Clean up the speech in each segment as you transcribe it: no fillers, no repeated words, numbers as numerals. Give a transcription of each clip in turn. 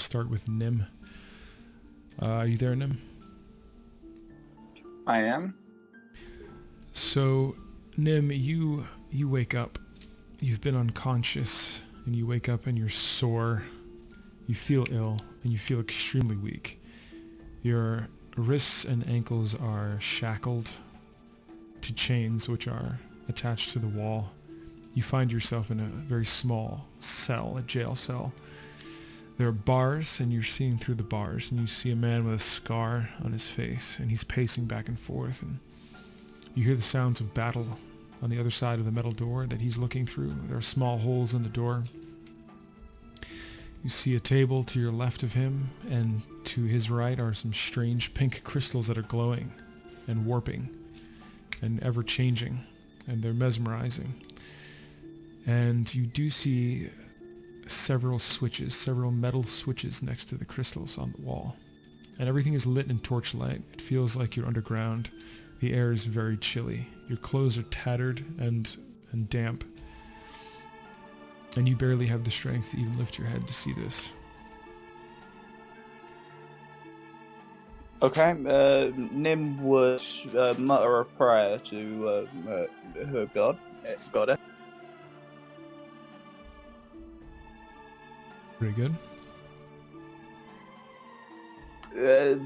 Let's start with Nim. Are you there, Nim? I am. So, Nim, you wake up. You've been unconscious, and you wake up and you're sore. You feel ill, and you feel extremely weak. Your wrists and ankles are shackled to chains which are attached to the wall. You find yourself in a very small cell, a jail cell. There are bars, and you're seeing through the bars, and you see a man with a scar on his face, and he's pacing back and forth, and you hear the sounds of battle on the other side of the metal door that he's looking through. There are small holes in the door. You see a table to your left of him, and to his right are some strange pink crystals that are glowing and warping and ever changing, and they're mesmerizing. And you do see several switches, several metal switches next to the crystals on the wall. And everything is lit in torchlight. It feels like you're underground. The air is very chilly. Your clothes are tattered and damp. And you barely have the strength to even lift your head to see this. Okay, Nim would mutter a prayer to her goddess. Very good.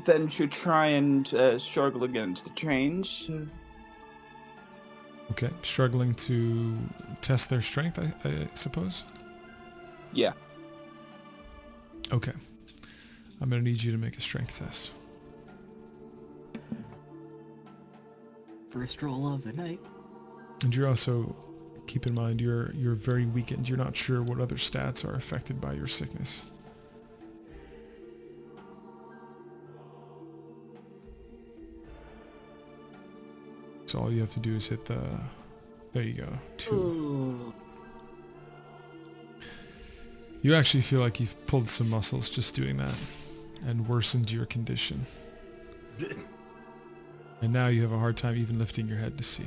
Then she'd try and struggle against the chains. Okay, struggling to test their strength, I suppose? Yeah. Okay. I'm going to need you to make a strength test. First roll of the night. And you're also, keep in mind, you're very weakened. You're not sure what other stats are affected by your sickness. So all you have to do is hit the... There you go. 2. Ooh. You actually feel like you've pulled some muscles just doing that and worsened your condition. And now you have a hard time even lifting your head to see.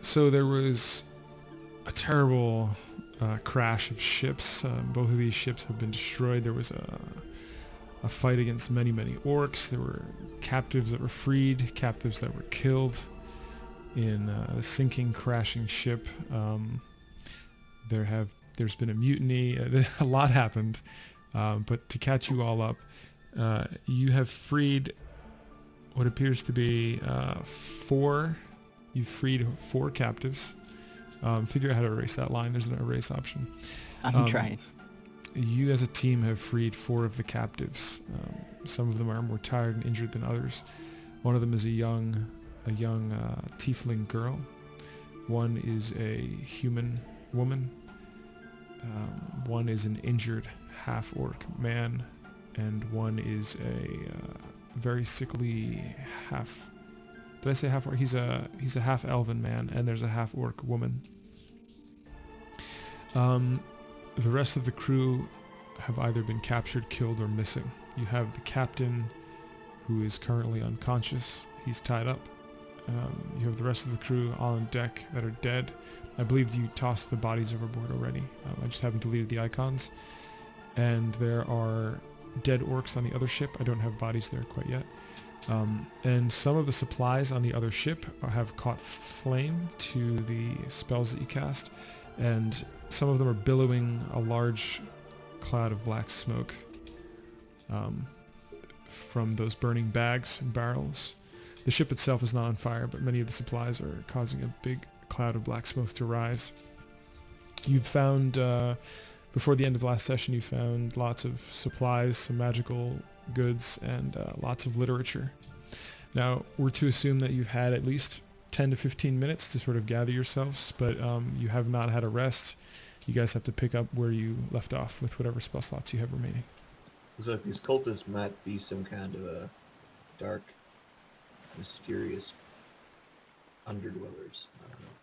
So there was a terrible crash of ships. Both of these ships have been destroyed. There was a fight against many orcs. There were captives that were freed, captives that were killed in the sinking, crashing ship. There's been a mutiny. A lot happened. But to catch you all up, you have freed what appears to be 4. You've freed 4 captives. Figure out how to erase that line. There's an erase option. I'm trying. You as a team have freed 4 of the captives. Some of them are more tired and injured than others. One of them is a young tiefling girl. One is a human woman. One is an injured half-orc man, and one is a very sickly half. Did I say half-orc? He's a half-elven man, and there's a half-orc woman. The rest of the crew have either been captured, killed, or missing. You have the captain, who is currently unconscious. He's tied up. You have the rest of the crew on deck that are dead. I believe you tossed the bodies overboard already. I just haven't deleted the icons. And there are dead orcs on the other ship. I don't have bodies there quite yet. And some of the supplies on the other ship have caught flame to the spells that you cast. And some of them are billowing a large cloud of black smoke from those burning bags and barrels. The ship itself is not on fire, but many of the supplies are causing a big cloud of black smoke to rise. You've found, before the end of last session, you found lots of supplies, some magical goods, and lots of literature. Now, we're to assume that you've had at least 10 to 15 minutes to sort of gather yourselves, but you have not had a rest. You guys have to pick up where you left off with whatever spell slots you have remaining. Looks like these cultists might be some kind of a dark, mysterious underdwellers. I don't know.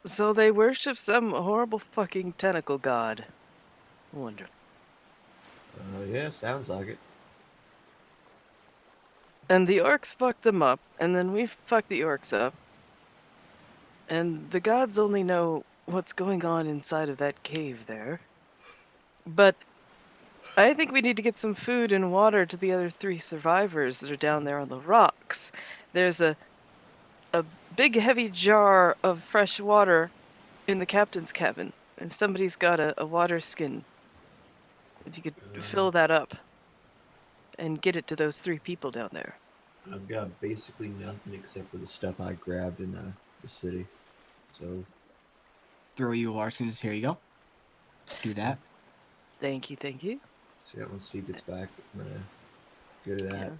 So they worship some horrible fucking tentacle god. I wonder. Yeah, sounds like it. And the orcs fucked them up, and then we fucked the orcs up. And the gods only know what's going on inside of that cave there. But I think we need to get some food and water to the other 3 survivors that are down there on the rocks. There's a big heavy jar of fresh water in the captain's cabin. If somebody's got a water skin, if you could fill that up and get it to those 3 people down there. I've got basically nothing except for the stuff I grabbed in the city. So Throw you a water skin. Here you go. Do that. Thank you, thank you. see that when Steve gets back, I'm gonna go to that. Yeah. And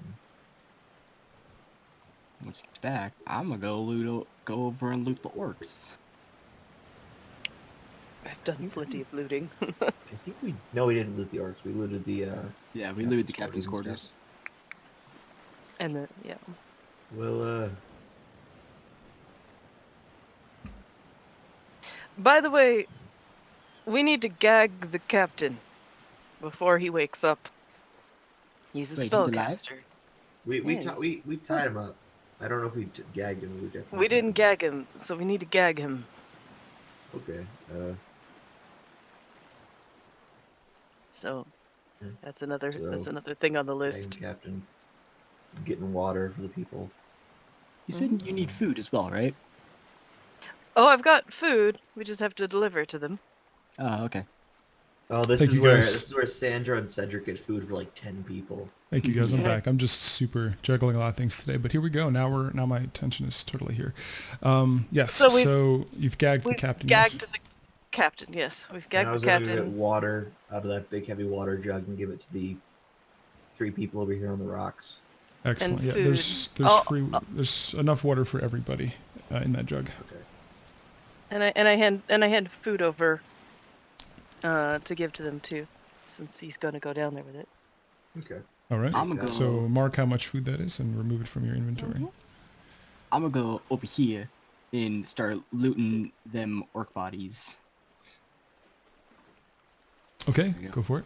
Once he gets back, I'm gonna go over and loot the orcs. I've done plenty of looting. I think we didn't loot the orcs. We looted the Yeah, we looted the captain's and stuff. quarters. And yeah. Well, By the way, we need to gag the captain before he wakes up. He's a Wait, he's alive? spellcaster. we Yes. we tied him up. I don't know if we gagged him. We definitely We tied him didn't gag him, so we need to gag him. up. Okay. So Hmm. that's another So, thing on the Gagging list. captain, getting water for the people. You said you need food as well, right? Oh, I've got food. We just have to deliver it to them. Oh, okay. Oh, this Thank is you, where guys. Sandra and Cedric get food for like 10 people. Thank you guys. I'm Yeah. back. I'm just super juggling a lot of things today, but here we go. Now my attention is totally here. Yes. So So you've gagged the We've captain. yes? gagged the captain. Yes, we've And I gagged the was gonna get captain. water out of that big heavy water jug and give it to the 3 people over here on the rocks. Excellent. and Yeah. food. There's Oh, there's enough water for everybody in that jug. Okay. And I hand food over to give to them too, since he's gonna go down there with it. Okay. All right. I'm gonna So go. mark how much food that is and remove it from your inventory. Mhm. I'm gonna go over here and start looting them orc bodies. Okay. There you go. Go for it.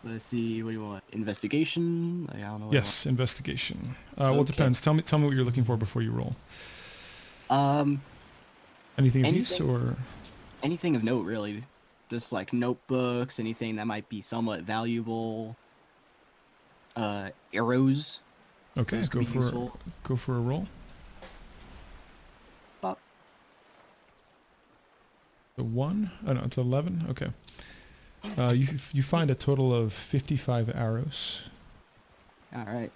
Let's see. What do you want? Investigation? Like, I don't know. What Yes. Investigation. Well, it Okay. depends. Tell me what you're looking for before you roll. Anything of use Anything. or? Anything of note, really. Just like notebooks, anything that might be somewhat valuable. Arrows. Okay. Those could be useful. Go for a roll. Bop. The 1? Oh no, it's 11. Okay. You find a total of 55 arrows. All right.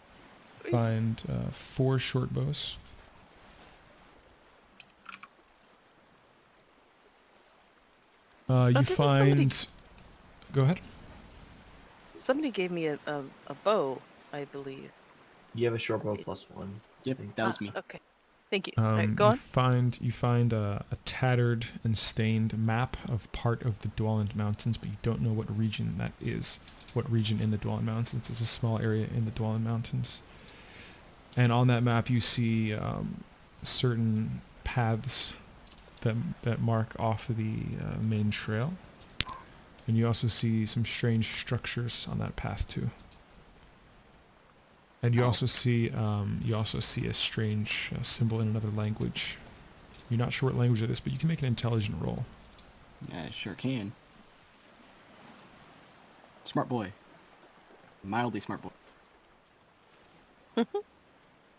Find 4 short bows. You didn't somebody- find. Go ahead. Somebody gave me a bow, I believe. You have a short bow +1. Yep, that was me. Okay. Thank you. Alright, go on. You find a tattered and stained map of part of the Dwalland Mountains, but you don't know what region that is. What region in the Dwalland Mountains? It's a small area in the Dwalland Mountains. And on that map, you see certain paths that mark off the main trail, and you also see some strange structures on that path too. And you Oh. also see a strange symbol in another language. You're not sure what language it is, but you can make an intelligent roll. Yeah, sure can. Smart boy. Mildly smart boy.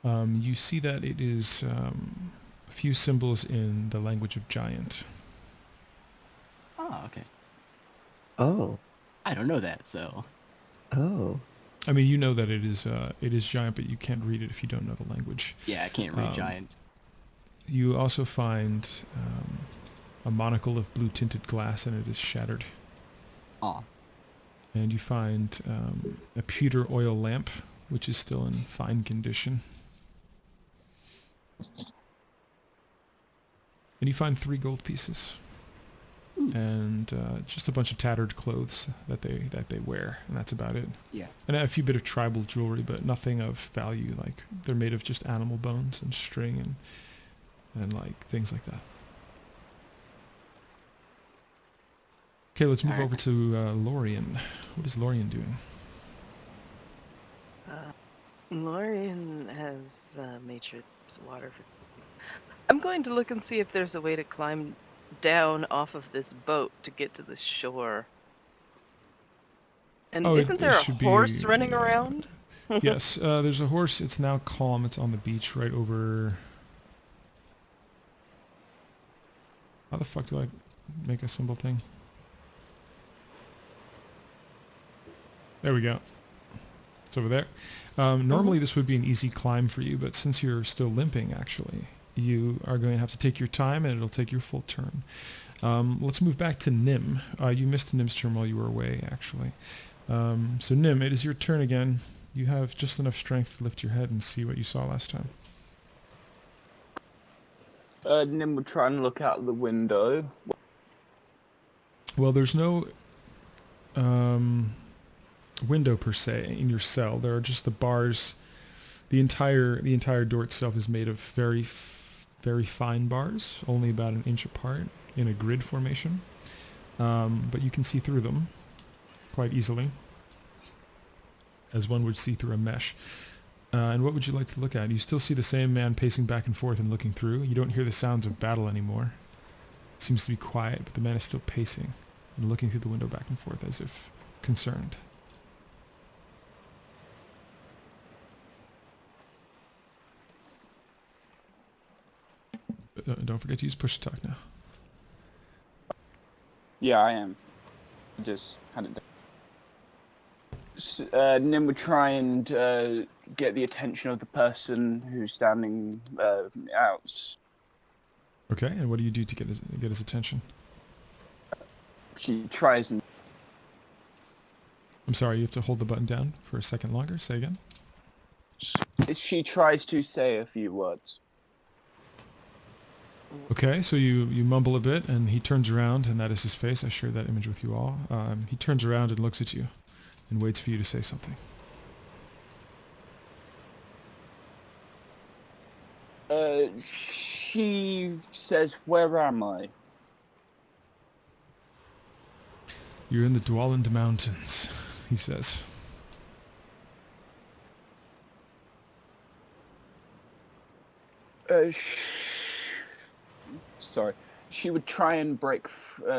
You see that it is a few symbols in the language of giant. Oh, okay. Oh. I don't know that, so. Oh. I mean, you know that it is giant, but you can't read it if you don't know the language. Yeah, I can't read giant. You also find a monocle of blue-tinted glass, and it is shattered. Aw. And you find a pewter oil lamp, which is still in fine condition. And you find 3 gold pieces. And just a bunch of tattered clothes that they wear, and that's about it. Yeah. And a few bit of tribal jewelry, but nothing of value. Like they're made of just animal bones and string and like things like that. Okay, let's move Alright. over to Lorien. What is Lorien doing? Lorian has made sure there's water for. I'm going to look and see if there's a way to climb down off of this boat to get to the shore And Oh, isn't there a should horse be, running around? Yes, there's a horse. It's now calm. It's on the beach right over... How the fuck do I make a symbol thing? There we go. It's over there. Normally this would be an easy climb for you, but since you're still limping, actually, you are going to have to take your time, and it'll take your full turn. Let's move back to Nim. You missed Nim's turn while you were away, actually. So Nim, it is your turn again. You have just enough strength to lift your head and see what you saw last time. Nim will try and look out the window. Well, there's no window per se in your cell. There are just the bars. The entire door itself is made of very fine bars, only about an inch apart in a grid formation. But you can see through them quite easily, as one would see through a mesh. And what would you like to look at? You still see the same man pacing back and forth and looking through. You don't hear the sounds of battle anymore. It seems to be quiet, but the man is still pacing and looking through the window back and forth as if concerned. Don't forget to use push to talk now. Yeah, I am. Just had it down. Nim would try and get the attention of the person who's standing out. Okay, and what do you do to get his attention? She tries and... I'm sorry, you have to hold the button down for a second longer. Say again. She tries to say a few words. Okay, so you mumble a bit, and he turns around, and that is his face. I shared that image with you all. He turns around and looks at you, and waits for you to say something. She says, "Where am I?" You're in the Dwalland Mountains, he says. Sorry. She would try and break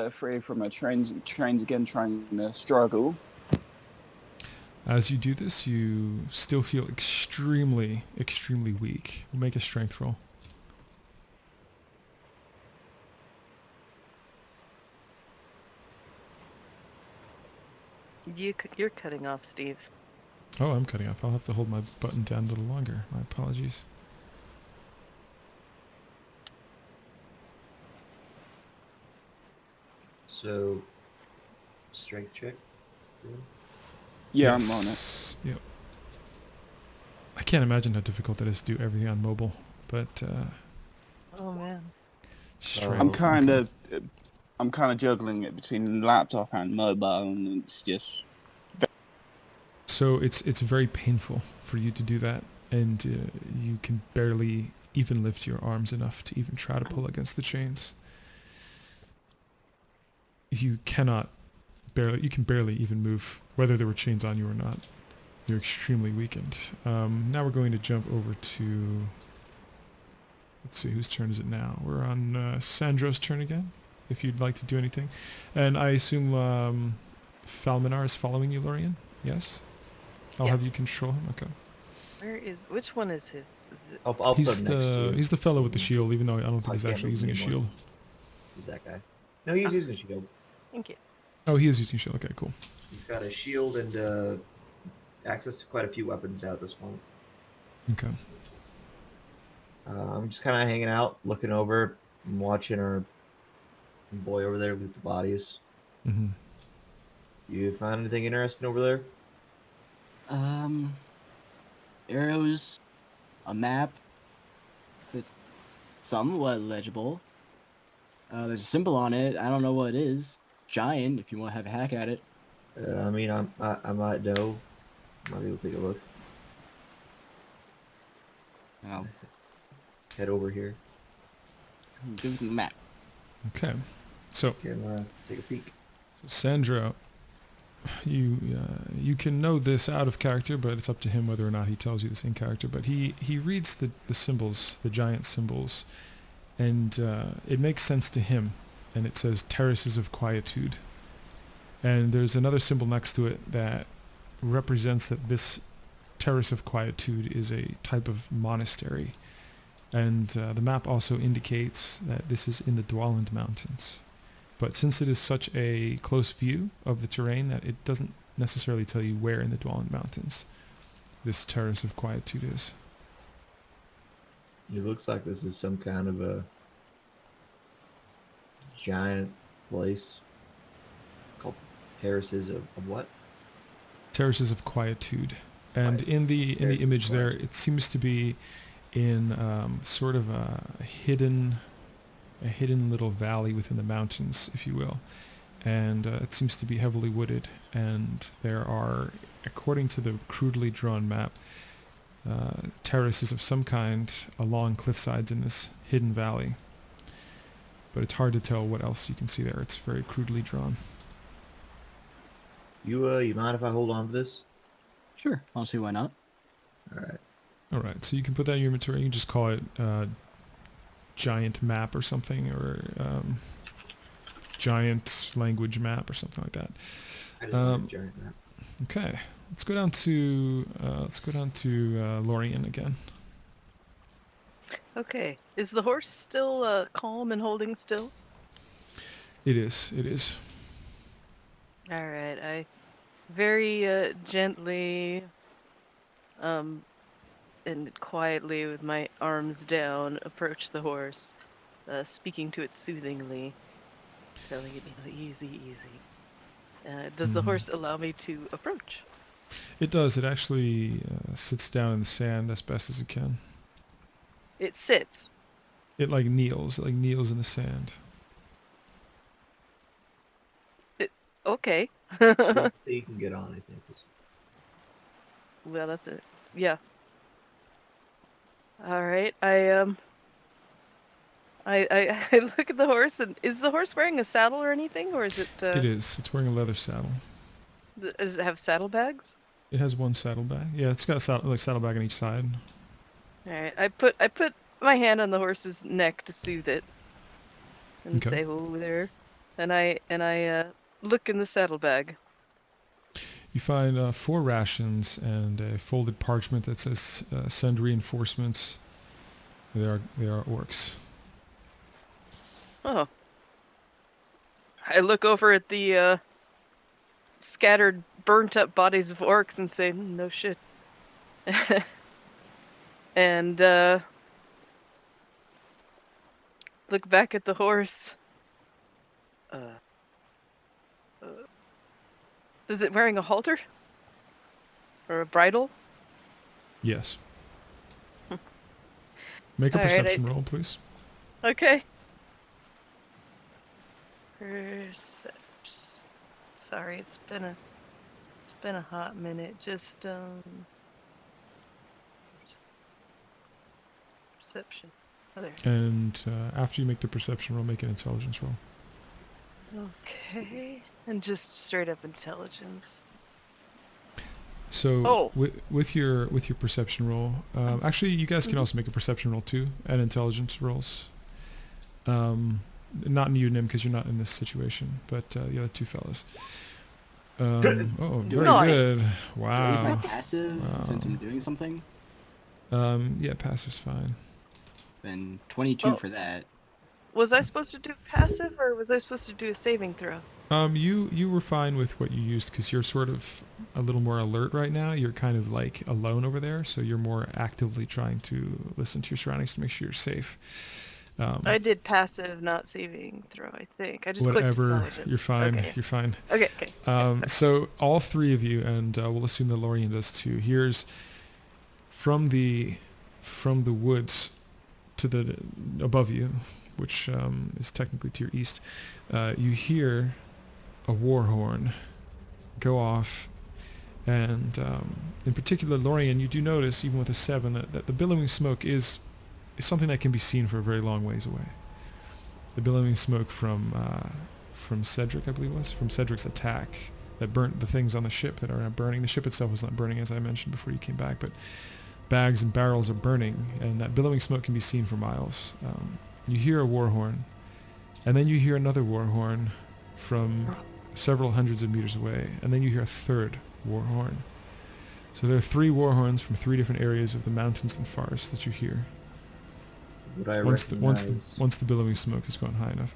free from her trains again, trying to struggle. As you do this, you still feel extremely, extremely weak. We'll make a strength roll. You're cutting off, Steve. Oh, I'm cutting off. I'll have to hold my button down a little longer. My apologies. So, strength check. Yeah, Yes. I'm on it. Yep. I can't imagine how difficult that is to do everything on mobile, but Oh man. strength. I'm kind of juggling it between laptop and mobile, and it's just... So it's very painful for you to do that, and you can barely even lift your arms enough to even try to pull against the chains. You can barely even move, whether there were chains on you or not. You're extremely weakened. Now we're going to jump over to... Let's see, whose turn is it now? We're on Sandro's turn again, if you'd like to do anything. And I assume Falminar is following you, Lorian? Yes? I'll Yeah. have you control him? Okay. Which one is his? Is it? I'll put him next to you. He's the fellow with the shield, even though I don't think he's can't actually move using a anymore. shield. He's that guy. No, he's using a shield. Thank you. Oh, he is using a shield. Okay, cool. He's got a shield and access to quite a few weapons now at this point. Okay. I'm just kind of hanging out, looking over, and watching our boy over there loot the bodies. Mm-hmm. You find anything interesting over there? Arrows, a map, that's somewhat legible. There's a symbol on it. I don't know what it is. Giant, if you want to have a hack at it. I mean, I might know. Might be able to take a look. I'll Head over here. give them the map. Okay. So, Can take a peek. Sandro, you can know this out of character, but it's up to him whether or not he tells you this in character. But he reads the symbols, the giant symbols, and it makes sense to him. And it says terraces of quietude. And there's another symbol next to it that represents that this Terrace of Quietude is a type of monastery. And the map also indicates that this is in the Dwaland Mountains. But since it is such a close view of the terrain that it doesn't necessarily tell you where in the Dwaland Mountains this Terrace of Quietude is. It looks like this is some kind of a giant place called Terraces of what? Terraces of Quietude. And in the Terraces of image there, Quietude. it seems to be in sort of a hidden little valley within the mountains, if you will. And it seems to be heavily wooded, and there are, according to the crudely drawn map, terraces of some kind along cliff sides in this hidden valley. But it's hard to tell what else you can see there. It's very crudely drawn. You mind if I hold on to this? Sure. Honestly, why not? All right. All right, so you can put that in your inventory. You can just call it giant map or something, or giant language map or something like that. I didn't know giant map. Okay, let's go down to Lorien again. Okay. Is the horse still calm and holding still? It is. It is. All right. I very gently and quietly, with my arms down, approach the horse, speaking to it soothingly, telling it, easy, easy. Does the horse allow me to approach? It does. It actually sits down in the sand as best as it can. It sits. It like kneels. It like kneels in the sand. Okay. So you can get on, I think. Well, that's it. Yeah. All right. I look at the horse, and is the horse wearing a saddle or anything, or is it? It is. It's wearing a leather saddle. Does it have saddlebags? It has one saddlebag. Yeah, it's got a saddlebag on each side. All right. I put my hand on the horse's neck to soothe it, and Okay. say, "Oh there," and I look in the saddlebag. You find 4 rations and a folded parchment that says "Send reinforcements." They are orcs. Oh. I look over at the scattered, burnt-up bodies of orcs and say, "No shit." And look back at the horse. Is it wearing a halter? Or a bridle? Yes. Make a All right, perception roll, please. Okay. Perception. Sorry, it's been a hot minute. Just perception. Oh, there. And after you make the perception roll, make an intelligence roll. Okay. And just straight up intelligence. So Oh. with your perception roll, actually you guys can also make a perception roll too, and intelligence rolls. Not you, Nim, because you're not in this situation, but the other 2 fellas. Oh, very Nice. good. Is Wow. my passive Wow. since I'm doing something? Yeah, passive's fine. Then 22 Oh. for that. Was I supposed to do passive, or was I supposed to do a saving throw? You were fine with what you used because you're sort of a little more alert right now. You're kind of like alone over there, so you're more actively trying to listen to your surroundings to make sure you're safe. I did passive, not saving throw, I think. I just clicked Whatever, intelligence. you're fine. Okay. You're fine. Okay. So all 3 of you, and we'll assume that Lorien does too. Here's from the woods to the above you, which is technically to your east. You hear a war horn go off, and in particular, Lorien, you do notice, even with a 7, that the billowing smoke is something that can be seen for a very long ways away. The billowing smoke from Cedric, I believe it was, from Cedric's attack that burnt the things on the ship that are not burning. The ship itself was not burning, as I mentioned before you came back, but bags and barrels are burning, and that billowing smoke can be seen for miles. You hear a war horn, and then you hear another war horn from several hundreds of meters away, and then you hear a third war horn. So there are 3 war horns from 3 different areas of the mountains and forests that you hear. Would I Once recognize? the billowing smoke has gone high enough.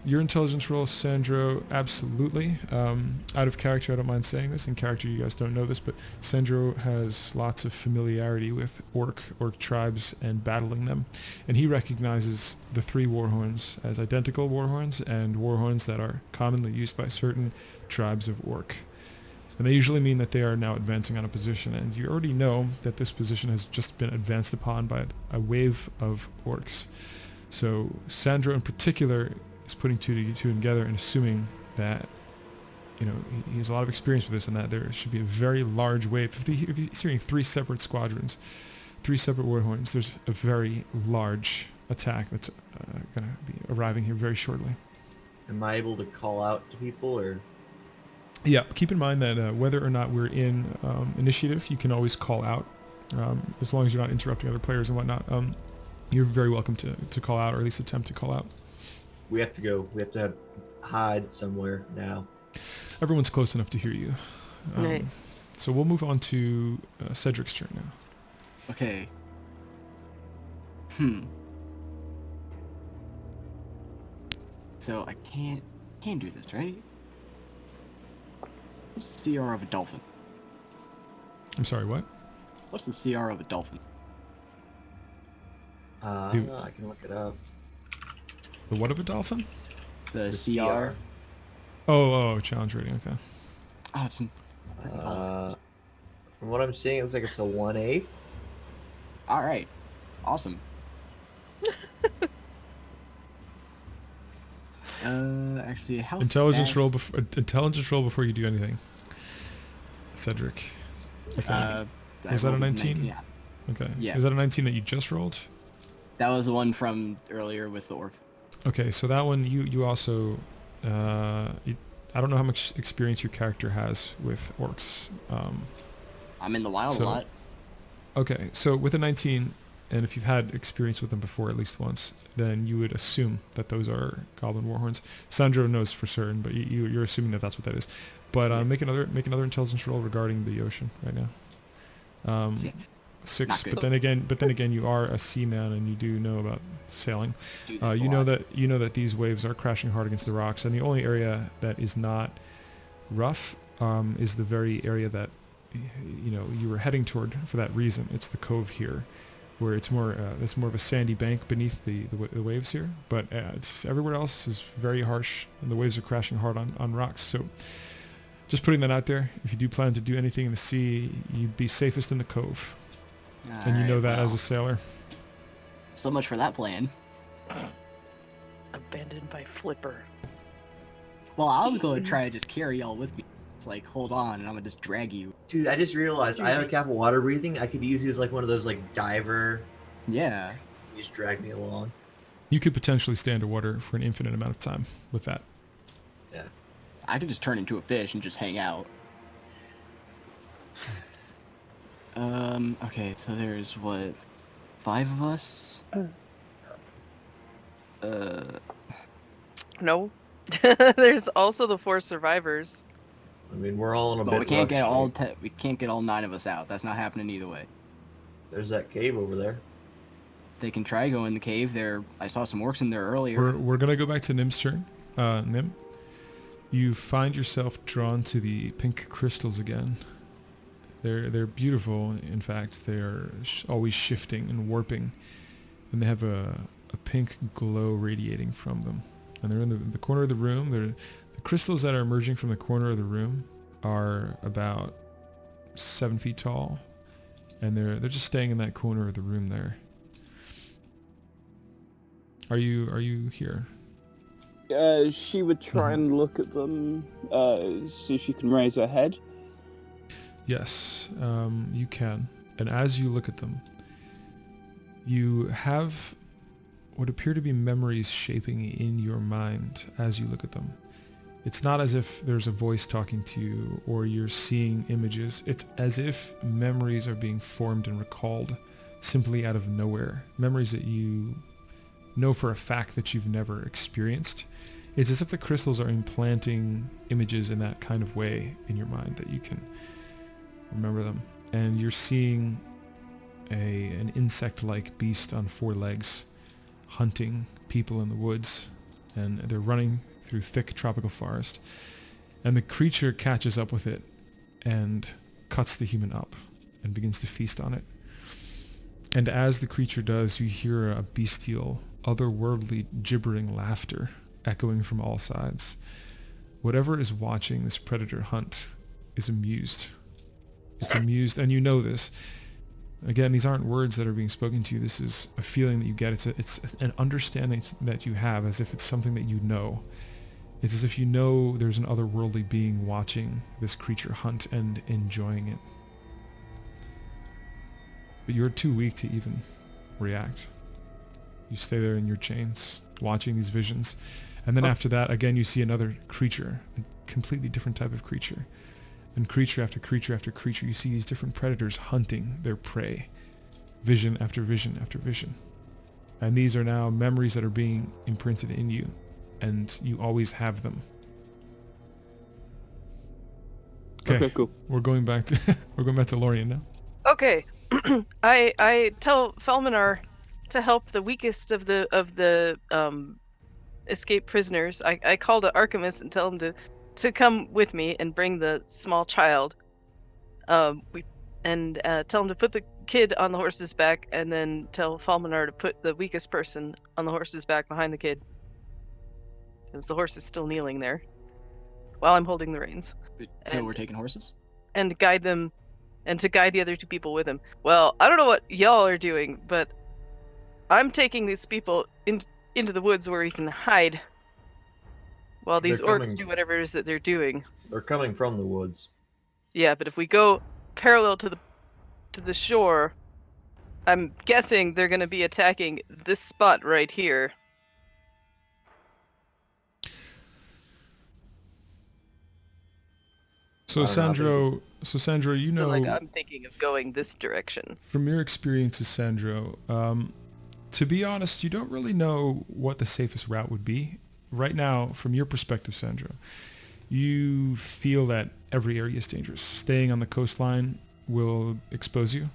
Your intelligence roll, Sandro, absolutely. Out of character, I don't mind saying this. In character, you guys don't know this, but Sandro has lots of familiarity with orc tribes and battling them. And he recognizes the 3 war horns as identical war horns and war horns that are commonly used by certain tribes of orc. And they usually mean that they are now advancing on a position, and you already know that this position has just been advanced upon by a wave of orcs. So Sandro in particular is putting 2 together and assuming that, he has a lot of experience with this, and that there should be a very large wave. If he's hearing 3 separate squadrons, 3 separate war horns, there's a very large attack that's going to be arriving here very shortly. Am I able to call out to people, or? Yeah, keep in mind that whether or not we're in initiative, you can always call out, as long as you're not interrupting other players and whatnot. You're very welcome to call out, or at least attempt to call out. We have to go. We have to hide somewhere now. Everyone's close enough to hear you. Right. So we'll move on to Cedric's turn now. Okay. So I can't do this, right? What's the CR of a dolphin? I'm sorry, what? What's the CR of a dolphin? Dude. I can look it up. The what of a dolphin? The The CR. Oh, challenge rating, okay. Oh, it's From what I'm seeing, it looks like it's a 1/8. all right. Awesome. Actually, how Intelligence roll fast- before you do anything. Cedric. Okay. I Was that a rolled 19? Yeah. Okay. yeah. Was that a 19 that you just rolled? That was the one from earlier with the orc. Okay, so that one you also I don't know how much experience your character has with orcs. I'm in the wild So- a lot. Okay, so with a 19, and if you've had experience with them before at least once, then you would assume that those are goblin warhorns. Sandro knows for certain, but you're assuming that that's what that is. But Yeah. make another intelligence roll regarding the ocean right now. 6. 6. Not good. But then again, you are a seaman and you do know about sailing. Do this a You know lot. that these waves are crashing hard against the rocks, and the only area that is not rough is the very area that you were heading toward for that reason. It's the cove here, where it's more of a sandy bank beneath the waves here. But it's everywhere else is very harsh, and the waves are crashing hard on rocks. So just putting that out there. If you do plan to do anything in the sea, you'd be safest in the cove, and you know Alright, that as well, a sailor. so much for that plan. Abandoned by Flipper. Well, I'll go and try to just carry y'all with me. It's like, hold on, and I'm gonna just drag you. Dude, I just realized I have a cap of water breathing. I could use you as like one of those like diver. Yeah. You just drag me along. You could potentially stay underwater for an infinite amount of time with that. Yeah. I could just turn into a fish and just hang out. Okay, so there's what, 5 of us? No. There's also the 4 survivors. I mean, we're all in a But bit. we can't get rough all shape. we can't get all 9 of us out. That's not happening either way. There's that cave over there. They can try go in the cave. There, I saw some orcs in there earlier. We're gonna go back to Nim's turn. Nim, you find yourself drawn to the pink crystals again. They're beautiful. In fact, they're always shifting and warping, and they have a pink glow radiating from them. And they're in the corner of the room. The crystals that are emerging from the corner of the room are about 7 feet tall, and they're just staying in that corner of the room there. Are you here? She would try and look at them, see if she can raise her head. Yes, you can. And as you look at them, you have what appear to be memories shaping in your mind as you look at them. It's not as if there's a voice talking to you or you're seeing images. It's as if memories are being formed and recalled simply out of nowhere. Memories that you know for a fact that you've never experienced. It's as if the crystals are implanting images in that kind of way in your mind that you can remember them. And you're seeing an insect-like beast on 4 legs hunting people in the woods, and they're running through thick tropical forest. And the creature catches up with it and cuts the human up and begins to feast on it. And as the creature does, you hear a bestial, otherworldly, gibbering laughter echoing from all sides. Whatever is watching this predator hunt is amused. It's amused, and you know this. Again, these aren't words that are being spoken to you. This is a feeling that you get. It's an understanding that you have, as if it's something that you know. It's as if you know there's an otherworldly being watching this creature hunt and enjoying it. But you're too weak to even react. You stay there in your chains, watching these visions. And then after that, again, you see another creature, a completely different type of creature. And creature after creature after creature, you see these different predators hunting their prey, vision after vision after vision. And these are now memories that are being imprinted in you, and you always have them. Okay, cool. We're going back to Lorien now. Okay. I tell Felminar to help the weakest of the escaped prisoners. I call to Archimus and tell him to come with me and bring the small child. Tell him to put the kid on the horse's back, and then tell Felminar to put the weakest person on the horse's back behind the kid, because the horse is still kneeling there while I'm holding the reins. So we're taking horses? And guide them, and to guide the other 2 people with him. Well, I don't know what y'all are doing, but I'm taking these people into the woods where we can hide while these orcs do whatever it is that they're doing. They're coming from the woods. Yeah, but if we go parallel to the shore, I'm guessing they're going to be attacking this spot right here. So Sandro, you know, So, I'm thinking of going this direction. from your experiences, Sandro, to be honest, you don't really know what the safest route would be. Right now, from your perspective, Sandro, you feel that every area is dangerous. Staying on the coastline will expose you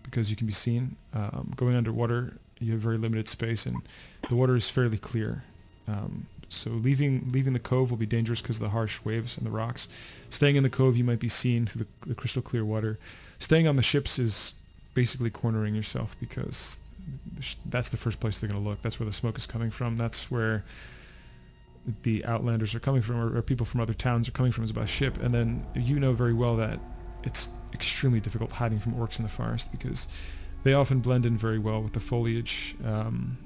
because you can be seen. Going underwater, you have very limited space, and the water is fairly clear. So leaving the cove will be dangerous because of the harsh waves and the rocks. Staying in the cove, you might be seen through the crystal clear water. Staying on the ships is basically cornering yourself, because that's the first place they're going to look. That's where the smoke is coming from. That's where the outlanders are coming from, or people from other towns are coming from, is by ship. And then you know very well that it's extremely difficult hiding from orcs in the forest, because they often blend in very well with the foliage.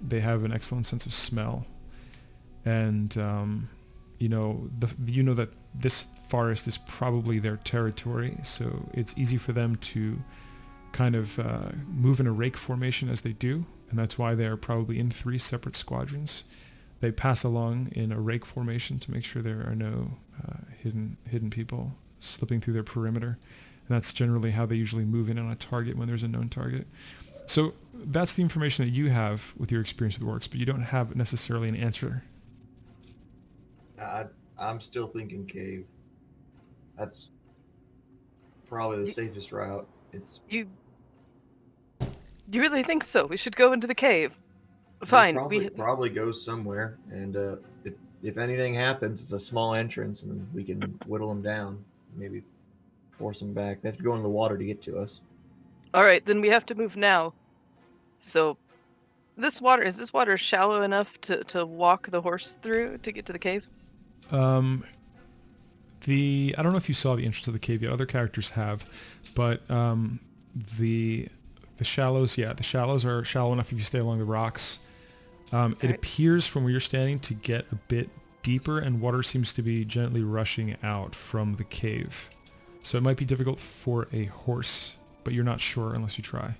They have an excellent sense of smell, and you know that this forest is probably their territory, so it's easy for them to kind of move in a rake formation as they do, and that's why they are probably in 3 separate squadrons. They pass along in a rake formation to make sure there are no hidden people slipping through their perimeter, and that's generally how they usually move in on a target when there's a known target. So that's the information that you have with your experience with orcs, but you don't have necessarily an answer. I'm still thinking cave. That's probably the safest route. You really think so? We should go into the cave. Fine. Probably goes somewhere, and if anything happens, it's a small entrance, and we can whittle them down. Maybe force them back. They have to go into the water to get to us. All right, then we have to move now. So, is this water shallow enough to walk the horse through to get to the cave? I don't know if you saw the entrance of the cave yet. Other characters have, but the shallows, the shallows are shallow enough if you stay along the rocks. It appears from where you're standing to get a bit deeper, and water seems to be gently rushing out from the cave. So it might be difficult for a horse, but you're not sure unless you try.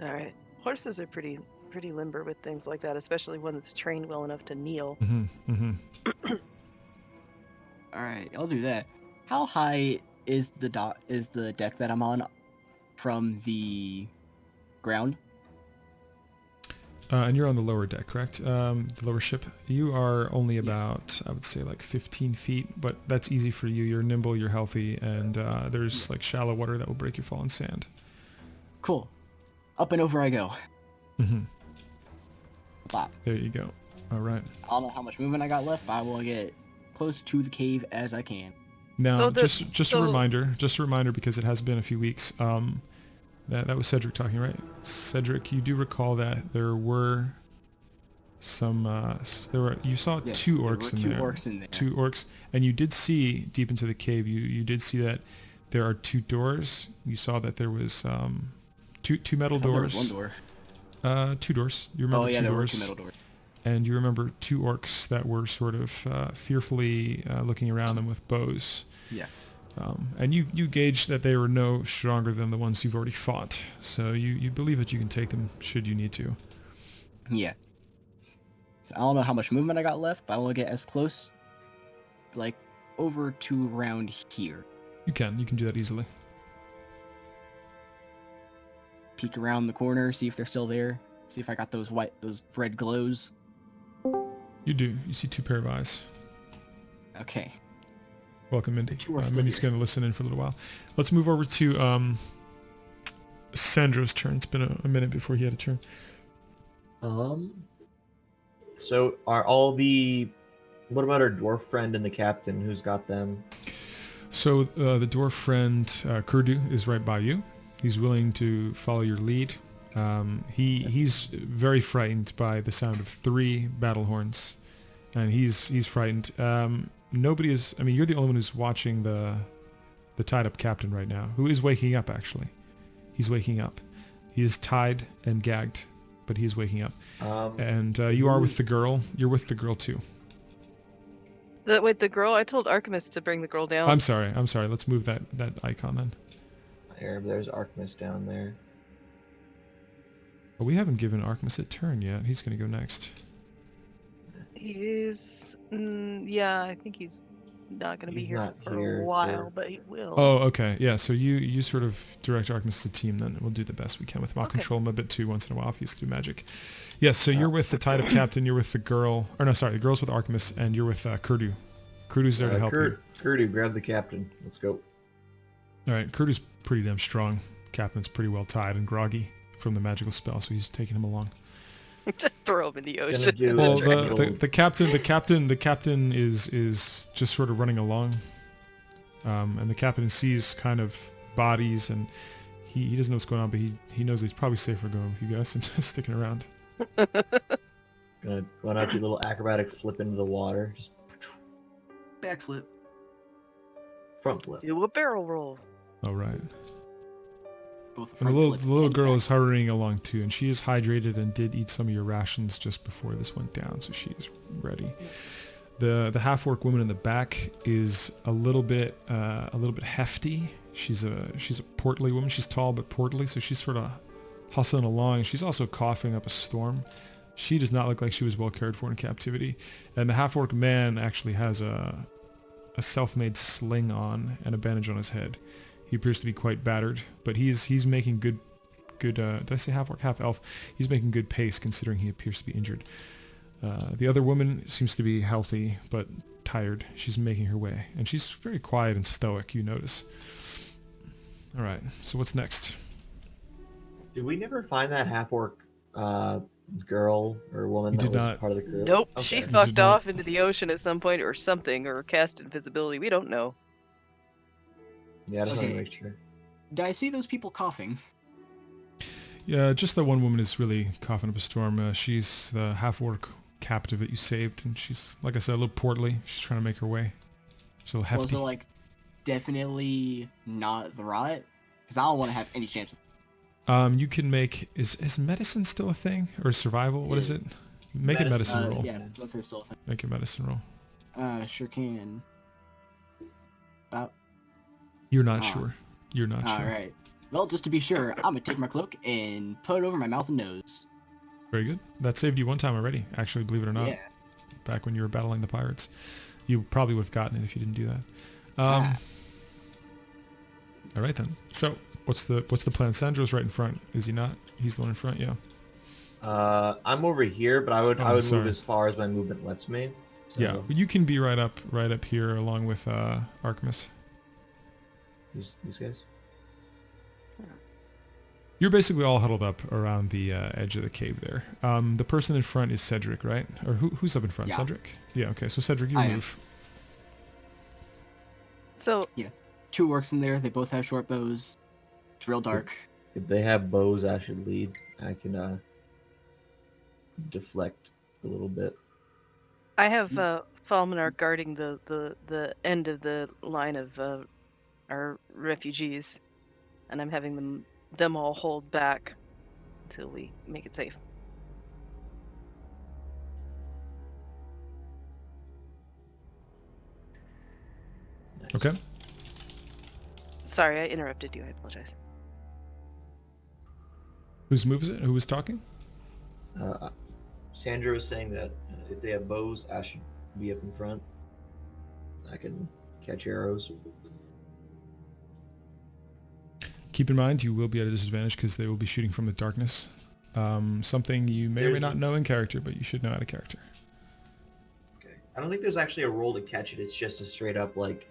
All right. Horses are pretty limber with things like that, especially one that's trained well enough to kneel. All right, I'll do that. How high is the deck that I'm on from the ground? And you're on the lower deck, correct? The lower ship. You are only about, I would say, like 15 feet, but that's easy for you. You're nimble, you're healthy, and there's like shallow water that will break your fallen sand. Cool. Up and over I go. Mm-hmm. Wow. There you go. All right. I don't know how much movement I got left, but I will get close to the cave as I can. Now, So just a reminder, because it has been a few weeks. That was Cedric talking, right? Cedric, you do recall that there were some, you saw Yes, two there orcs were in two there. orcs in there. Two orcs, and you did see deep into the cave. You did see that there are two doors. You saw that there was two metal There doors. was one door. Two doors. You remember Oh yeah, two there were doors. two metal doors. And you remember two orcs that were sort of fearfully looking around them with bows. Yeah. And you gauge that they were no stronger than the ones you've already fought. So you believe that you can take them should you need to. Yeah. So I don't know how much movement I got left, but I want to get as close, like, over to around here. You can do that easily. Peek around the corner, see if they're still there. See if I got those red glows. You do. You see two pair of eyes. Okay. Welcome, Mindy. Two are still Mindy's here. going to listen in for a little while. Let's move over to Sandro's turn. It's been a minute before he had a turn. So are all the... What about our dwarf friend and the captain? Who's got them? So the dwarf friend, Kurdu, is right by you. He's willing to follow your lead. He's very frightened by the sound of 3 battle horns, and he's frightened. Nobody is. I mean, you're the only one who's watching the tied up captain right now, who is waking up. Actually, he's waking up. He is tied and gagged, but he's waking up. And you are with the girl. You're with the girl too. Wait, the girl? I told Artemis to bring the girl down. I'm sorry. Let's move that icon then. There's Artemis down there. But we haven't given Artemis a turn yet. He's going to go next. He's, yeah, I think he's not going to be He's here not for here a while, for- but he will. Oh, okay. Yeah, so you sort of direct Artemis to the team then. We'll do the best we can with him. I'll Okay. control him a bit too once in a while if he's through magic. Yes, so you're with the tied up captain, you're with the girl, or no, sorry, the girl's with Artemis, and you're with Kurdu. Kurdu's there to help you. Kurdu, grab the captain. Let's go. Alright, Kurdu's pretty damn strong. Captain's pretty well tied and groggy from the magical spell, so he's taking him along. Just throw him in the Gonna ocean. do Well, a the captain is just sort of running along, and the captain sees kind of bodies, and he doesn't know what's going on, but he knows he's probably safer going with you guys and just sticking around. Gonna do a little acrobatic flip into the water. Just Backflip. front flip. Do a barrel roll. All right. Both And the front flip little and girl back. is hurrying along too, and she is hydrated and did eat some of your rations just before this went down, so she's ready. The half-orc woman in the back is a little bit hefty. She's a portly woman. She's tall but portly, so she's sort of hustling along. She's also coughing up a storm. She does not look like she was well cared for in captivity. And the half-orc man actually has a self-made sling on and a bandage on his head. He appears to be quite battered, but he's making good did I say half-orc, half-elf? He's making good pace considering he appears to be injured. The other woman seems to be healthy but tired. She's making her way, and she's very quiet and stoic, you notice. Alright, so what's next? Did we never find that half-orc girl or woman We that did was not. part of the crew? Nope, Okay. she did fucked not. off into the ocean at some point or something, or cast invisibility. We don't know. Yeah, I just want Okay. to make sure. Did I see those people coughing? Yeah, just that one woman is really coughing up a storm. She's the half-orc captive that you saved, and she's, like I said, a little portly. She's trying to make her way. She's a little Was hefty. it like definitely not the rot? Because I don't want to have any chance. You can make... Is medicine still a thing? Or survival? What is it? Make a medicine roll. Yeah, but there's still a thing. Make a medicine roll. Sure can. About. You're not Ah. sure. You're not sure. All right. Well, just to be sure, I'm gonna take my cloak and put it over my mouth and nose. Very good. That saved you one time already, actually, believe it or not. Yeah. Back when you were battling the pirates. You probably would have gotten it if you didn't do that. All right then. So, what's the plan? Sandro's right in front, is he not? He's the one in front, yeah. I'm over here, but I would Oh, move sorry. as far as my movement lets me. So Yeah, but you can be right up here along with Artemis. these guys. You're basically all huddled up around the edge of the cave there. The person in front is Cedric, right? Or who's up in front? Yeah. Cedric? Yeah, okay. So Cedric, you I am. move. So Two orcs in there. They both have short bows. It's real dark. If they have bows, I should lead. I can deflect a little bit. I have Falmanar guarding the end of the line of our refugees, and I'm having them all hold back until we make it safe. Nice. Okay. Sorry, I interrupted you. I apologize. Whose move is it? Who was talking? Sandra was saying that if they have bows, I should be up in front. I can catch arrows. Keep in mind, you will be at a disadvantage because they will be shooting from the darkness. Something you may or may not know in character, but you should know out of character. Okay. I don't think there's actually a roll to catch it. It's just a straight up like.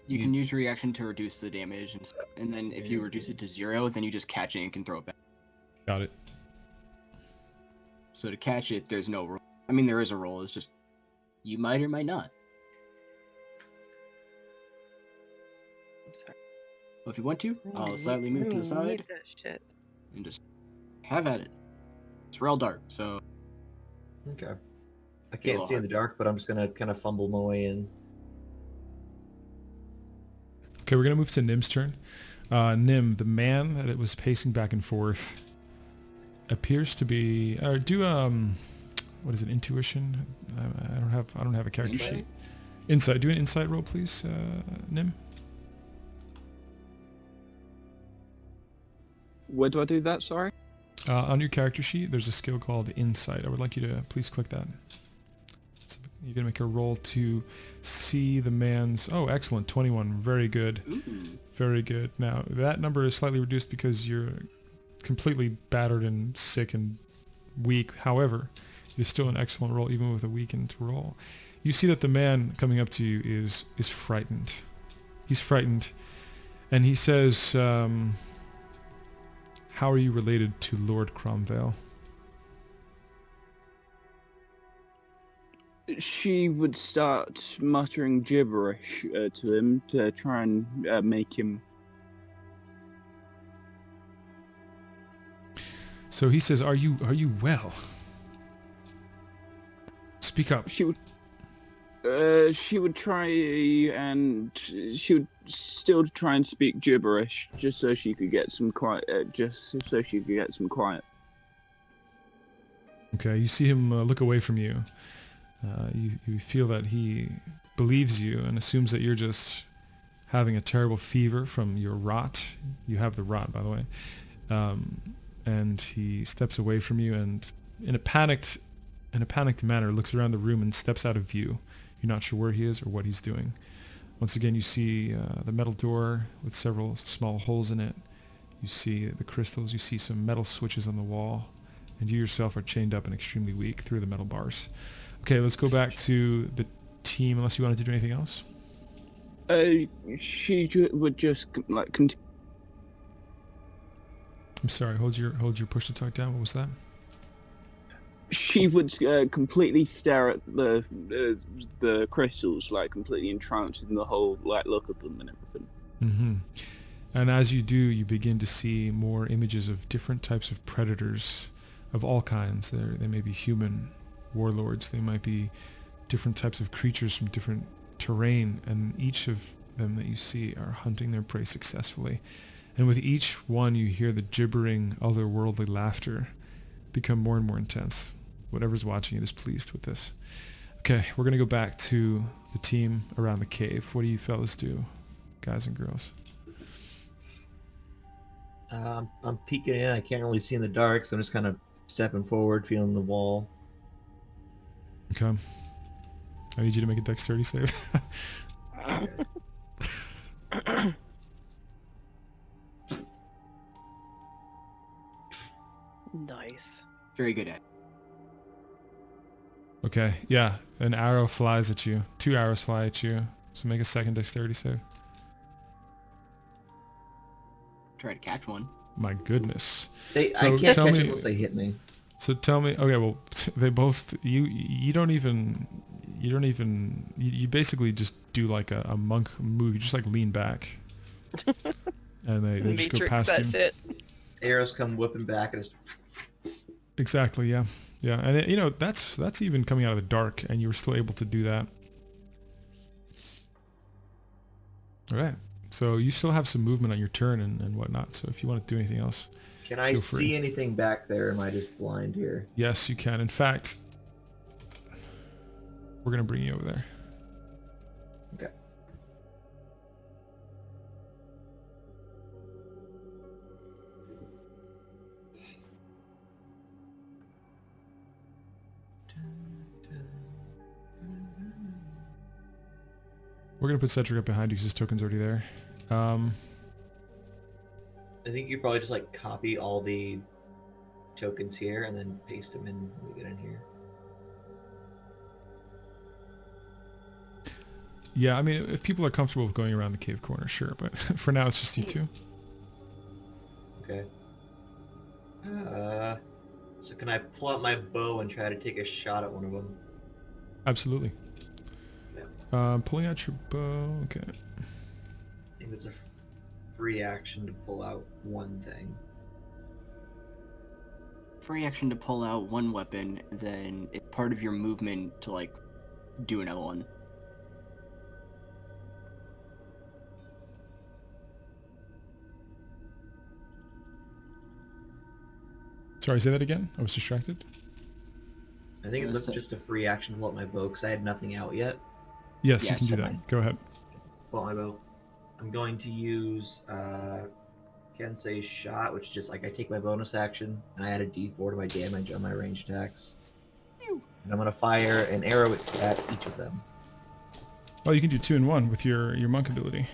You can use your reaction to reduce the damage, and then if you reduce it to 0, then you just catch it and can throw it back. Got it. So to catch it, there's no roll. I mean, there is a roll. It's just you might or might not. I'm sorry. But if you want to, I'll slightly move to the side That shit. and just have at it. It's real dark, so Okay. I can't see in the dark, but I'm just gonna kind of fumble my way in. Okay, we're gonna move to Nim's turn. Nim, the man that it was pacing back and forth, appears to be. What is it? Intuition? I don't have a character Insight? sheet. Insight. Do an insight roll, please, Nim. Where do I do that? Sorry. On your character sheet, there's a skill called Insight. I would like you to please click that. So you're gonna make a roll to see the man's. Oh, excellent, 21. Very good. ooh. Very good. Now that number is slightly reduced because you're completely battered and sick and weak. However, it's still an excellent roll, even with a weakened roll. You see that the man coming up to you is frightened. He's frightened, and he says, "How are you related to Lord Cromwell?" She would start muttering gibberish to him to try and make him. So he says, "Are you well? Speak up." She would try and she would still try and speak gibberish just so she could get some quiet. Okay, you see him look away from you. You feel that he believes you and assumes that you're just having a terrible fever from your rot. You have the rot, by the way. And he steps away from you and, in a panicked manner, looks around the room and steps out of view. You're not sure where he is or what he's doing. Once again, you see the metal door with several small holes in it. You see the crystals. You see some metal switches on the wall. And you yourself are chained up and extremely weak through the metal bars. Okay, let's go back to the team, unless you wanted to do anything else. She would just like continue. I'm sorry, hold your push to talk down. What was that? She would completely stare at the crystals, like completely entranced in the whole like look of them and everything. Mm-hmm. And as you do, you begin to see more images of different types of predators of all kinds. They may be human warlords. They might be different types of creatures from different terrain, and each of them that you see are hunting their prey successfully. And with each one, you hear the gibbering, otherworldly laughter become more and more intense. Whatever's watching it is pleased with this. Okay, we're going to go back to the team around the cave. What do you fellas do, guys and girls? I'm peeking in. I can't really see in the dark, so I'm just kind of stepping forward, feeling the wall. Okay. I need you to make a dexterity save. Nice. Very good at it. Okay, yeah. An arrow flies at you. 2 arrows fly at you. So make a second dexterity save. Try to catch one. My goodness. I So can't tell catch me- it unless they hit me. So tell me, okay, well, they both, you basically just do like a monk move. You just like lean back. And they just go Matrix past that you. shit. Arrows come whipping back and it's Exactly, yeah. Yeah, and you know, that's even coming out of the dark, and you were still able to do that. Alright, so you still have some movement on your turn and whatnot, so if you want to do anything else, Can I feel free. see anything back there? Or am I just blind here? Yes, you can. In fact, we're going to bring you over there. Okay. We're going to put Cedric up behind you because his token's already there. I think you probably just like copy all the tokens here and then paste them in when we get in here. Yeah, I mean, if people are comfortable with going around the cave corner, sure, but for now it's just you two. Okay. So can I pull out my bow and try to take a shot at one of them? Absolutely. Yeah. Pulling out your bow, okay. I think it's a free action to pull out one thing. Free action to pull out one weapon, then it's part of your movement to like do another one. Sorry, say that again? I was distracted. I think it's Yes, just a free action to pull out my bow because I had nothing out yet. Yes, you Yes, can do fine. that. Go ahead. Pull out my bow. I'm going to use Kensei's shot, which is just like I take my bonus action and I add a d4 to my damage on my ranged attacks. And I'm going to fire an arrow at each of them. Oh, you can do 2 in 1 with your monk ability.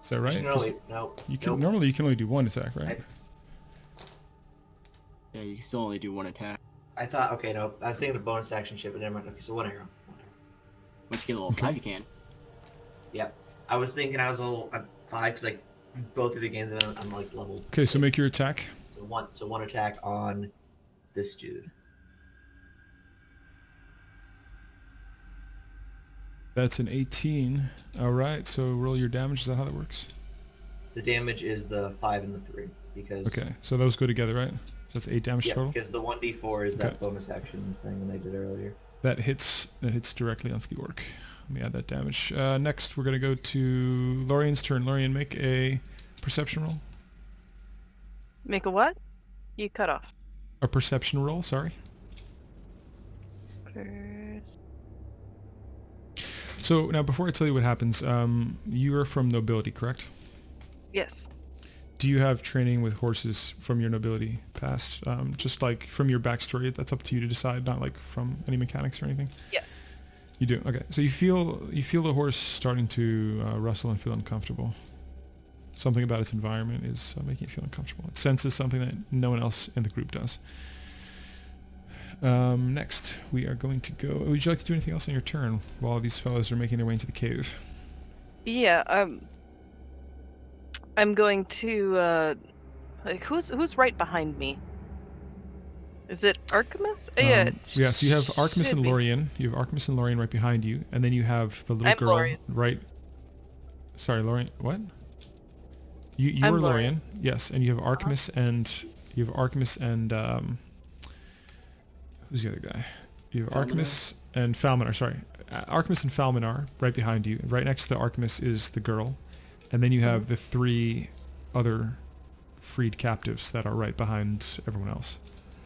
Is that right? No, 'Cause wait, no. You can nope. normally you can only do 1 attack, right? Yeah, you can still only do one attack. I thought, okay, no. I was thinking of bonus action shit, but never mind. Okay, so one arrow. Once you get a level Okay. 5, you can. Yep. I was thinking I was a little I'm 5 because like both of the games I'm like level. Okay, so 6. make your attack. So one attack on this dude. That's an 18. All right, so roll your damage. Is that how that works? The damage is the 5 and the 3 because Okay, so those go together, right? So that's 8 damage yeah, total. because the 1d4 is Okay. that bonus action thing that I did earlier. That hits directly onto the orc. Let me add that damage. Next, we're gonna go to Lorian's turn. Lorian, make a perception roll. Make a what? You cut off. A perception roll. Sorry. So now, before I tell you what happens, you are from nobility, correct? Yes. Do you have training with horses from your nobility past? Just like from your backstory, that's up to you to decide, not like from any mechanics or anything? Yeah. You do? Okay. So you feel the horse starting to rustle and feel uncomfortable. Something about its environment is making it feel uncomfortable. It senses something that no one else in the group does. Next, we are going to go... Would you like to do anything else on your turn while these fellows are making their way into the cave? Yeah. I'm going to. Like, who's right behind me? Is it Artemis? Yeah. Yeah, so you have Artemis should and be. Lorien. You have Artemis and Lorien right behind you, and then you have the little I'm girl Lorien. right... Sorry, Lorien. What? You I'm are Lorien. Lorien, yes, and you have Artemis and... who's the other guy? You have Artemis and Falminar, sorry. Artemis and Falminar right behind you. Right next to Artemis is the girl. And then you have the 3 other freed captives that are right behind everyone else.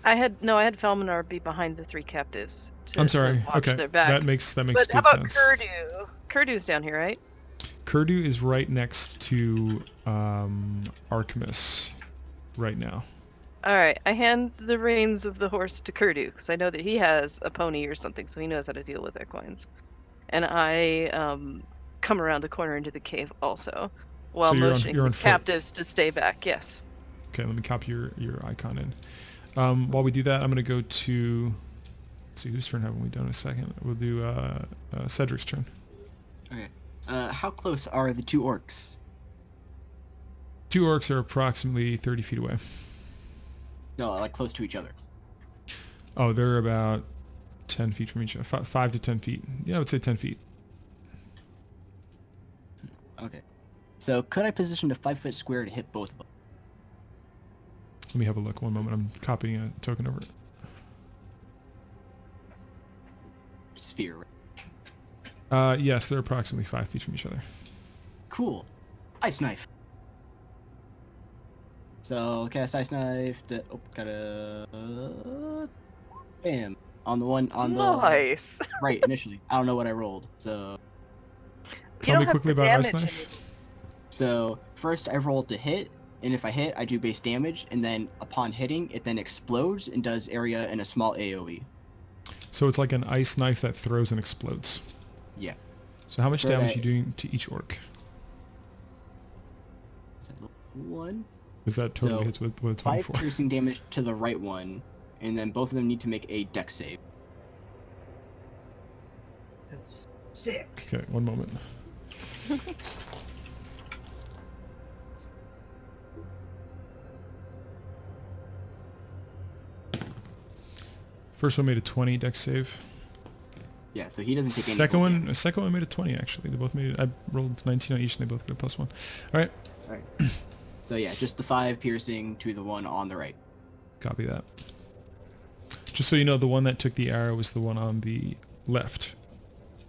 I had Falminar be behind the 3 captives. I'm to sorry. watch Okay, their back. that makes But good how about sense. Kurdu? Kurdu's down here, right? Kurdu is right next to Artemis right now. All right. I hand the reins of the horse to Kurdu because I know that he has a pony or something, so he knows how to deal with equines. And I come around the corner into the cave also, while So you're on motioning foot. the captives to stay back. Yes. Okay, let me copy your icon in. While we do that, I'm going to go to... Let's see, whose turn haven't we done in a second? We'll do Cedric's turn. Okay. How close are the two orcs? 2 orcs are approximately 30 feet away. No, like close to each other. Oh, they're about 10 feet from each other. 5 to 10 feet. Yeah, I would say 10 feet. Okay. So could I position a 5-foot square to hit both of them? Let me have a look. One moment. I'm copying a token over it. Sphere. Right? Yes, they're approximately 5 feet from each other. Cool. Ice knife. So cast ice knife. Gotta. Bam. On the one on the Nice. right initially. I don't know what I rolled. So Tell me quickly about Ice Knife. So first I rolled to hit, and if I hit, I do base damage, and then upon hitting, it then explodes and does area and a small AoE. So it's like an ice knife that throws and explodes. Yeah. So how much For damage that- are you doing to each orc? So 1. Is that totally So, hits with 5 24? piercing damage to the right one, and then both of them need to make a dex save. That's sick. Okay, one moment. First one made a 20 dex save. Yeah, so he doesn't take any. Second full one, damage. the second one made a 20 actually. They both made it. I rolled 19 on each, and they both get a +1. All right, Alright. So yeah, just the 5 piercing to the one on the right. copy that. Just so you know, the one that took the arrow was the one on the left.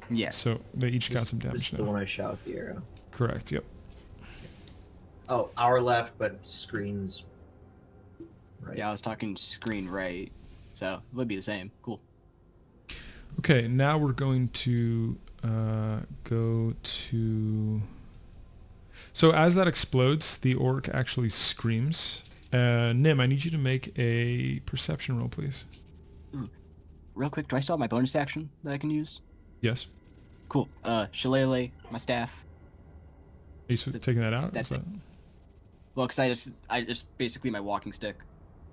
Yeah. So they each got some This damage is the now. one I shot with the arrow. Correct. Yep. Oh, our left, but screens right. Yeah, I was talking screen right, so it would be the same. Cool. Okay, now we're going to go to... So as that explodes, the orc actually screams. Nim, I need you to make a perception roll, please. Real quick, do I still have my bonus action that I can use? Yes. Cool. Shillelagh, my staff. Are you taking that out? That's Is it. Well, because I just basically my walking stick.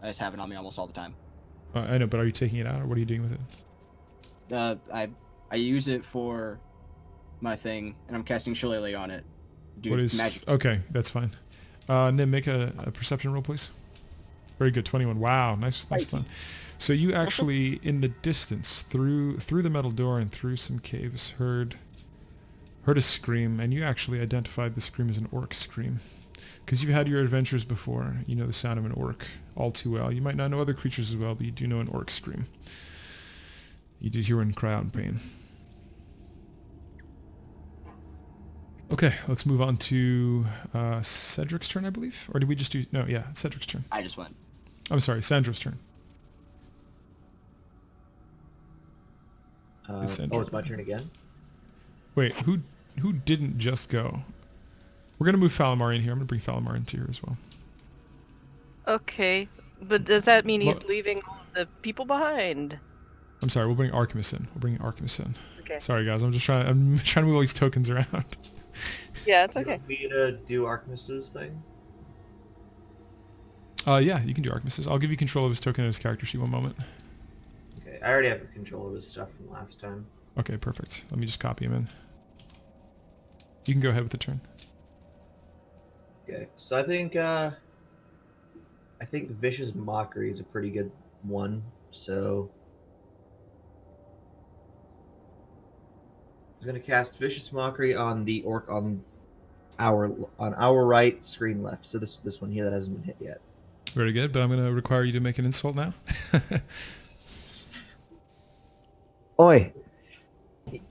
I just have it on me almost all the time. I know, but are you taking it out, or what are you doing with it? I use it for my thing, and I'm casting Shillelagh on it. What is... magic. Okay, that's fine. Nim, make a perception roll, please. Very good, 21. Wow, nice Spicy. fun. So you actually, in the distance, through the metal door and through some caves, heard a scream, and you actually identified the scream as an orc scream. Because you've had your adventures before, you know the sound of an orc all too well. You might not know other creatures as well, but you do know an orc scream. You did hear one cry out in pain. Okay, let's move on to Cedric's turn, I believe? Or did we just do... No, yeah, Cedric's turn. I just went. I'm sorry, Sandra's turn. Is Sandra- It's my turn again. Wait, who didn't just go? We're going to move Falamar in here. I'm going to bring Falamar into here as well. Okay, but does that mean he's Well- leaving all the people behind? I'm sorry, we'll bring Archimus in. Okay. Sorry, guys. I'm trying to move all these tokens around. Yeah, it's You okay. want me to do Archimus's thing? Yeah, you can do Archimus's. I'll give you control of his token and his character sheet one moment. Okay, I already have control of his stuff from last time. Okay, perfect. Let me just copy him in. You can go ahead with the turn. Okay, so I think Vicious Mockery is a pretty good one. So he's gonna cast Vicious Mockery on the orc on our right, screen left. So this one here that hasn't been hit yet. Very good, but I'm going to require you to make an insult now. Oi!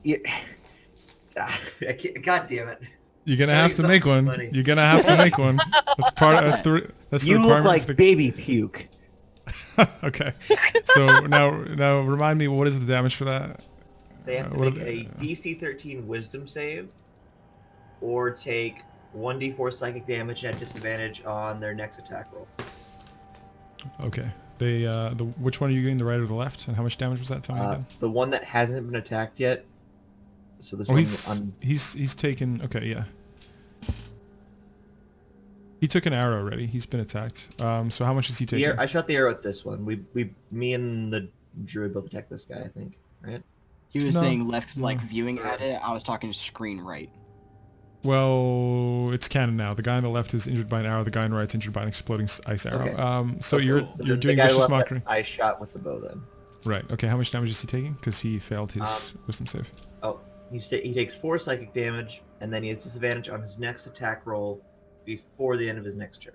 I can't, God damn it! You're going to Gotta have get to make something one. funny. You're going to have to make one. That's the You look requirement like for the... baby puke. Okay. So now remind me, what is the damage for that? They have to What make are a DC 13 Wisdom save, or take 1d4 psychic damage at disadvantage on their next attack roll. Okay. They which one are you getting, the right or the left? And how much damage was that? Tell me again. The one that hasn't been attacked yet. So this Oh, one, he's taken. Okay, yeah. He took an arrow already. He's been attacked. So how much is he taking? I shot the arrow at this one. Me and the druid both attacked this guy, I think. Right? He was No, saying left, like no. viewing at it. I was talking screen right. Well, it's canon now. The guy on the left is injured by an arrow. The guy on the right is injured by an exploding ice arrow. Okay. So Oh, you're cool. So you're the doing guy vicious left that mockery. I shot with the bow then. Right. Okay. How much damage is he taking? Because he failed his wisdom save. Oh, he takes 4 psychic damage, and then he has disadvantage on his next attack roll before the end of his next turn.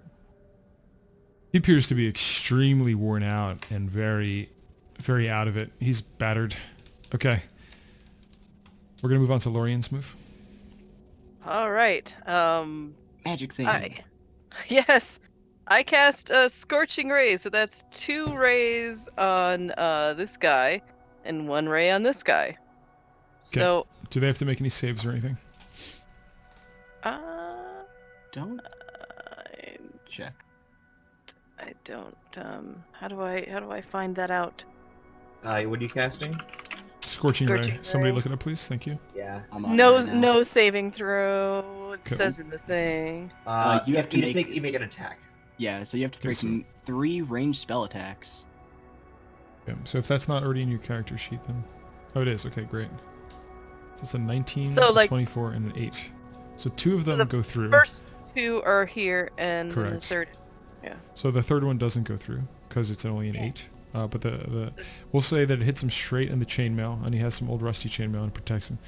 He appears to be extremely worn out and very, very out of it. He's battered. Okay. We're gonna move on to Lorian's move. All right. Magic thing. Yes, I cast a Scorching Ray, so that's 2 rays on this guy and 1 ray on this guy. So, Do they have to make any saves or anything? Don't check. I don't. How do I find that out? What are you casting? Scorching Ray. Scorching Somebody Ray. look it up, please. Thank you. Yeah. I'm on No, it right now. no saving throw. It Okay. says in the thing. You have to you make an attack. Yeah, so you have to Okay, take so- 3 ranged spell attacks. Yeah. So if that's not already in your character sheet, then oh, it is. Okay, great. So it's a 19, So, a like- 24, and an 8. So 2 of them the go through. First 2 are here, and then the Correct. third. So the third one doesn't go through because it's only an 8. But we'll say that it hits him straight in the chainmail, and he has some old rusty chainmail and protects him.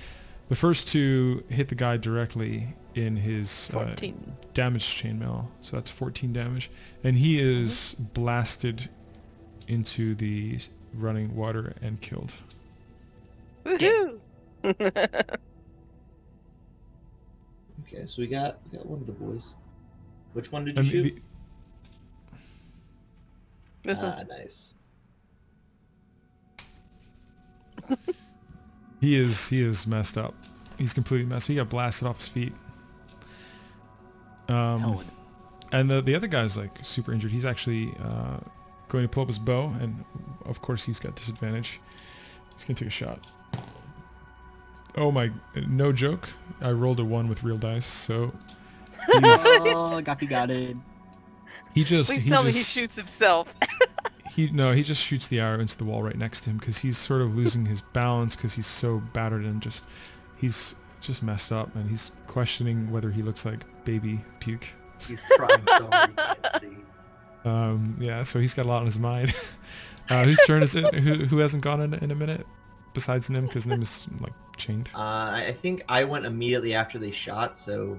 The first 2 hit the guy directly in his 14. damaged chainmail, so that's 14 damage, and he is blasted into the running water and killed. Woohoo! Okay, so we got one of the boys. Which one did you And shoot? This one's Nice. he is messed up. He's completely messed. He got blasted off his feet. Hell, And the other guy's like super injured. He's actually going to pull up his bow, and of course he's got disadvantage. He's gonna take a shot. Oh my, no joke. I rolled a 1 with real dice, so oh, got it. he just Please he tell me just he shoots himself. he just shoots the arrow into the wall right next to him because he's sort of losing his balance because he's so battered and he's just messed up, and he's questioning whether he looks like baby puke. He's crying so hard he can't see. Yeah, so he's got a lot on his mind. Whose turn is it? Who hasn't gone in a minute besides Nim, because Nim is like chained. I think I went immediately after they shot, so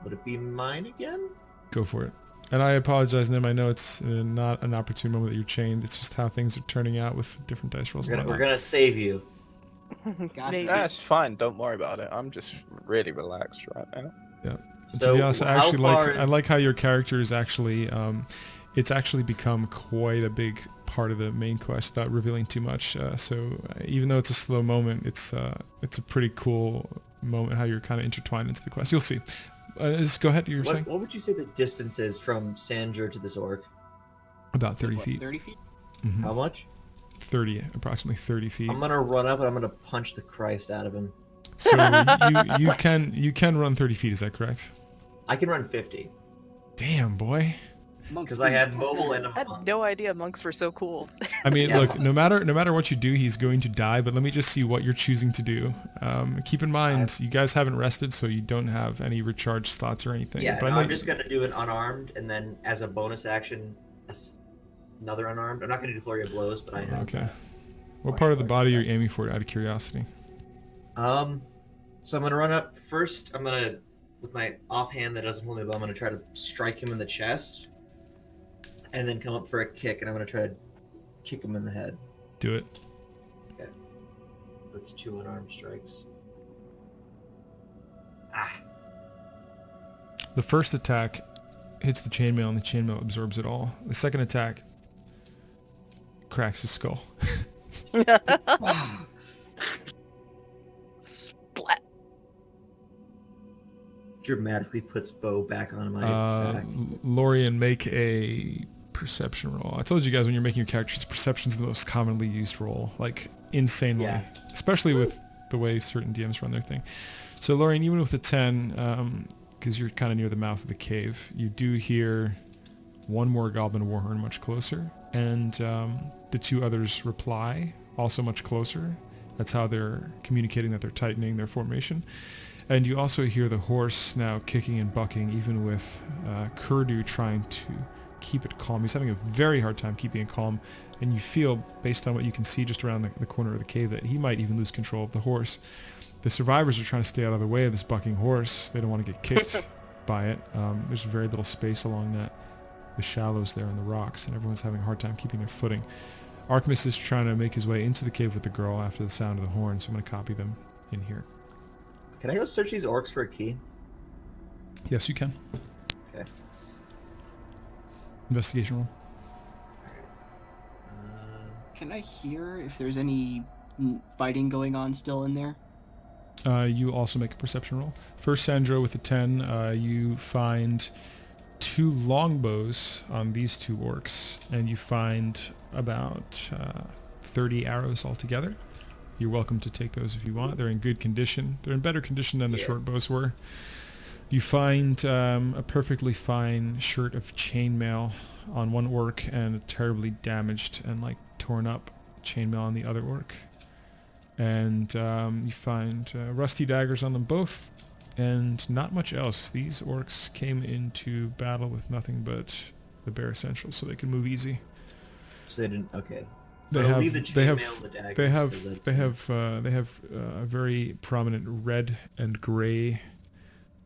would it be mine again? Go for it. And I apologize, Nim. I know it's not an opportune moment that you're chained. It's just how things are turning out with different dice rolls. We're gonna save you. Got Maybe. That's fine. Don't worry about it. I'm just really relaxed right now. And So to be honest, I how actually far I like how your character is actually it's actually become quite a big part of the main quest without revealing too much. So even though it's a slow moment, it's a pretty cool moment how you're kind of intertwined into the quest. You'll see. Just go ahead. You were saying What would you say the distance is from Sandra to this orc? about 30 What, feet. 30 feet? Mhm. How much? 30, approximately 30 feet. I'm gonna run up and I'm gonna punch the Christ out of him. So you can run 30 feet. Is that correct? I can run 50 Damn, boy. because I have mobile and I a had monk. no idea monks were so cool. I mean, Yeah. look, no matter what you do, he's going to die. But let me just see what you're choosing to do. Keep in mind, you guys haven't rested, so you don't have any recharge slots or anything. Yeah, but no, I know I'm just gonna do an unarmed, and then as a bonus action, another unarmed. I'm not gonna do flurry of blows, but I have. Okay. What part of the body are you aiming for, out of curiosity? So I'm gonna run up first. I'm gonna, with my offhand that doesn't hold me, but I'm gonna try to strike him in the chest, and then come up for a kick, and I'm gonna try to kick him in the head. Do it. That's 2 unarmed strikes. Ah. The first attack hits the chainmail, and the chainmail absorbs it all. The second attack cracks his skull. Splat. Dramatically puts bow back on my back. Lorian, make a perception roll. I told you guys when you're making your characters, perception's the most commonly used roll, like insanely, Yeah. especially with the way certain DMs run their thing. So Lorian, even with a 10, because you're kind of near the mouth of the cave. You do hear one more goblin warhorn much closer, and the two others reply, also much closer. That's how they're communicating that they're tightening their formation. And you also hear the horse now kicking and bucking, even with Kurdu trying to keep it calm. He's having a very hard time keeping it calm, and you feel, based on what you can see just around the corner of the cave, that he might even lose control of the horse. The survivors are trying to stay out of the way of this bucking horse. They don't want to get kicked by it. There's very little space along the shallows there in the rocks, and everyone's having a hard time keeping their footing. Artemis is trying to make his way into the cave with the girl after the sound of the horn, so I'm going to copy them in here. Can I go search these orcs for a key? Yes, you can. Okay. Investigation roll. Can I hear if there's any fighting going on still in there? You also make a perception roll. First, Sandro with a 10, you find 2 longbows on these 2 orcs, and you find about 30 arrows altogether. You're welcome to take those if you want. They're in good condition. They're in better condition than the short bows were. You find a perfectly fine shirt of chainmail on one orc and a terribly damaged and torn up chainmail on the other orc. And you find rusty daggers on them both, and not much else. These orcs came into battle with nothing but the bare essentials, so they can move easy. So they didn't. Okay. They I'll have, leave the they have, chainmail and the daggers, they 'cause that's- have a very prominent red and gray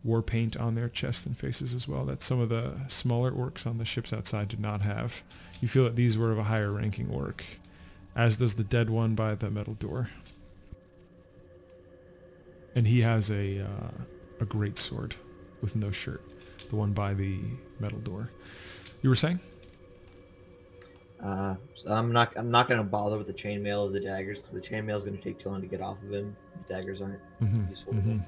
war paint on their chest and faces as well, that some of the smaller orcs on the ships outside did not have. You feel that these were of a higher ranking orc, as does the dead one by the metal door. And he has a great sword with no shirt, the one by the metal door. You were saying? So I'm not gonna bother with the chainmail or the daggers, because the chainmail is gonna take too long to get off of him. The daggers aren't useful to him.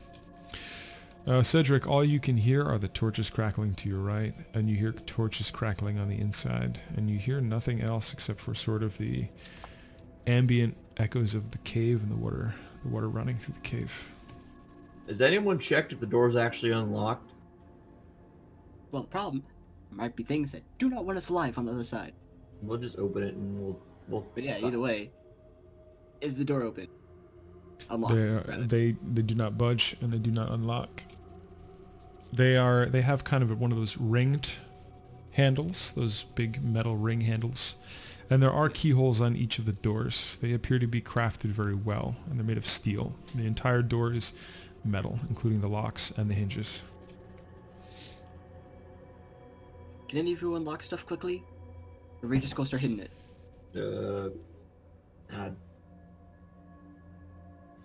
Cedric, all you can hear are the torches crackling to your right, and you hear torches crackling on the inside, and you hear nothing else except for sort of the ambient echoes of the cave and the water running through the cave. Has anyone checked if the door's actually unlocked? Well, the problem might be things that do not want us alive on the other side. We'll just open it and we'll. But yeah, either way, is the door open? Unlocked. They do not budge and they do not unlock. They have kind of one of those ringed handles, those big metal ring handles, and there are keyholes on each of the doors. They appear to be crafted very well, and they're made of steel. The entire door is metal, including the locks and the hinges. Can any of you unlock stuff quickly? Or we just go start hitting it?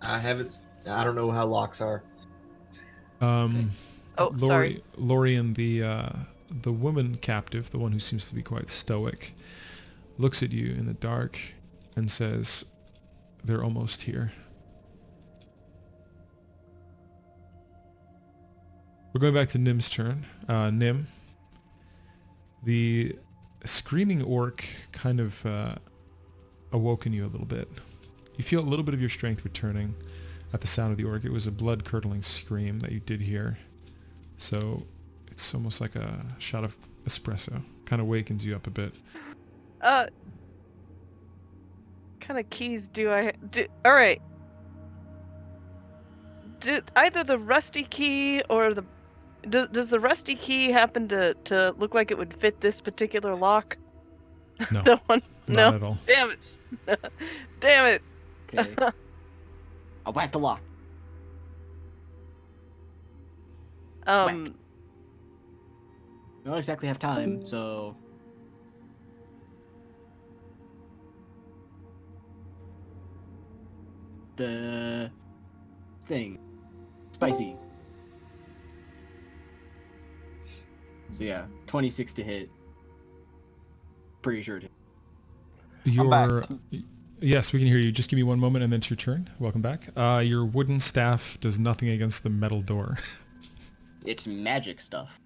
I haven't. I don't know how locks are. Okay. Oh, sorry. Lorian, the woman captive, the one who seems to be quite stoic, looks at you in the dark and says, "They're almost here." We're going back to Nim's turn. Nim, the screaming orc kind of awoken you a little bit. You feel a little bit of your strength returning at the sound of the orc. It was a blood-curdling scream that you did hear. So it's almost like a shot of espresso. Kind of wakens you up a bit. Kind of keys do I do? All right. Do either the rusty key or the does the rusty key happen to look like it would fit this particular lock? No. The one? Not No. at all. Damn it. Damn it. Okay. I'll whack the lock. Um. We don't exactly have time, so... The... thing. Spicy. So yeah, 26 to hit. Pretty sure to hit. Yes, we can hear you. Just give me one moment and then it's your turn. Welcome back. Your wooden staff does nothing against the metal door. It's magic stuff.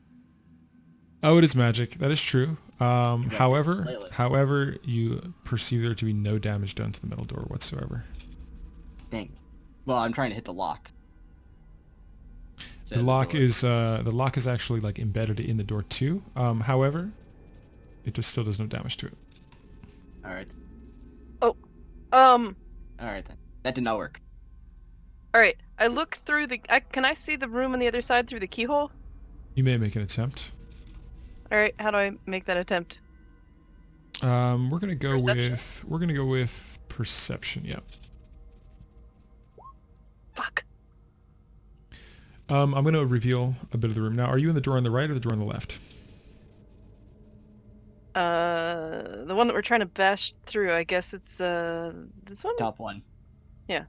Oh, it is magic. That is true. Flail it. However, you perceive there to be no damage done to the metal door whatsoever. Dang. Well, I'm trying to hit the lock. The lock is actually like embedded in the door too. However, it just still does no damage to it. All right. Oh, All right then. That did not work. all right. I look through the. Can I see the room on the other side through the keyhole? You may make an attempt. All right. How do I make that attempt? We're gonna go Perception? with perception. Yeah. Fuck. I'm gonna reveal a bit of the room now. Are you in the door on the right or the door on the left? The one that we're trying to bash through. I guess it's this one. Top one. Yeah.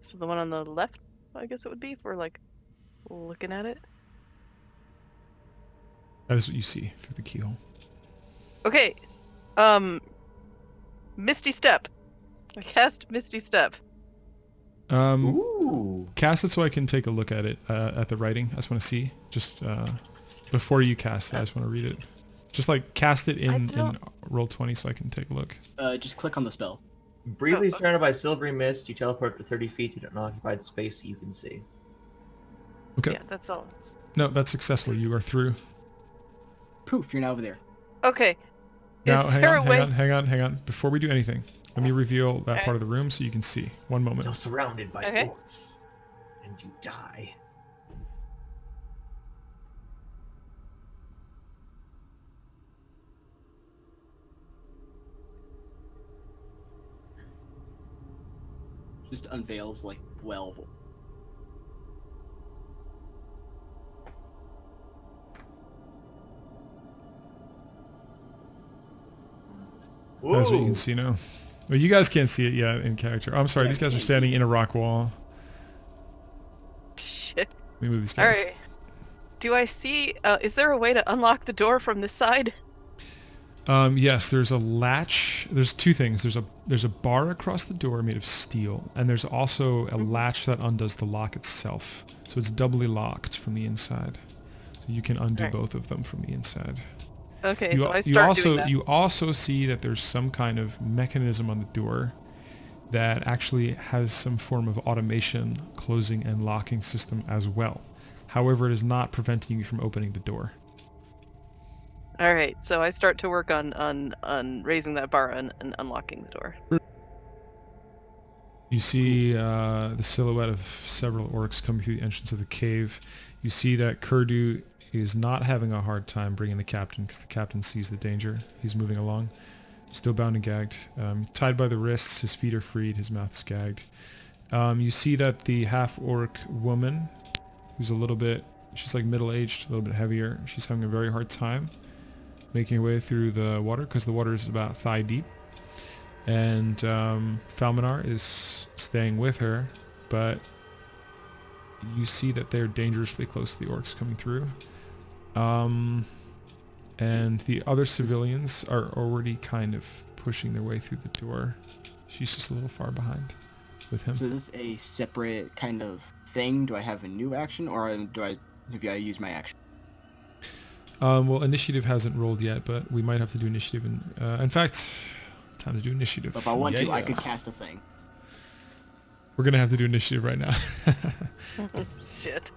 So the one on the left, I guess it would be if we're like looking at it. That is what you see through the keyhole. Okay. Misty Step. I cast Misty Step. Ooh. Cast it so I can take a look at it, at the writing. I just want to see. Just before you cast it, I just want to read it. Just like cast it in Roll20 so I can take a look. Just click on the spell. Briefly surrounded by silvery mist, you teleport to 30 feet to an unoccupied space you can see. Okay. Yeah, that's all. No, that's successful. You are through. Poof, you're now over there. Okay. Now, Is there a way? hang on. Before we do anything, let me reveal that part of the room so you can see. One moment. You're surrounded by Okay. orcs, and you die. Just unveils like 12. That's what you can see now. Well, you guys can't see it yet in character. Oh, I'm sorry, Yeah, these guys are we can't standing see in a rock wall. Shit. Let me move these All guys. right. Do I see? Is there a way to unlock the door from this side? Yes, there's a latch. There's two things. There's a bar across the door made of steel, and there's also a latch that undoes the lock itself. So it's doubly locked from the inside. So you can undo Right. both of them from the inside. Okay, You, so I you start also doing that. you also see that there's some kind of mechanism on the door that actually has some form of automation, closing and locking system as well. However, it is not preventing you from opening the door. All right, so I start to work on raising that bar and unlocking the door. You see the silhouette of several orcs coming through the entrance of the cave. You see that Kurdu is not having a hard time bringing the captain because the captain sees the danger. He's moving along, still bound and gagged. Tied by the wrists, his feet are freed, his mouth is gagged. You see that the half-orc woman, who's a little bit, she's like middle-aged, a little bit heavier, she's having a very hard time making her way through the water because the water is about thigh deep. And Falmanar is staying with her, but you see that they're dangerously close to the orcs coming through. And the other civilians are already kind of pushing their way through the door. She's just a little far behind with him. So is this a separate kind of thing? Do I have a new action, or have I used my action? Well, initiative hasn't rolled yet, but we might have to do initiative. In fact, time to do initiative. If I want to, I Yeah. could cast a thing. We're gonna have to do initiative right now. Shit.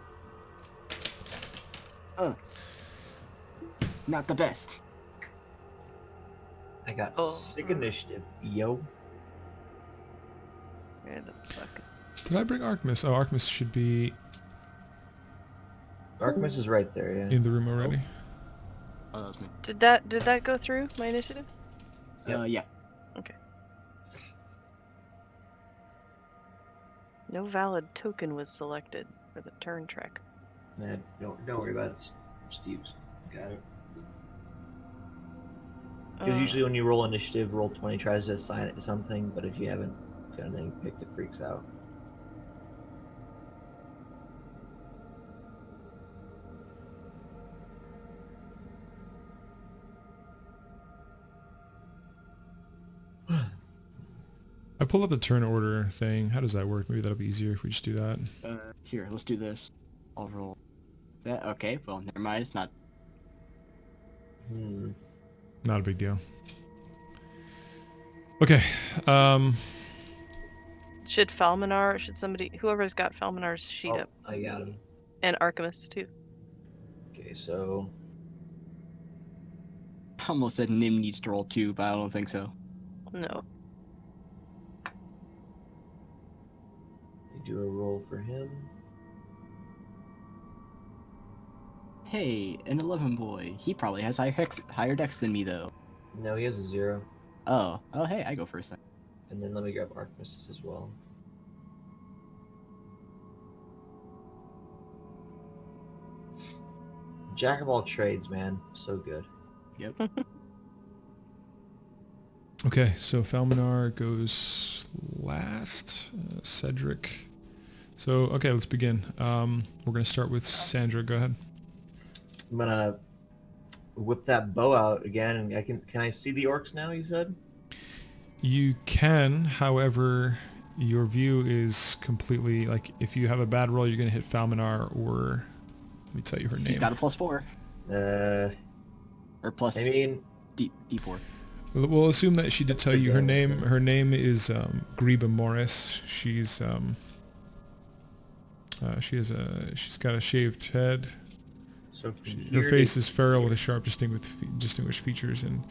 Not the best. I got Oh. sick initiative, yo. Where the fuck? Did I bring Artemis? Oh, Artemis should be Darkness is right there, yeah. in the room already. Oh, that was me. Did that go through my initiative? Yeah. No valid token was selected for the turn track. Nah, don't worry about it. It's Steve's. Got it. Because usually when you roll initiative, Roll20 tries to assign it to something, but if you haven't got anything picked, it freaks out. I pull up the turn order thing. How does that work? Maybe that'll be easier if we just do that. Here, let's do this. I'll roll that. Okay, well, never mind. It's not. Not a big deal. Okay. Should somebody, whoever's got Falminar's sheet Oh, up, I got him. and Archimus too. Okay, so I almost said Nim needs to roll 2, but I don't think so. No. you do a roll for him. Hey, an 11 boy. He probably has higher dex than me, though. No, he has a 0. Oh, hey, I go first then. And then let me grab Archimus as well. Jack of all trades, man. So good. Yep. Okay, so Falminar goes last. Cedric. So, okay, let's begin. We're going to start with Sandra. Go ahead. I'm gonna whip that bow out again, and can I see the orcs now? You said. You can, however, your view is completely, like, if you have a bad roll, you're going to hit Falminar, or, let me tell you her name. He's got a +4. Or plus I mean, D4. We'll assume that she did That's tell good you her damage, name. then. Her name is Greba Morris. She's got a shaved head. so from Her here face to is feral with here- a sharp, distinguished features, and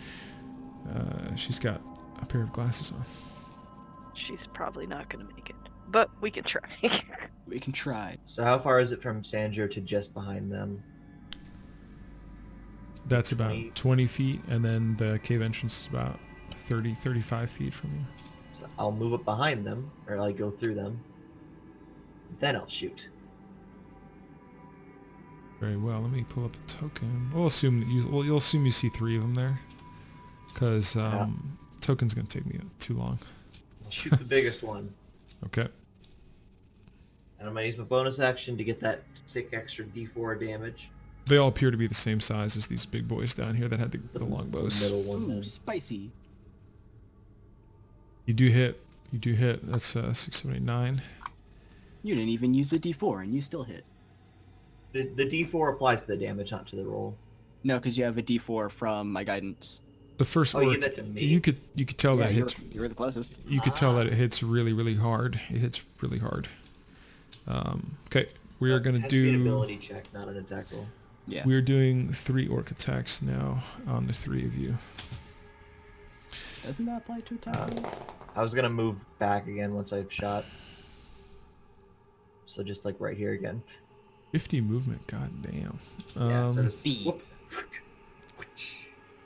she's got a pair of glasses on. She's probably not gonna make it, but we can try. We can try. So how far is it from Sandro to just behind them? That's 20. about 20 feet, and then the cave entrance is about 35 feet from you. So I'll move up behind them, or like go through them. Then I'll shoot. Very well. Let me pull up a token. We'll assume that you'll assume you see 3 of them there, because token's gonna take me too long. I'll shoot the biggest one, Okay. and I'm gonna use my bonus action to get that sick extra D4 damage. They all appear to be the same size as these big boys down here that had the longbows. Middle one. Ooh, Then. spicy. You do hit. You do hit. That's 6, 7, 8, 9. You didn't even use the D4, and you still hit. The D4 applies to the damage, not to the roll. No, because you have a D4 from my guidance. The first Oh, you orc, give that to me? you could tell that it hits. you were the closest. You could tell that it hits really, really hard. It hits really hard. Okay, we are gonna It has to be an do. ability check, not an attack roll. Yeah. We are doing 3 orc attacks now on the 3 of you. Doesn't that apply to attack rolls? I was gonna move back again once I've shot. So just like right here again. 50 movement. God damn. Yeah, so just B. whoop.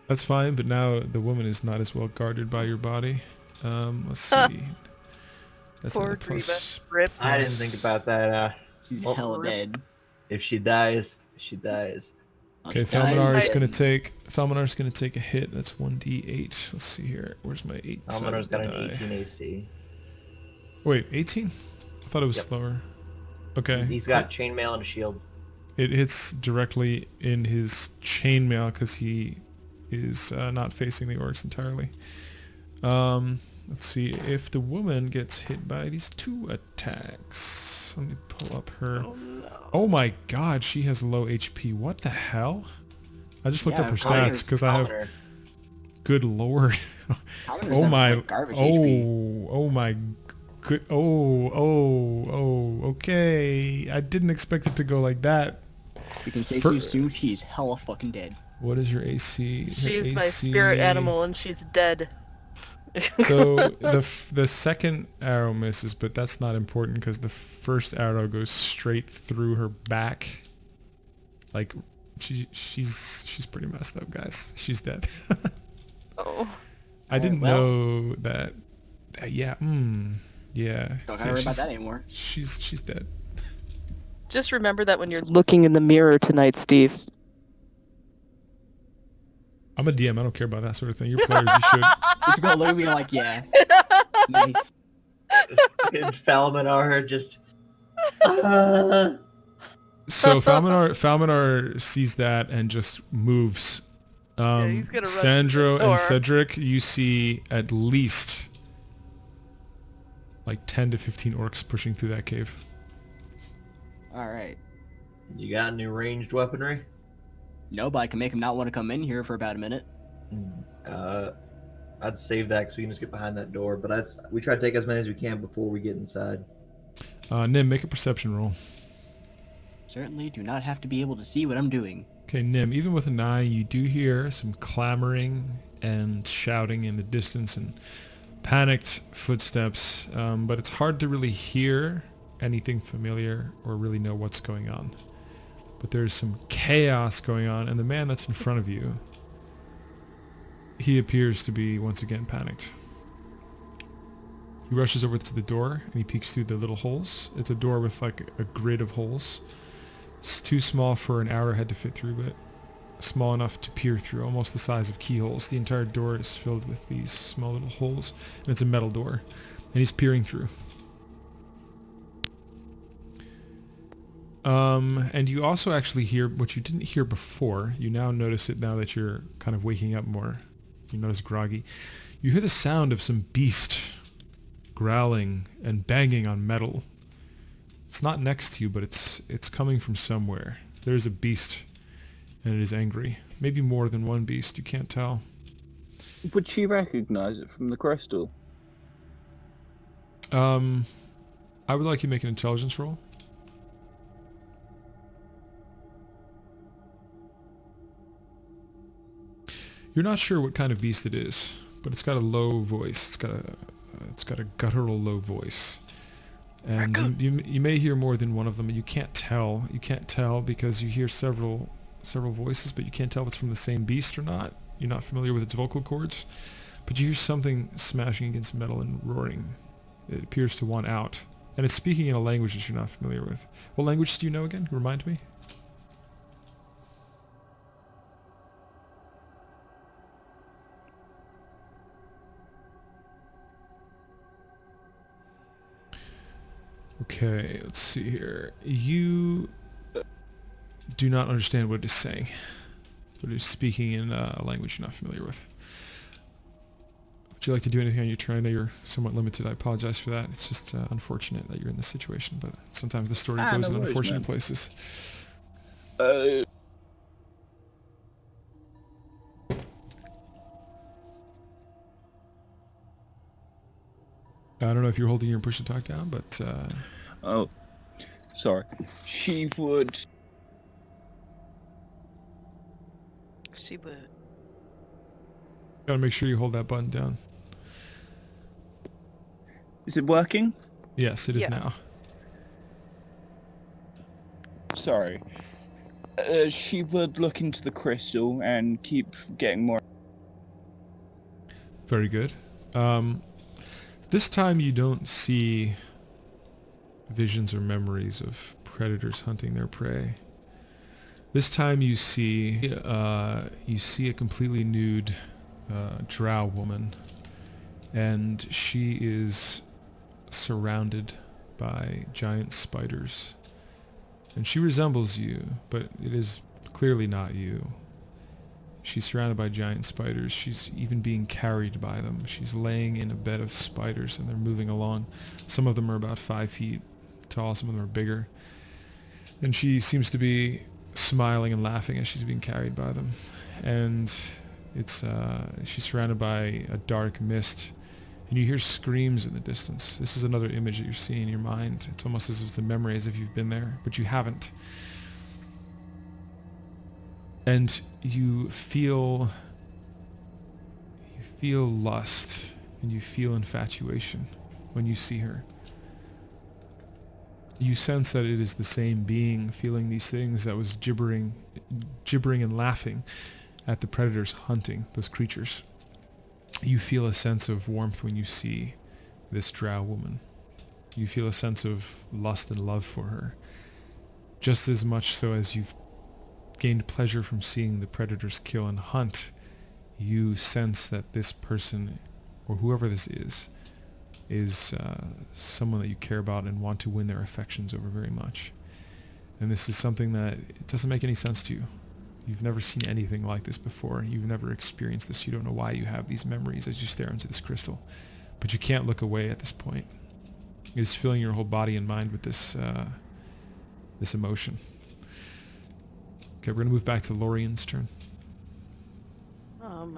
That's fine, but now the woman is not as well guarded by your body. Let's see. That's Poor a plus. Greba. Rip. I didn't think about that. She's Well, hella dead. If she dies, she dies. Okay, She dies. Falminar is I- gonna take a hit. That's 1d8. Let's see here. Where's my 8? Almanor's got an die? 18 AC. Wait, 18? I thought it was Yep. slower. Okay. He's got chainmail and a shield. It hits directly in his chainmail because he is not facing the orcs entirely. Let's see if the woman gets hit by these 2 attacks. Let me pull up her. Oh no. Oh my god, she has low HP. What the hell? I just looked Yeah, up her Commoner's- stats because I have. Almaner. Good lord. Commoners Oh have, my. like, garbage HP. Oh my. Good. Okay. I didn't expect it to go like that. We can safely For- assume she's hella fucking dead. What is your AC? Her She's my AC spirit animal, and she's dead. So the second arrow misses, but that's not important because the first arrow goes straight through her back. Like she's pretty messed up, guys. She's dead. Oh. I didn't well. know that. Yeah. Yeah. Don't gotta worry about that anymore. She's dead. Just remember that when you're looking in the mirror tonight, Steve. I'm a DM. I don't care about that sort of thing. You're players. You should. He's gonna look at me like, yeah, nice. And Falmanar just. So Falminar sees that and just moves. He's gonna run to the Sandro store. and Cedric, you see at least like 10 to 15 orcs pushing through that cave. All right. You got any ranged weaponry? No, but I can make him not want to come in here for about a minute. I I'd save that because we can just get behind that door. But we try to take as many as we can before we get inside. Nim, make a perception roll. Certainly do not have to be able to see what I'm doing. Okay, Nim, even with a 9, you do hear some clamoring and shouting in the distance and panicked footsteps, but it's hard to really hear anything familiar or really know what's going on. But there's some chaos going on, and the man that's in front of you, he appears to be once again panicked. He rushes over to the door and he peeks through the little holes. It's a door with like a grid of holes. It's too small for an arrowhead to fit through, but small enough to peer through, almost the size of keyholes. The entire door is filled with these small little holes, and it's a metal door, and he's peering through. And you also actually hear what you didn't hear before. You now notice it now that you're kind of waking up more. You're not as groggy. You hear the sound of some beast growling and banging on metal. It's not next to you, but it's coming from somewhere. There's a beast, and it is angry. Maybe more than one beast, you can't tell. Would she recognize it from the crystal? I would like you to make an intelligence roll. You're not sure what kind of beast it is, but it's got a low voice. It's got a guttural low voice. And you may hear more than one of them, but you can't tell. You can't tell because you hear several voices, but you can't tell if it's from the same beast or not. You're not familiar with its vocal cords, but you hear something smashing against metal and roaring. It appears to want out, and it's speaking in a language that you're not familiar with. What language do you know again? Remind me. Okay, let's see here. You do not understand what it is saying, but it is speaking in a language you're not familiar with. Would you like to do anything on your turn? I know you're somewhat limited. I apologize for that. It's just unfortunate that you're in this situation, but sometimes the story goes in unfortunate places. I don't know if you're holding your push to talk down, but... Oh, sorry. She would... Gotta make sure you hold that button down. Is it working? Yes, it is now. Sorry. She would look into the crystal and keep getting more... Very good. This time you don't see visions or memories of predators hunting their prey. This time you see a completely nude drow woman, and she is surrounded by giant spiders. And she resembles you, but it is clearly not you. She's surrounded by giant spiders. She's even being carried by them. She's laying in a bed of spiders, and they're moving along. Some of them are about 5 feet tall, some of them are bigger. And she seems to be smiling and laughing as she's being carried by them. And she's surrounded by a dark mist, and you hear screams in the distance. This is another image that you're seeing in your mind. It's almost as if it's a memory, as if you've been there, but you haven't. And you feel lust, and you feel infatuation when you see her. You sense that it is the same being feeling these things that was gibbering and laughing at the predators hunting those creatures. You feel a sense of warmth when you see this drow woman. You feel a sense of lust and love for her, just as much so as you've gained pleasure from seeing the predators kill and hunt. You sense that this person, or whoever this is someone that you care about and want to win their affections over very much. And this is something that it doesn't make any sense to you. You've never seen anything like this before. You've never experienced this. You don't know why you have these memories as you stare into this crystal. But you can't look away at this point. It is filling your whole body and mind with this emotion. Okay, we're going to move back to Lorian's turn.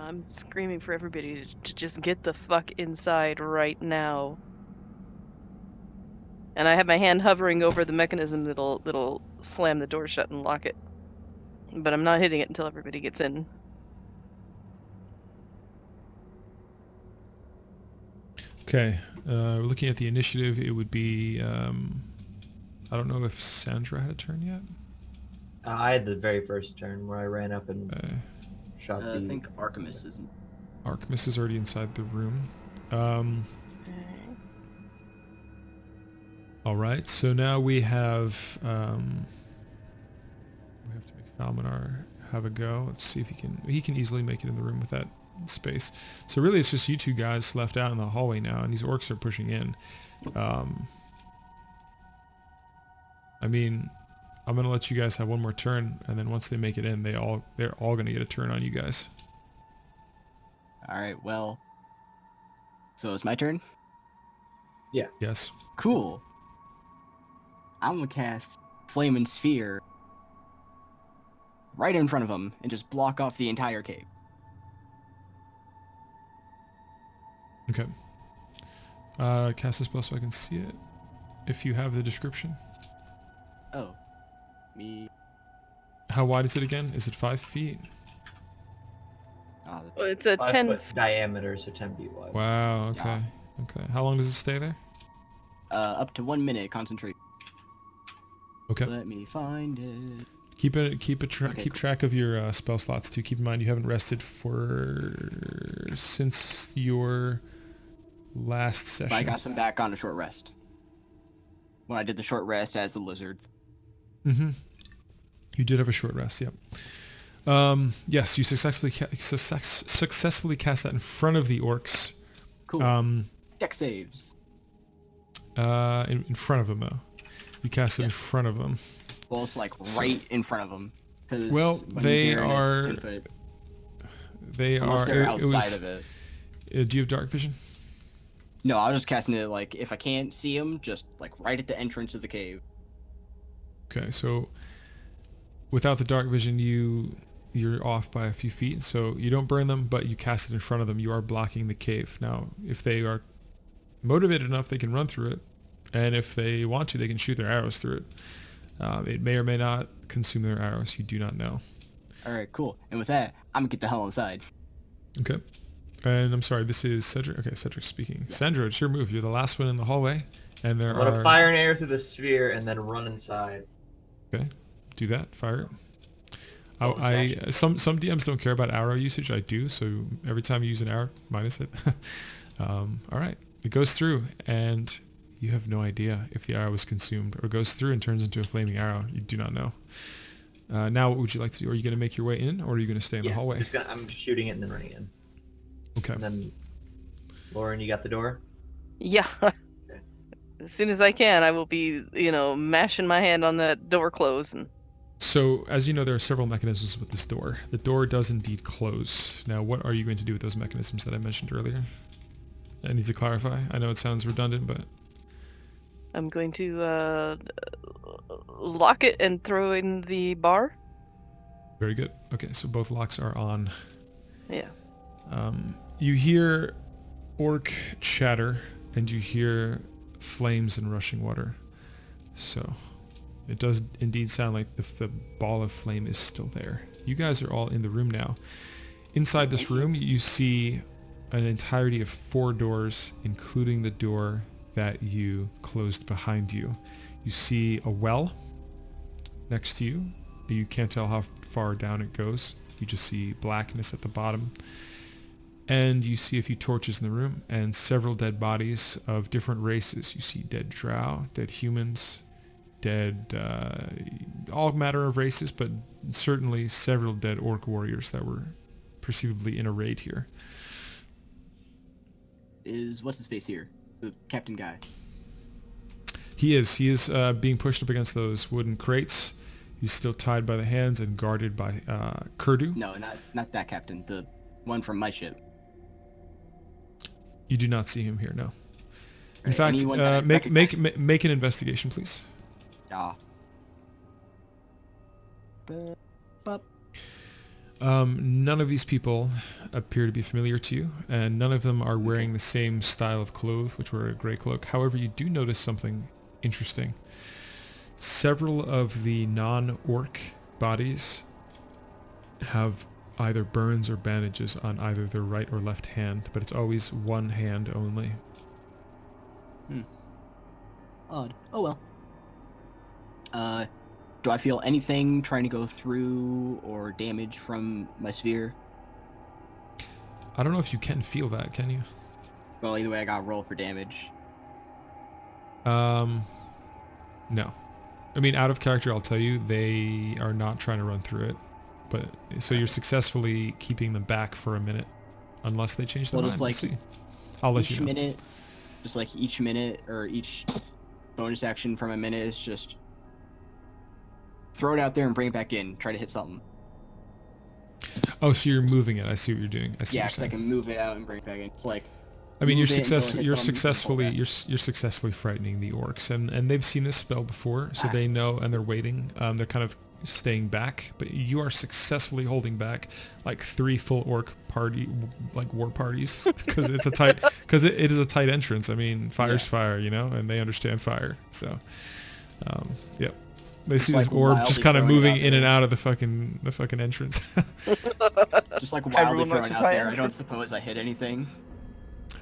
I'm screaming for everybody to just get the fuck inside right now. And I have my hand hovering over the mechanism that'll slam the door shut and lock it. But I'm not hitting it until everybody gets in. Okay, looking at the initiative, it would be, I don't know if Sandra had a turn yet? I had the very first turn where I ran up and shot the... I think Artemis isn't. Artemis is already inside the room. Alright, so now we have to make Falminar have a go. Let's see if he can easily make it in the room with that space. So really it's just you two guys left out in the hallway now, and these orcs are pushing in. I mean, I'm gonna let you guys have one more turn, and then once they make it in, they're all gonna get a turn on you guys. Alright, well. So it's my turn? Yes. Cool. I'm gonna cast Flaming Sphere right in front of him and just block off the entire cave. Okay. Cast a spell so I can see it, if you have the description. Oh. Me. How wide is it again? Is it 5 feet? Oh, Well, it's a 5 10. foot diameter, so 10 feet wide. Wow, okay. Yeah. Okay. How long does it stay there? up to 1 minute, concentrate. Okay. Let me find it. Keep cool. track of your spell slots too. Keep in mind you haven't rested since your last session. But I got some back on a short rest. When I did the short rest as a lizard. Mm-hmm. You did have a short rest, yep. Yes, you successfully cast that in front of the orcs. Cool. Deck saves. In front of them, though. You cast it in front of them. Well, it's like right in front of them. Well, they are. Unless they're outside of it. Do you have dark vision? No, I was just casting it like if I can't see them, just like right at the entrance of the cave. Okay, so without the dark vision, you're off by a few feet, so you don't burn them, but you cast it in front of them. You are blocking the cave. Now, if they are motivated enough, they can run through it, and if they want to, they can shoot their arrows through it. It may or may not consume their arrows. You do not know. All right, cool. And with that, I'm gonna get the hell inside. Okay. And I'm sorry, this is Cedric. Okay, Cedric's speaking. Yeah. Sandra, it's your move. You're the last one in the hallway, and there I'm gonna fire an arrow through the sphere and then run inside. Okay, do that. Fire it. Some DMs don't care about arrow usage. I do. So every time you use an arrow, minus it. All right, it goes through, and you have no idea if the arrow is consumed or goes through and turns into a flaming arrow. You do not know. Now, what would you like to do? Are you going to make your way in, or are you going to stay in the hallway? I'm shooting it and then running in. Okay. And then, Lauren, you got the door? Yeah. Okay. As soon as I can, I will be, mashing my hand on that door close. And... So, as you know, there are several mechanisms with this door. The door does indeed close. Now, what are you going to do with those mechanisms that I mentioned earlier? I need to clarify. I know it sounds redundant, but... I'm going to lock it and throw in the bar. Very good. Okay, so both locks are on. Yeah. You hear orc chatter, and you hear flames and rushing water. So, it does indeed sound like the ball of flame is still there. You guys are all in the room now. Inside this room, you see an entirety of 4 doors, including the door that you closed behind you. You see a well next to you. You can't tell how far down it goes. You just see blackness at the bottom. And you see a few torches in the room and several dead bodies of different races. You see dead drow, dead humans, dead all manner of races, but certainly several dead orc warriors that were perceivably in a raid here. What's his face here? The captain guy. He is being pushed up against those wooden crates. He's still tied by the hands and guarded by Kurdu. No, not that captain. The one from my ship. You do not see him here, no. In Right, fact, make an investigation, please. Yeah. None of these people appear to be familiar to you, and none of them are wearing the same style of clothes, which were a gray cloak. However, you do notice something interesting. Several of the non-orc bodies have either burns or bandages on either their right or left hand, but it's always one hand only. Odd. Oh well. Do I feel anything trying to go through or damage from my sphere? I don't know if you can feel that, can you? Well, either way, I got to roll for damage. No. I mean, out of character, I'll tell you, they are not trying to run through it. But so you're successfully keeping them back for a minute, unless they change their Well, mind. just We'll like see. I'll let each you know. minute, just like each minute or each bonus action from a minute is just throw it out there and bring it back in. Try to hit something. Oh, so you're moving it. I see what you're doing. I see Yeah, what because you're I saying. can move it out and bring it back in. It's like I mean, move it until it hits you're something, pull successfully back. you're successfully frightening the orcs, and they've seen this spell before, so they know, and they're waiting. They're kind of staying back, but you are successfully holding back like 3 full orc like war parties, because it is a tight entrance. I mean, fire's fire, you know, and they understand fire. So, yep. They see this like orb just wildly kind of throwing it moving out in and there. out of the fucking entrance. Just like wildly Everyone throwing likes a out tight there. I don't entrance. suppose I hit anything.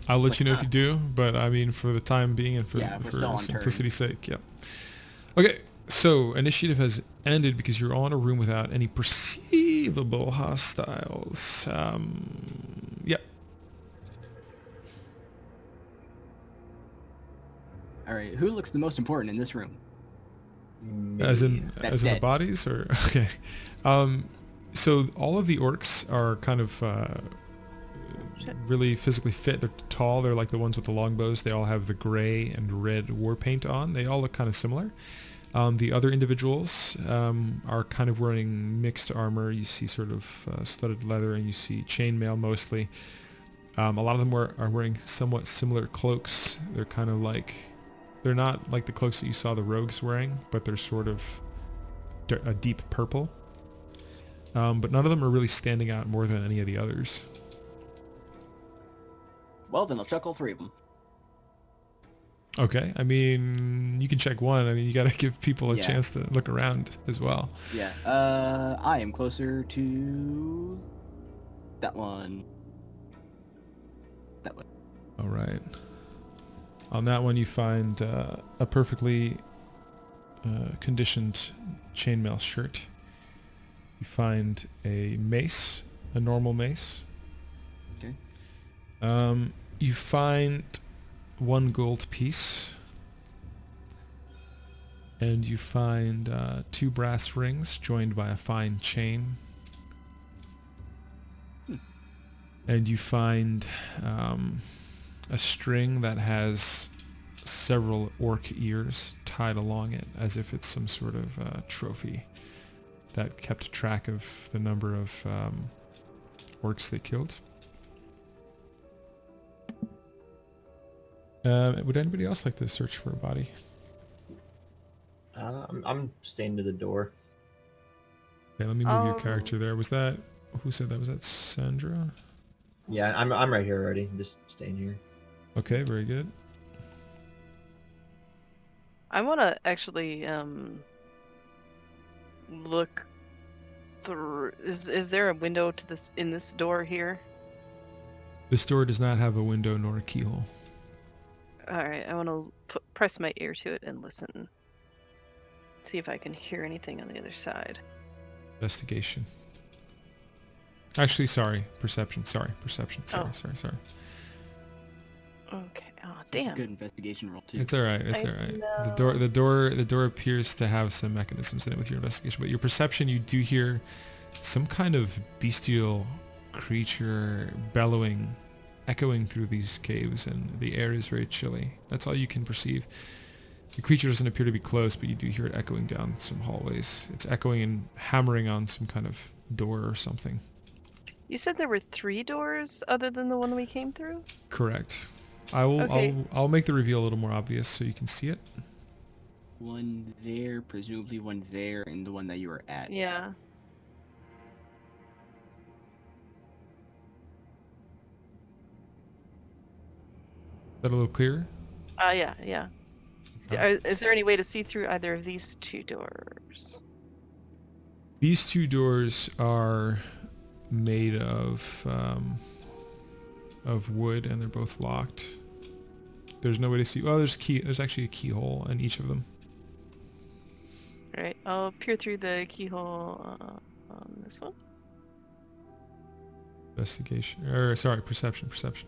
I'll let like, you know if you do, but I mean, for the time being and for, Yeah, we're still on turn. simplicity's sake, yeah. Okay, so initiative has ended because you're all in a room without any perceivable hostiles. Yep. All right, who looks the most important in this room? As Me. in That's the dead. bodies, or okay. So all of the orcs are kind of really physically fit. They're tall. They're like the ones with the long bows. They all have the gray and red war paint on. They all look kind of similar. The other individuals are kind of wearing mixed armor. You see sort of studded leather, and you see chainmail mostly. A lot of them are wearing somewhat similar cloaks. They're kind of like, they're not like the cloaks that you saw the rogues wearing, but they're sort of a deep purple. But none of them are really standing out more than any of the others. Well, then I'll check all 3 of them. Okay, I mean, you can check one. I mean, you gotta give people a Yeah. chance to look around as well. Yeah. I am closer to that one. That one. All right. On that one, you find a perfectly conditioned chainmail shirt. You find a mace, a normal mace. Okay. You find 1 gold piece. And you find 2 brass rings joined by a fine chain. And you find a string that has several orc ears tied along it, as if it's some sort of trophy that kept track of the number of orcs they killed. Would anybody else like to search for a body? I'm staying to the door. Okay, let me move your character there. Was that, who said that? Was that Sandra? Yeah, I'm right here already. I'm just staying here. Okay, very good. I want to actually look through. Is there a window to this in this door here? This door does not have a window nor a keyhole. All right, I want to press my ear to it and listen. See if I can hear anything on the other side. Investigation. Actually, sorry. Perception. Sorry. Perception. Sorry. Oh. Sorry. Okay. Oh, That's a damn. good investigation roll too. It's all right. It's I all right. know. The door appears to have some mechanisms in it with your investigation, but your perception, you do hear some kind of bestial creature bellowing, echoing through these caves, and the air is very chilly. That's all you can perceive. The creature doesn't appear to be close, but you do hear it echoing down some hallways. It's echoing and hammering on some kind of door or something. You said there were 3 doors other than the one we came through? Correct. I'll make the reveal a little more obvious so you can see it. One there, presumably one there, and the one that you were at. Yeah. that a little clearer? Yeah, yeah. Is there any way to see through either of these two doors? These two doors are made of wood, and they're both locked. There's no way to see. Well, there's actually a keyhole in each of them. Right. I'll peer through the keyhole on this one. Investigation, or sorry, perception. Perception.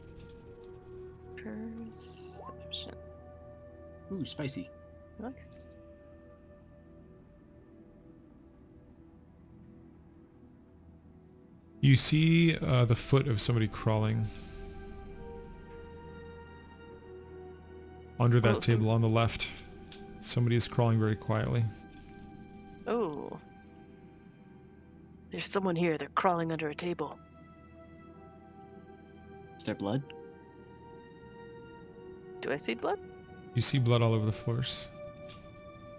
Ooh, spicy. Nice. You see the foot of somebody crawling under that table on the left. Somebody is crawling very quietly. Oh. There's someone here. They're crawling under a table. Is there blood? Do I see blood? You see blood all over the floors.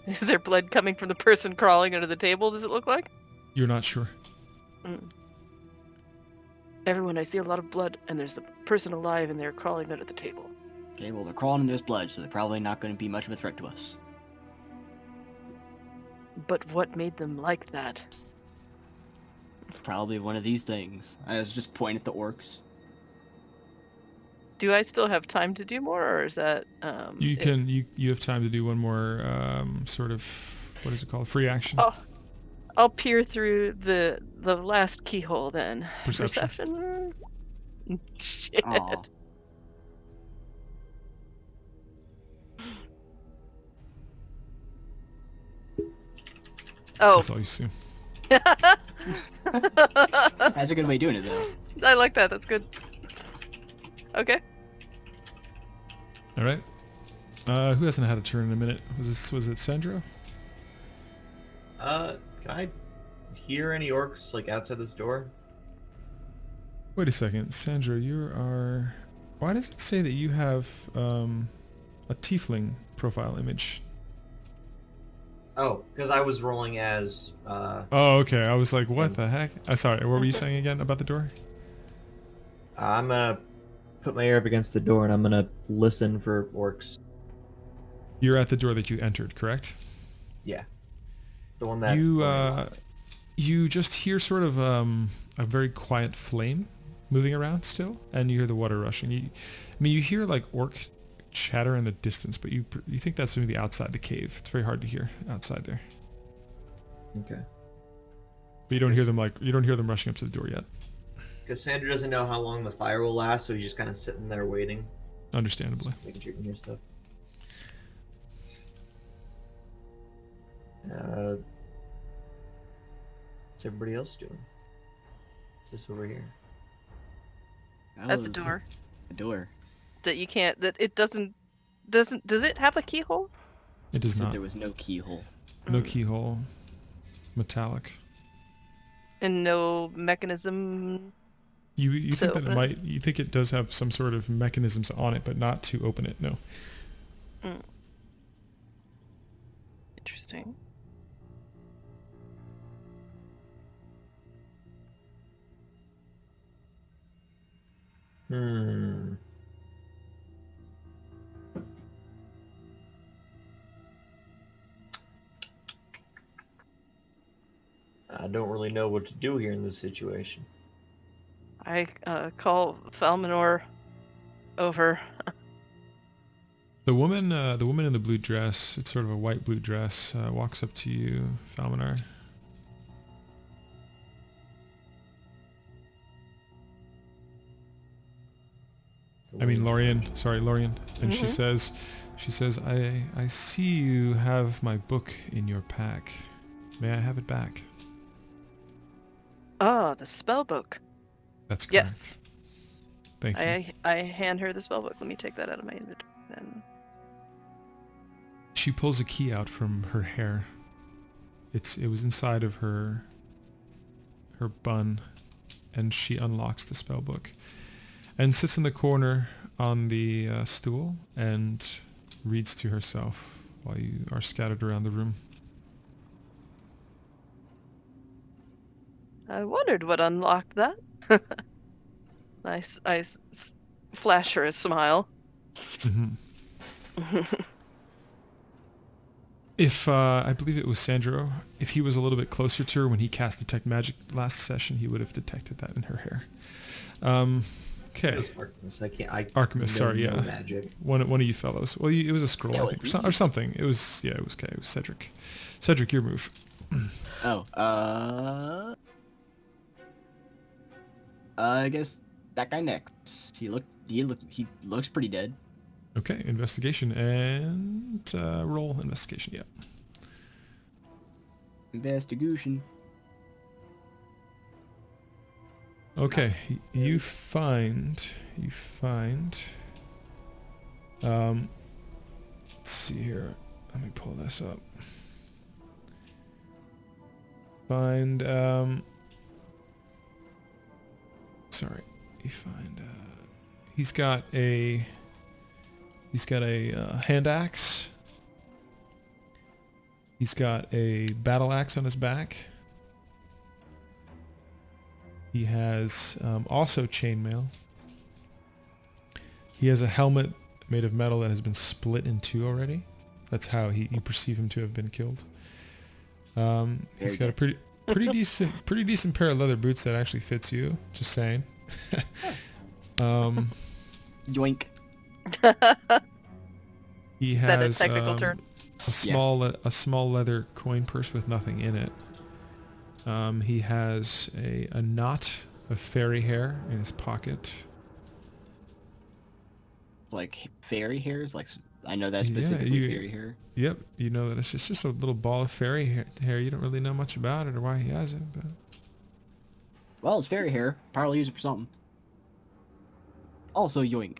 Is there blood coming from the person crawling under the table, does it look like? You're not sure. Everyone, I see a lot of blood, and there's a person alive, and they're crawling under the table. Okay, well, they're crawling and there's blood, so they're probably not going to be much of a threat to us. But what made them like that? Probably one of these things. I was just pointing at the orcs. Do I still have time to do more, or is that You have time to do one more sort of, what is it called, free action. I'll peer through the last keyhole then. Perception. Shit. Aw. Oh. That's all you see. That's a good way of doing it, though. I like that. That's good. Okay. All right. Who hasn't had a turn in a minute? Was it Sandra? Can I hear any orcs like outside this door? Wait a second, Sandra. You are. Why does it say that you have a tiefling profile image? Oh, because I was rolling as. Oh, okay. I was like, what the heck? Sorry. What were you saying again about the door? I'm gonna put my ear up against the door and I'm gonna listen for orcs. You're at the door that you entered, correct? Yeah. The one that you just hear sort of a very quiet flame moving around still, and you hear the water rushing. You hear like orc chatter in the distance, but you think that's maybe outside the cave. It's very hard to hear outside there. Okay. But you don't hear them rushing up to the door yet. Because Sandra doesn't know how long the fire will last, so he's just kind of sitting there waiting. Understandably. Just making sure you can hear stuff. What's everybody else doing? What's this over here? That's a door. A door. That you can't. That it doesn't. Does it have a keyhole? It does not. There was no keyhole. No keyhole. Metallic. And no mechanism. You think that open it might? You think it does have some sort of mechanisms on it, but not to open it. No. Interesting. I don't really know what to do here in this situation. I call Falmanor over. The woman in the blue dress, it's sort of a white blue dress, walks up to you, Falmanar. Lorien. Sorry, Lorien. And she says, I see you have my book in your pack. May I have it back? Ah, the spell book. That's correct. Yes. Thank you. I hand her the spell book. Let me take that out of my inventory then. She pulls a key out from her hair. It was inside of her bun, and she unlocks the spell book and sits in the corner on the stool and reads to herself while you are scattered around the room. I wondered what unlocked that. I flash her a smile. If, I believe it was Sandro, if he was a little bit closer to her when he cast Detect Magic last session, he would have detected that in her hair. Okay. It was Artemis. I Artemis, know sorry, no yeah. magic. One of you fellows. Well, it was a scroll, I think, or something. It was, yeah, it was okay. It was Cedric. Cedric, your move. Oh, I guess that guy next. He looks pretty dead. Okay, investigation and roll investigation. Yeah. Investigation. Okay, you find. Let's see here. Let me pull this up. Find. Sorry. You find. He's got a hand axe. He's got a battle axe on his back. He has also chainmail. He has a helmet made of metal that has been split in two already. That's how you perceive him to have been killed. He's got a pretty decent pair of leather boots that actually fits you. Just saying. Yoink. He Is has that a technical term? a small leather coin purse with nothing in it. He has a knot of fairy hair in his pocket. Like fairy hairs? Like, I know that specifically fairy hair. Yep, you know that it's just a little ball of fairy hair. You don't really know much about it or why he has it, but... Well, it's fairy hair. Probably use it for something. Also, yoink.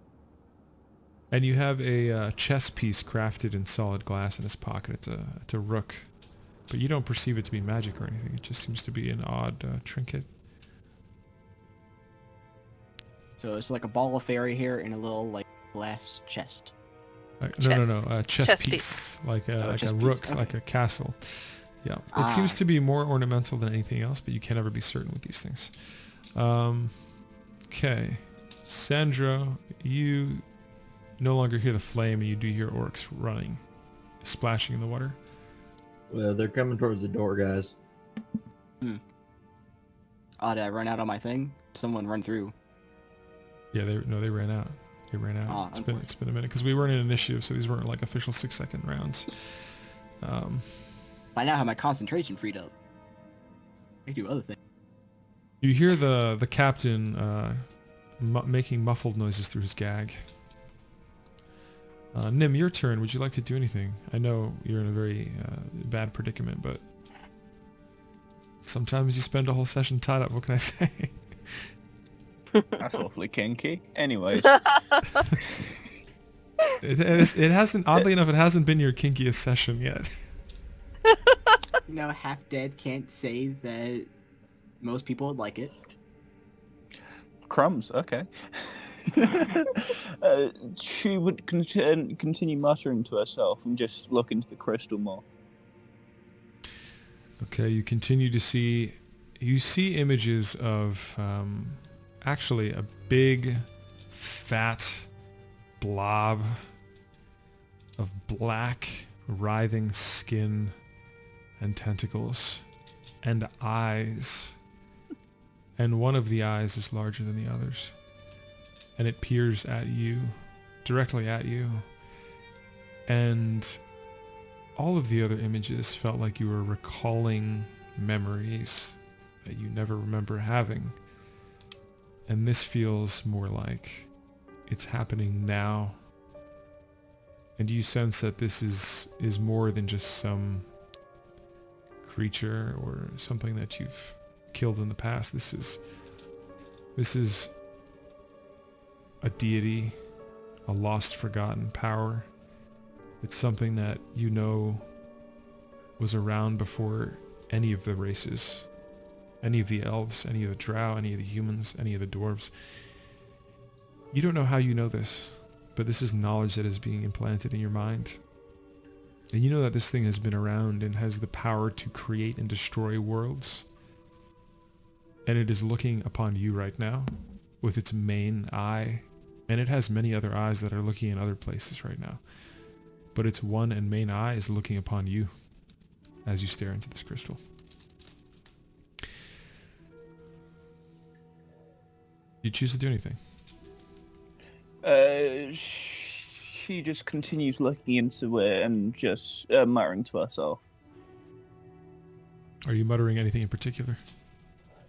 And you have a chess piece crafted in solid glass in his pocket. It's a rook. But you don't perceive it to be magic or anything. It just seems to be an odd trinket. So it's like a ball of fairy hair in a little like glass chest. No. Chess piece. piece. Like a chess piece, rook, okay. like a castle. Yeah. It seems to be more ornamental than anything else, but you can never be certain with these things. Okay. Sandro, you no longer hear the flame, and you do hear orcs running, splashing in the water. Well, they're coming towards the door, guys. Oh, did I run out on my thing? Someone run through. Yeah, they ran out. They ran out. Ah, It's been a minute because we weren't in initiative, so these weren't like official 6-second rounds. I now have my concentration freed up. I can do other things. You hear the captain making muffled noises through his gag. Nim, your turn. Would you like to do anything? I know you're in a very bad predicament, but sometimes you spend a whole session tied up. What can I say? That's awfully kinky. Anyways. It hasn't. Oddly enough, it hasn't been your kinkiest session yet. You know, half dead can't say that most people would like it. Crumbs, okay. She would continue muttering to herself and just look into the crystal more. Okay, you continue to see. You see images of actually a big, fat blob of black, writhing skin and tentacles and eyes. And one of the eyes is larger than the others. And it peers at you, directly at you. And all of the other images felt like you were recalling memories that you never remember having. And this feels more like it's happening now. And you sense that this is more than just some creature or something that you've killed in the past. This is a deity, a lost, forgotten power. It's something that you know was around before any of the races, any of the elves, any of the drow, any of the humans, any of the dwarves. You don't know how you know this, but this is knowledge that is being implanted in your mind. And you know that this thing has been around and has the power to create and destroy worlds. And it is looking upon you right now with its main eye And it has many other eyes that are looking in other places right now. But its one and main eye is looking upon you as you stare into this crystal. You choose to do anything. She just continues looking into it and just muttering to herself. Are you muttering anything in particular?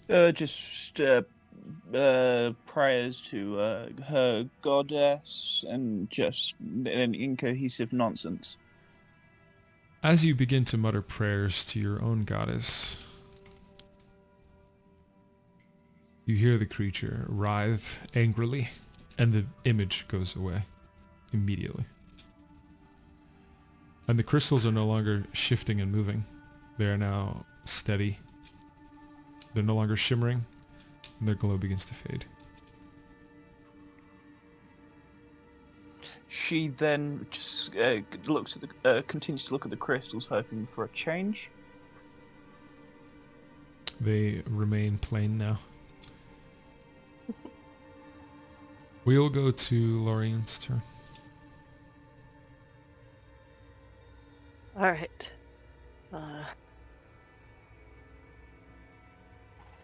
Just prayers to her goddess and just an incohesive nonsense. As you begin to mutter prayers to your own goddess, you hear the creature writhe angrily, and the image goes away immediately. And the crystals are no longer shifting and moving. They are now steady. They're no longer shimmering, and their glow begins to fade. She then just looks at continues to look at the crystals, hoping for a change. They remain plain now. We'll go to Lorian's turn. All right.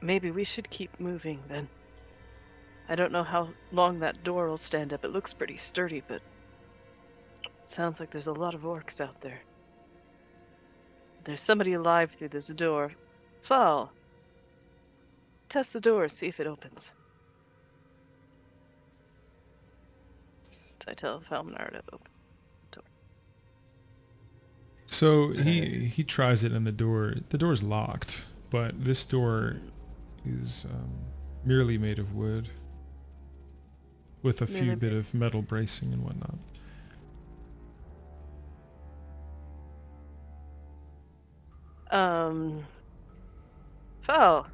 Maybe we should keep moving then. I don't know how long that door will stand up. It looks pretty sturdy, but it sounds like there's a lot of orcs out there. There's somebody alive through this door. Fall. Test the door, see if it opens. I tell Falmanar to open the door. So he tries it, and the door's locked. But this door is merely made of wood, with a few bit of metal bracing and whatnot. Fall.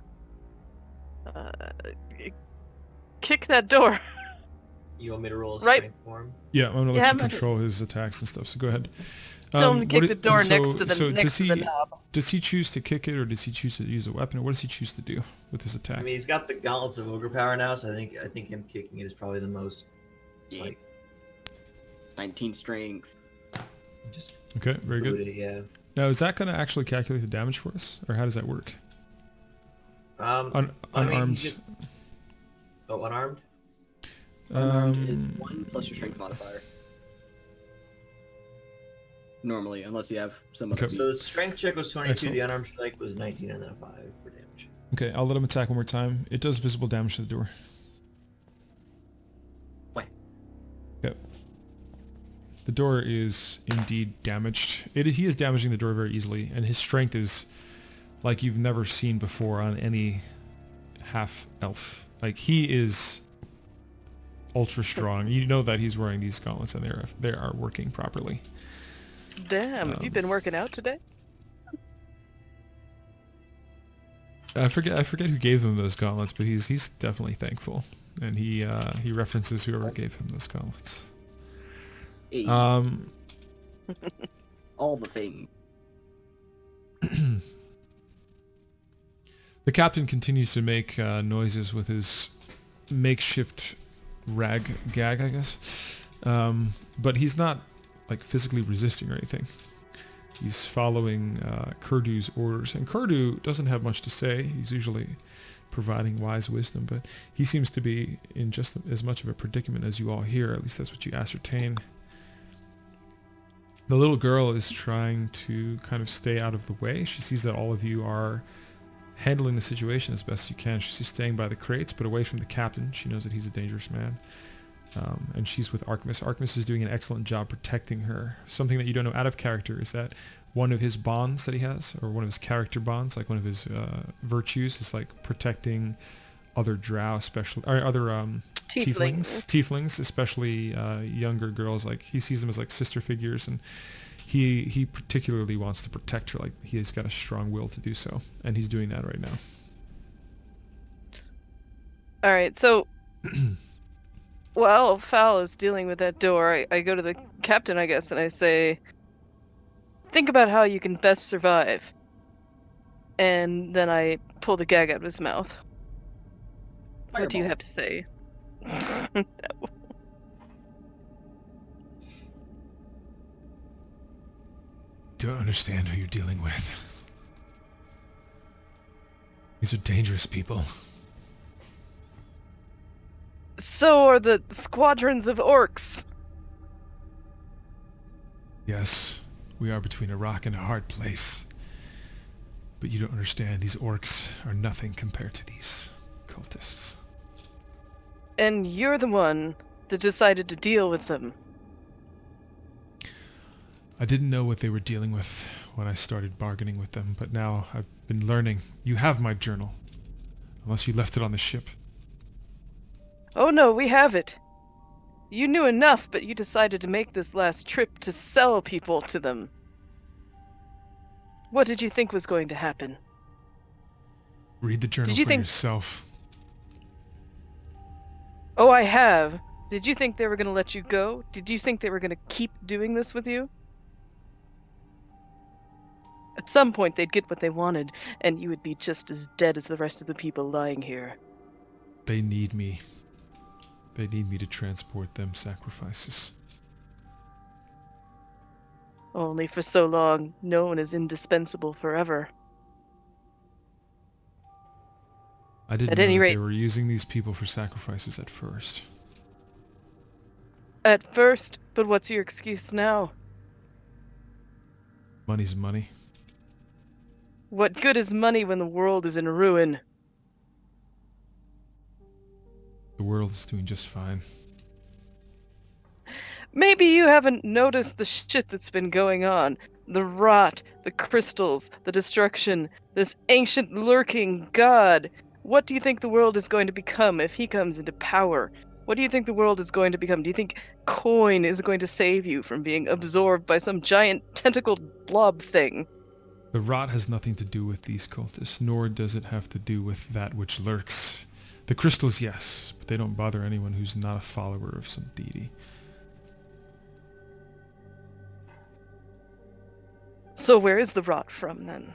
Kick that door. You want me to roll a Right. strength for him? Yeah, I'm gonna let Yeah, you but- control his attacks and stuff. So go ahead. Tell him to kick the door and next to the knob. Does he choose to kick it, or does he choose to use a weapon, or what does he choose to do with his I attack? mean, he's got the gauntlets of ogre power now, so I think him kicking it is probably the most Yeah. like 19 strength. just Okay, very good. booty, yeah. Now, is that going to actually calculate the damage for us, or how does that work? I mean, Unarmed. he just... Oh, unarmed? Unarmed is 1 plus your strength modifier. Normally, unless you have some other. Okay. So the strength check was 22, Excellent. the unarmed strike was 19, and then a 5 for damage. Okay, I'll let him attack one more time. It does visible damage to the door. What? Yep. The door is indeed damaged. He is damaging the door very easily, and his strength is like you've never seen before on any half-elf. Like, he is ultra strong. You know that he's wearing these gauntlets, and they are working properly. Damn, have you been working out today? I forget who gave him those gauntlets, but he's definitely thankful, and he references whoever gave him those gauntlets. Hey, all the thing. The captain continues to make noises with his makeshift rag gag, I guess, but he's not like physically resisting or anything. He's following Kurdu's orders, and Kurdu doesn't have much to say. He's usually providing wise wisdom, but he seems to be in just as much of a predicament as you all here. At least that's what you ascertain. The little girl is trying to kind of stay out of the way. She sees that all of you are handling the situation as best you can. She's staying by the crates, but away from the captain. She knows that he's a dangerous man. And she's with Artemis. Artemis is doing an excellent job protecting her. Something that you don't know out of character is that one of his bonds that he has, or one of his character bonds, like one of his virtues, is like protecting other drow, especially, or other tieflings, especially younger girls. Like, he sees them as like sister figures, and he particularly wants to protect her. Like, he has got a strong will to do so, and he's doing that right now. All right, so while Fowl is dealing with that door, I go to the captain, I guess, and I say, think about how you can best survive. And then I pull the gag out of his mouth. What do you Fireball. have to say? No. don't understand who you're dealing with. These are dangerous people. So are the squadrons of orcs. Yes, we are between a rock and a hard place. But you don't understand, these orcs are nothing compared to these cultists. And you're the one that decided to deal with them. I didn't know what they were dealing with when I started bargaining with them, but now I've been learning. You have my journal. Unless you left it on the ship. Oh no, we have it. You knew enough, but you decided to make this last trip to sell people to them. What did you think was going to happen? Read the journal for yourself. Oh, I have. Did you think they were going to let you go? Did you think they were going to keep doing this with you? At some point, they'd get what they wanted, and you would be just as dead as the rest of the people lying here. They need me. They need me to transport them sacrifices. Only for so long, no one is indispensable forever. I didn't At know any that rate, they were using these people for sacrifices at first. At first, but what's your excuse now? Money's money. What good is money when the world is in ruin? The world is doing just fine. Maybe you haven't noticed the shit that's been going on. The rot, the crystals, the destruction, this ancient lurking god. What do you think the world is going to become if he comes into power? What do you think the world is going to become? Do you think coin is going to save you from being absorbed by some giant tentacled blob thing? The rot has nothing to do with these cultists, nor does it have to do with that which lurks. The crystals, yes, but they don't bother anyone who's not a follower of some deity. So where is the rot from, then?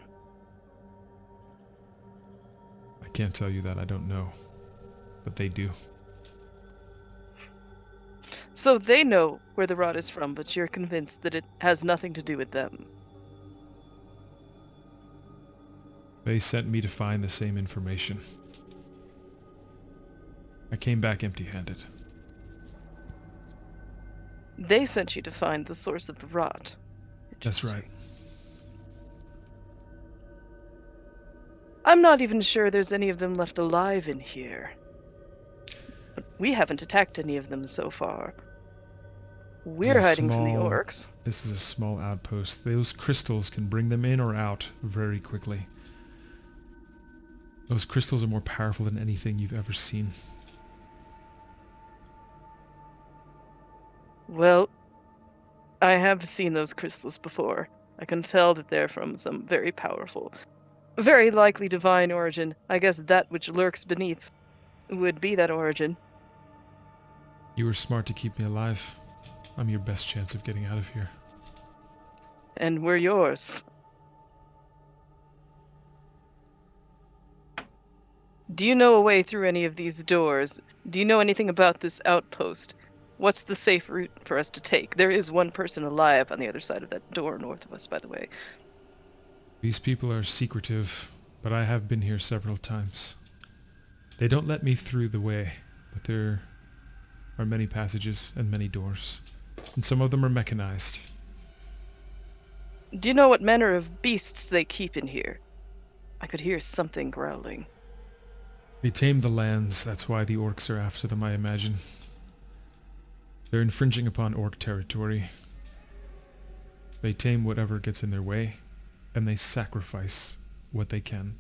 I can't tell you that, I don't know. But they do. So they know where the rot is from, but you're convinced that it has nothing to do with them. They sent me to find the same information. I came back empty-handed. They sent you to find the source of the rot. That's right. I'm not even sure there's any of them left alive in here. But we haven't attacked any of them so far. We're hiding from the orcs. This is a small outpost. Those crystals can bring them in or out very quickly. Those crystals are more powerful than anything you've ever seen. Well, I have seen those crystals before. I can tell that they're from some very powerful, very likely divine origin. I guess that which lurks beneath would be that origin. You were smart to keep me alive. I'm your best chance of getting out of here. And we're yours. Do you know a way through any of these doors? Do you know anything about this outpost? What's the safe route for us to take? There is one person alive on the other side of that door north of us, by the way. These people are secretive, but I have been here several times. They don't let me through the way, but there are many passages and many doors, and some of them are mechanized. Do you know what manner of beasts they keep in here? I could hear something growling. They tame the lands, that's why the orcs are after them, I imagine. They're infringing upon orc territory. They tame whatever gets in their way, and they sacrifice what they can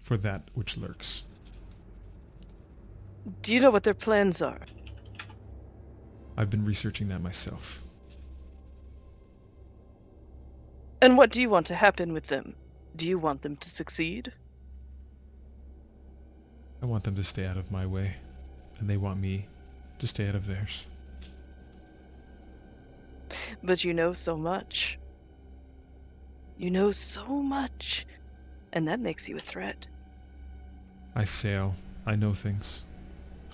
for that which lurks. Do you know what their plans are? I've been researching that myself. And what do you want to happen with them? Do you want them to succeed? I want them to stay out of my way, and they want me to stay out of theirs. But you know so much. You know so much, and that makes you a threat. I sail. I know things.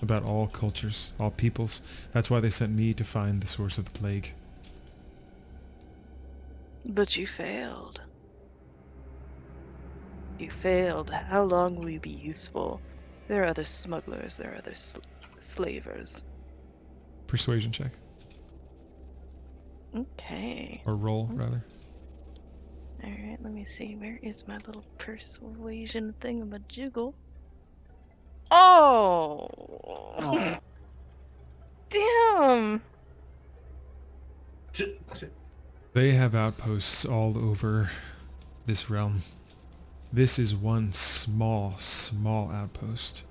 About all cultures, all peoples. That's why they sent me to find the source of the plague. But you failed. You failed. How long will you be useful? There are other smugglers, there are other slavers. Persuasion check. Okay. Or roll, rather. Alright, let me see. Where is my little persuasion thingamajiggle? Oh! Oh. Damn! They have outposts all over this realm. This is one small outpost.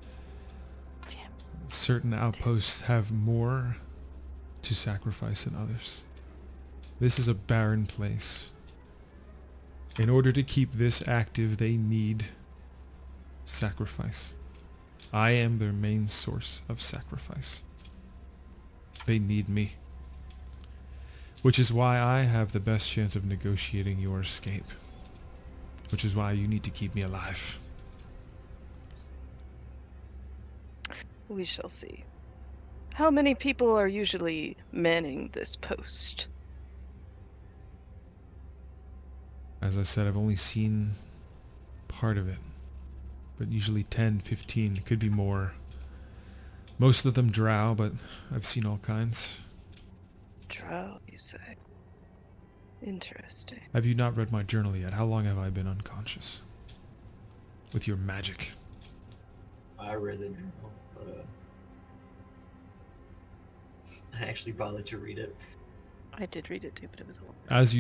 Damn. Certain outposts have more to sacrifice than others. This is a barren place. In order to keep this active, they need sacrifice. I am their main source of sacrifice. They need me. Which is why I have the best chance of negotiating your escape. Which is why you need to keep me alive. We shall see. How many people are usually manning this post? As I said, I've only seen part of it. But usually 10, 15, it could be more. Most of them drow, but I've seen all kinds. Drow, you say? Interesting. Have you not read my journal yet? How long have I been unconscious? With your magic. I read the journal, but I actually bothered to read it. I did read it too, but it was a little... As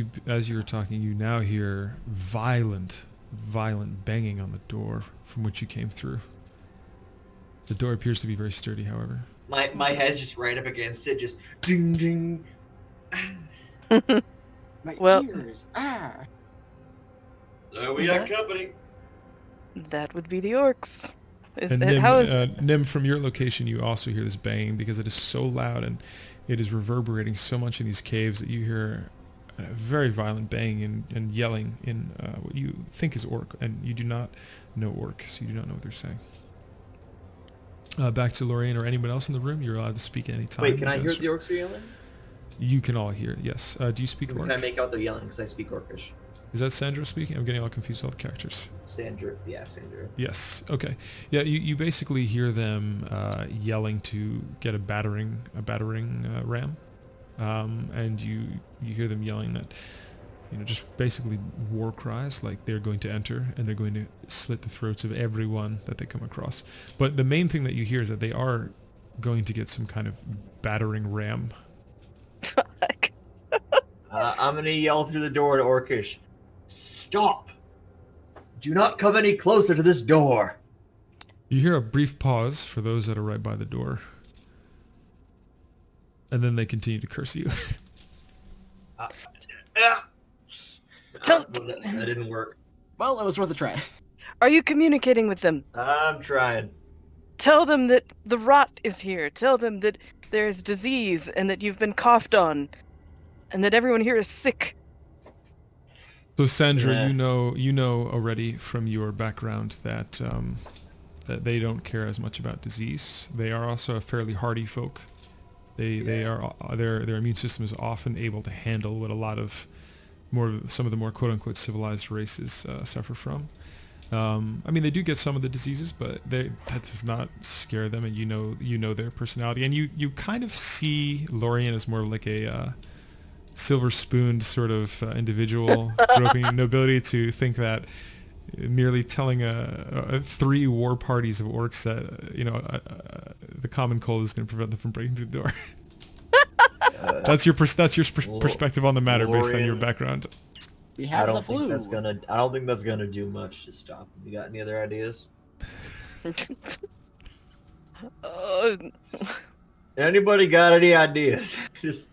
you were talking, you now hear violent banging on the door from which you came through. The door appears to be very sturdy, however. My head's just right up against it, just ding ding. My Well- ears. Ah. So we got company. That would be the orcs. And Nim, from your location, you also hear this banging because it is so loud and it is reverberating so much in these caves that you hear very violent banging and yelling in what you think is orc, and you do not know orc, so you do not know what they're saying. Back to Lorraine or anyone else in the room, you're allowed to speak at any time. Wait, can I hear what the orcs are yelling? You can all hear, yes. Do you speak orc? Can I make out the yelling because I speak orcish? Is that Sandra speaking? I'm getting all confused with all the characters. Sandra. Yes. Okay. Yeah. You basically hear them yelling to get a battering ram, and you hear them yelling that, just basically war cries, like they're going to enter and they're going to slit the throats of everyone that they come across. But the main thing that you hear is that they are going to get some kind of battering ram. Fuck. I'm gonna yell through the door to orcish. Stop! Do not come any closer to this door. You hear a brief pause for those that are right by the door. And then they continue to curse you. That didn't work. Well, it was worth a try. Are you communicating with them? I'm trying. Tell them that the rot is here. Tell them that there's disease and that you've been coughed on, and that everyone here is sick. So Sandra, Yeah. you know already from your background that that they don't care as much about disease. They are also a fairly hardy folk. They are their immune system is often able to handle what a lot of some of the more quote unquote civilized races suffer from. I mean, they do get some of the diseases, but that does not scare them, and you know their personality, and you kind of see Lorien as more like a silver-spooned sort of individual, groping nobility, to think that merely telling 3 war parties of orcs that the common cold is going to prevent them from breaking through the door. That's your perspective on the matter based on your background. We I have the don't flu. think that's gonna do much to stop him. You got any other ideas? Uh, Anybody got any ideas? Just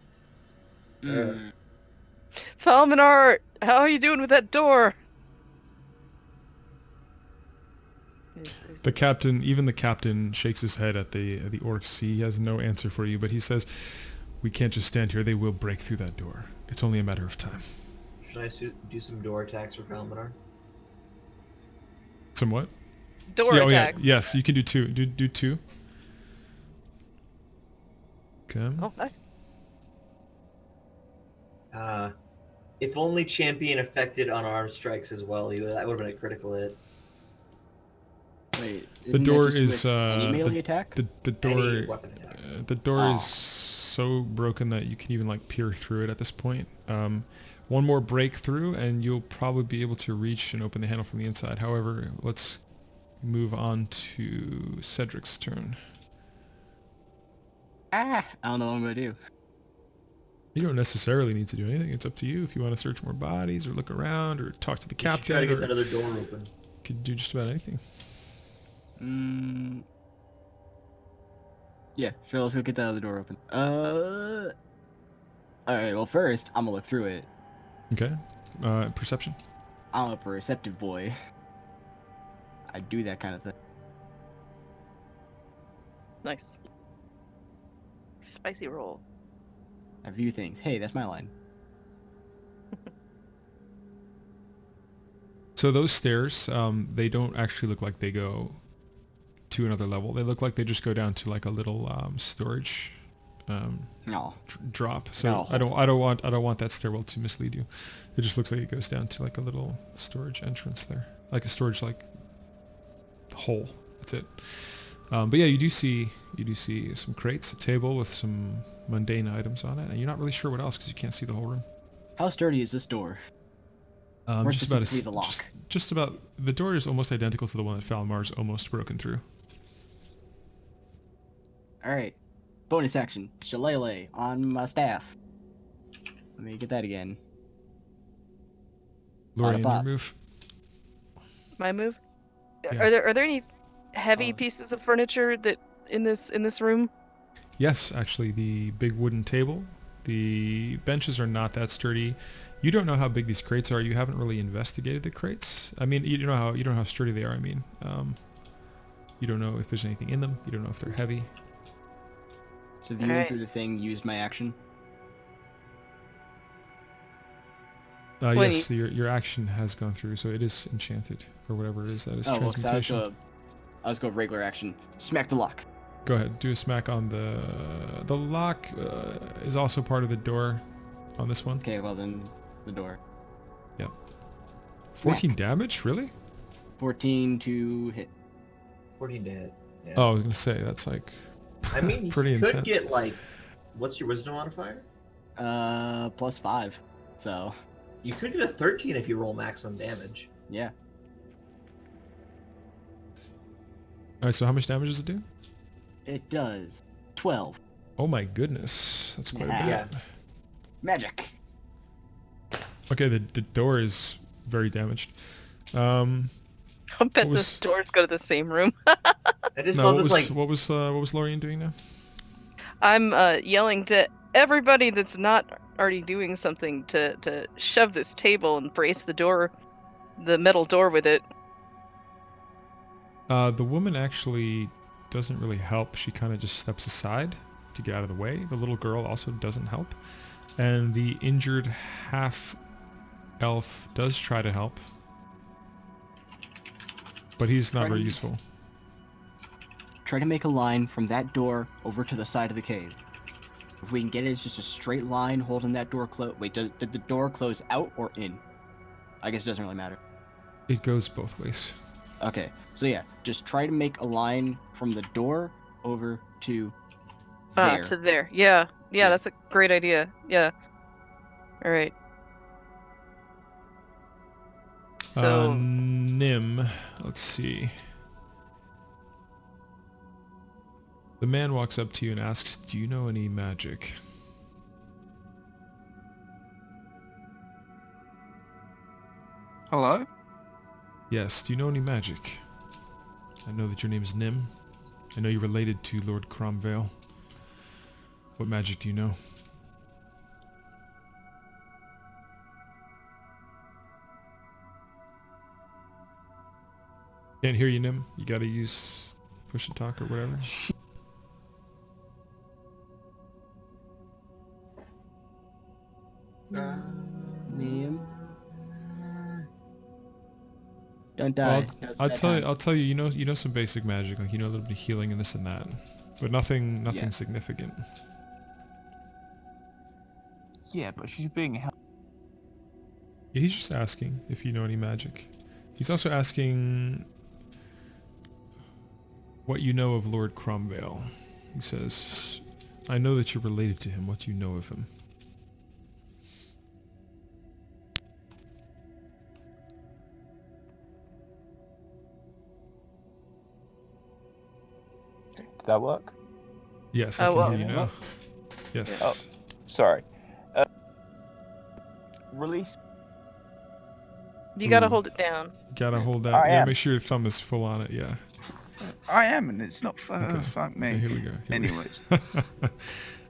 Falmanar, how are you doing with that door? The captain shakes his head at the orcs. He has no answer for you, but he says, "We can't just stand here. They will break through that door. It's only a matter of time." should I do some door attacks for Kalmanar? Somewhat. Door attacks. Yes, you can do 2. Do 2. Okay. Oh, nice. If only champion affected unarmed strikes as well, that would have been a critical hit. Wait, The isn't that door just is with any melee attack? the door Any weapon attack. the door Oh. is so broken that you can even like peer through it at this point. One more breakthrough and you'll probably be able to reach and open the handle from the inside. However, let's move on to Cedric's turn. I don't know what I'm gonna do. You don't necessarily need to do anything. It's up to you if you want to search more bodies or look around or talk to the You should captain. try to get Or that other door open. you could do just about anything. Yeah, sure. Let's go get that other door open. All right. Well, first I'm gonna look through it. Okay. Perception. I'm a perceptive boy. I do that kind of thing. Nice. Spicy roll. I view things. Hey, that's my line. So those stairs, they don't actually look like they go to another level. They look like they just go down to like a little storage No. drop. So No. I don't want that stairwell to mislead you. It just looks like it goes down to like a little storage entrance there, like a storage like hole. That's it. But yeah, you do see some crates, a table with some mundane items on it, and you're not really sure what else because you can't see the whole room. How sturdy is this door? More Just about specifically, the lock. just about. The door is almost identical to the one that Falmar's almost broken through. All right. Bonus action. Shillelagh on my staff. Let me get that again. Lori, your pop. move. My move. Yeah. Are there any heavy pieces of furniture that in this room? Yes, actually, the big wooden table. The benches are not that sturdy. You don't know how big these crates are. You haven't really investigated the crates. I mean, you don't know how sturdy they are. I mean, you don't know if there's anything in them. You don't know if they're heavy. So viewing Alright. through the thing used my action. When Yes, your action has gone through, so it is enchanted for whatever it is that is Oh, well, 'cause transmutation. I was going regular action. Smack the lock. Go ahead, do a smack on the lock. Is also part of the door on this one. Okay, well then, the door. Yep. Smack. 14 damage, really? 14 to hit. 14 to hit. Yeah. Oh, I was gonna say that's like I mean, you pretty could intense. get like, what's your wisdom modifier? +5. So, You could get a 13 if you roll maximum damage. yeah. All right, so how much damage does it do? It does 12. Oh my goodness, that's quite a Yeah. bit. Magic. Okay, the door is very damaged. I bet What this was- doors go to the same room. I just No, love what this was like what was Lorian doing now? I'm yelling to everybody that's not already doing something to shove this table and brace the metal door with it. The woman actually doesn't really help. She kind of just steps aside to get out of the way. The little girl also doesn't help. And the injured half-elf does try to help. But he's not very Trying- useful. Try to make a line from that door over to the side of the cave. If we can get it, it's just a straight line holding that door closed. Wait, did the door close out or in? I guess it doesn't really matter. It goes both ways. Okay, so yeah, just try to make a line from the door over to there. To there. Yeah. Yeah, that's a great idea. Yeah. All right. So Nim, let's see. The man walks up to you and asks, "Do you know any magic?" Hello? Yes, do you know any magic? I know that your name is Nim. I know you're related to Lord Cromvale. What magic do you know? Can't hear you, Nim. You gotta use push to talk or whatever. Liam. Don't die. Well, No, it's bad time. I'll tell you. You know some basic magic, like you know a little bit of healing and this and that, but nothing Yeah. significant. Yeah, but she's being held. Yeah, he's just asking if you know any magic. He's also asking what you know of Lord Cromvale. He says, I know that you're related to him. What do you know of him? Did that work? Yes, I Oh, can well. hear you now. Yes. Oh. Sorry. Release. You gotta Ooh. hold it down. Gotta hold that. I Yeah, am. make sure your thumb is full on it. Yeah. I am, and it's not Okay. fuck me. Okay, here we go. Here we go. Anyways,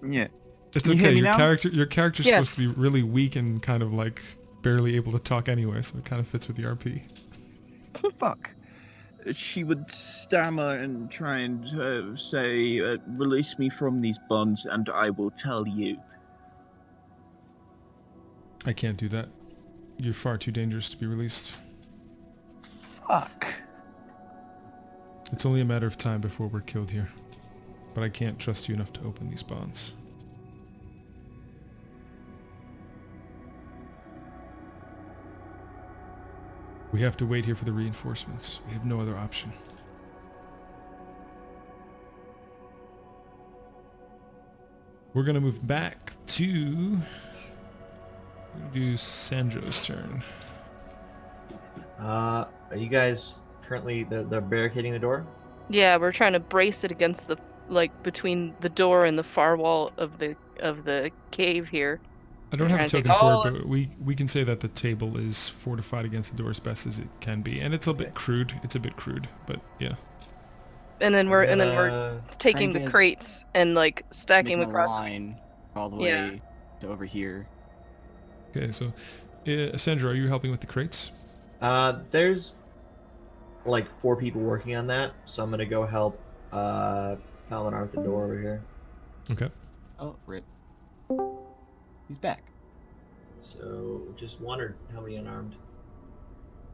yeah. It's Can you hear okay. me Your now? character's Yes. supposed to be really weak and kind of like barely able to talk anyway, so it kind of fits with the RP. Fuck. She would stammer and try and say, "Release me from these bonds, and I will tell you." I can't do that. You're far too dangerous to be released. Fuck. It's only a matter of time before we're killed here. But I can't trust you enough to open these bonds. We have to wait here for the reinforcements. We have no other option. We're gonna move back to... We're gonna do Sandro's turn. Are you guys currently they're barricading the door? Yeah, we're trying to brace it against the between the door and the far wall of the cave here. I don't have a trying to token think, for it, oh. but we can say that the table is fortified against the door as best as it can be, and it's a bit crude. It's a bit crude, but yeah. And then we're taking Trying to the get- crates and like stacking Making them a across. line all the Yeah. way to over here. Okay, so Sandra, are you helping with the crates? There's like 4 people working on that, so I'm gonna go help Falmanar with the door over here. Okay. Oh, rip. He's back. So just wondered how many unarmed.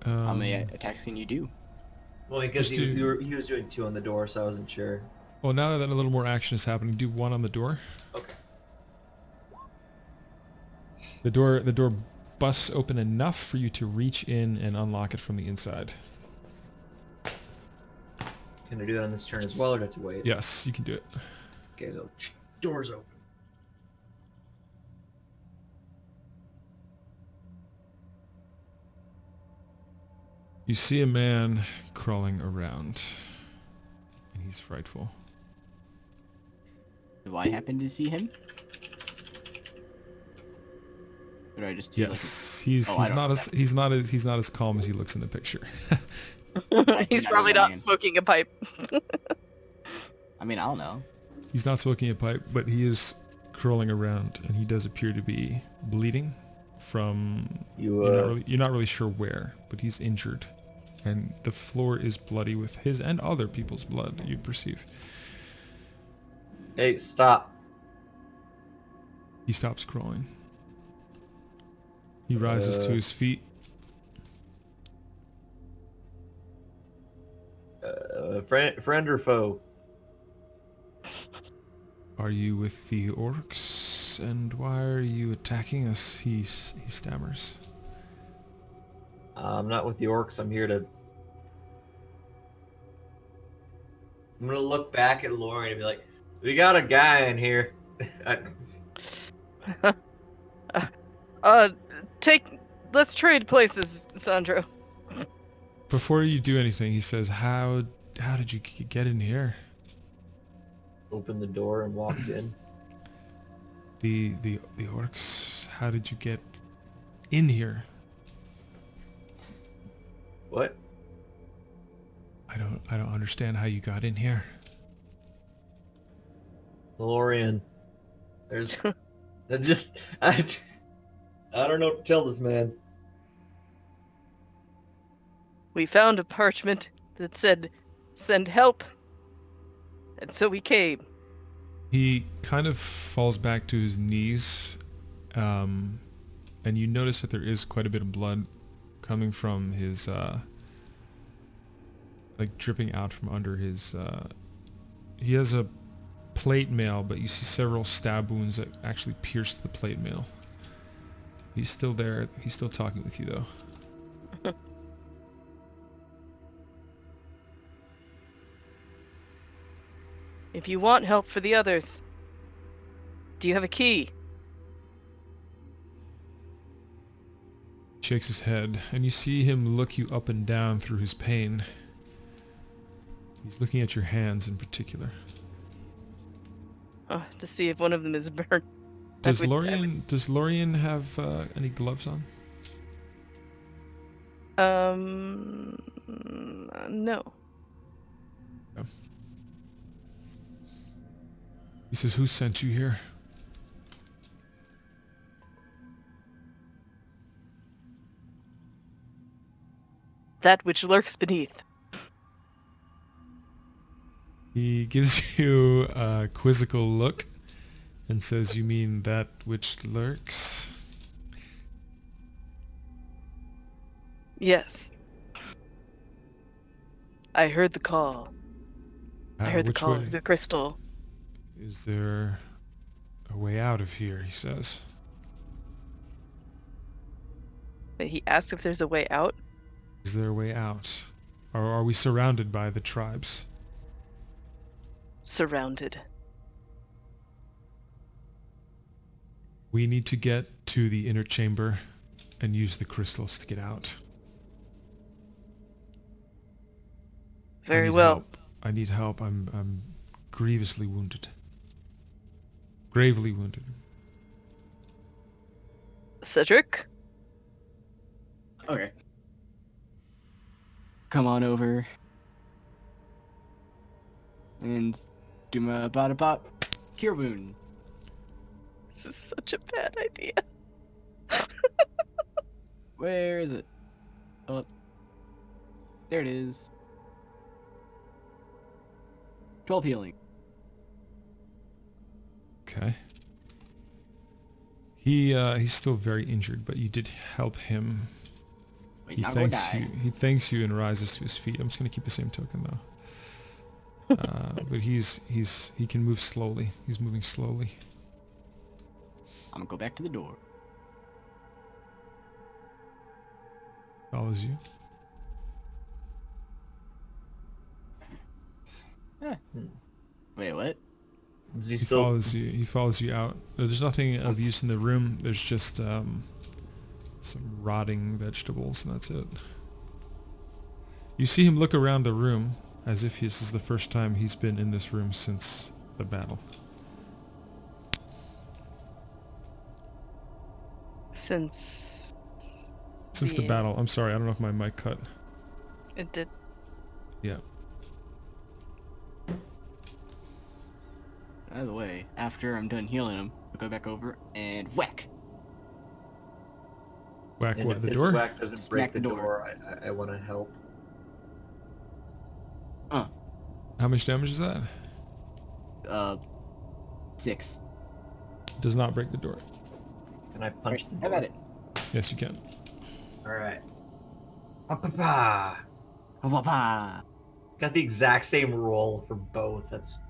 How many attacks can you do? Well, because Just he was doing 2 on the door, so I wasn't sure. Well, now that a little more action is happening, do 1 on the door. Okay. The door busts open enough for you to reach in and unlock it from the inside. Can I do that on this turn as well, or do I have to wait? Yes, you can do it. Okay, so doors open. You see a man crawling around, and he's frightful. Do I happen to see him? Or do I just see Yes, he's Oh, I don't not know as that. he's not as calm as he looks in the picture. He's Yeah, probably I not mean- smoking a pipe. I mean, I don't know. He's not smoking a pipe, but he is crawling around, and he does appear to be bleeding from... You're not really sure where, but he's injured. And the floor is bloody with his and other people's blood, you perceive. Hey, stop. He stops crawling. He rises to his feet. Friend or foe? Are you with the orcs? And why are you attacking us? He stammers. I'm not with the orcs. I'm here to... I'm gonna look back at Lauren and be like, we got a guy in here. Let's trade places, Sandro. Before you do anything, he says, how did you get in here? Opened the door and walked in. The orcs, how did you get in here? What? I don't understand how you got in here. Lorian. There's... I don't know what to tell this man. We found a parchment that said, "Send help," and so we came. He kind of falls back to his knees, and you notice that there is quite a bit of blood coming from his, like dripping out from under his, he has a plate mail, but you see several stab wounds that actually pierce the plate mail. He's still there. He's still talking with you, though. If you want help for the others, do you have a key? Shakes his head, and you see him look you up and down through his pain. He's looking at your hands in particular. To see if one of them is burned. Does Lorian have any gloves on? No. Yeah. He says, "Who sent you here?" That which lurks beneath. He gives you a quizzical look and says, "You mean that which lurks?" Yes. I heard the call. I heard the Which call way? of the crystal. Is there a way out of here? He says. He asks if there's a way out. Is there a way out? Or are we surrounded by the tribes? Surrounded. We need to get to the inner chamber and use the crystals to get out. Very well. I need help. I'm grievously wounded. Gravely wounded. Cedric? Okay. Come on over. And do my bada bop cure wound. This is such a bad idea. Where is it? Oh, there it is. 12 healing. Okay. He's still very injured, but you did help him. He's not gonna die. He thanks you and rises to his feet. I'm just gonna keep the same token though. But he can move slowly. He's moving slowly. I'm gonna go back to the door. Follows you. Wait, what? Is he He still? follows you. He follows you out. There's nothing of use in the room. There's just some rotting vegetables, and that's it. You see him look around the room as if this is the first time he's been in this room since the battle. Since The battle. I'm sorry. I don't know if my mic cut. it did. Yeah. By the way, after I'm done healing him, I'll go back over and whack. Whack And what? if The this door? whack doesn't Smack break the the door, I want to help. How much damage is that? 6. Does not break the door. Can I punch the How door? about it? Yes, you can. All right. Pa-pa-pa. Wapa. Got the exact same roll for both. That's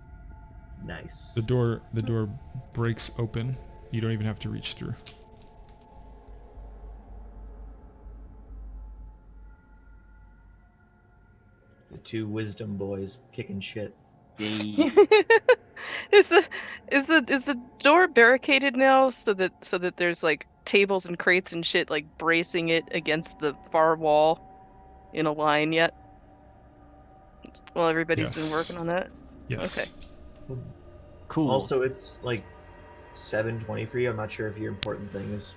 nice. The door breaks open. You don't even have to reach through. The two wisdom boys kicking shit. Yay. Is the door barricaded now so that there's like tables and crates and shit like bracing it against the far wall in a line yet? Well, everybody's been Yes. working on that. Yes. Okay. Cool. Also, it's like 7:20 for you. I'm not sure if your important thing is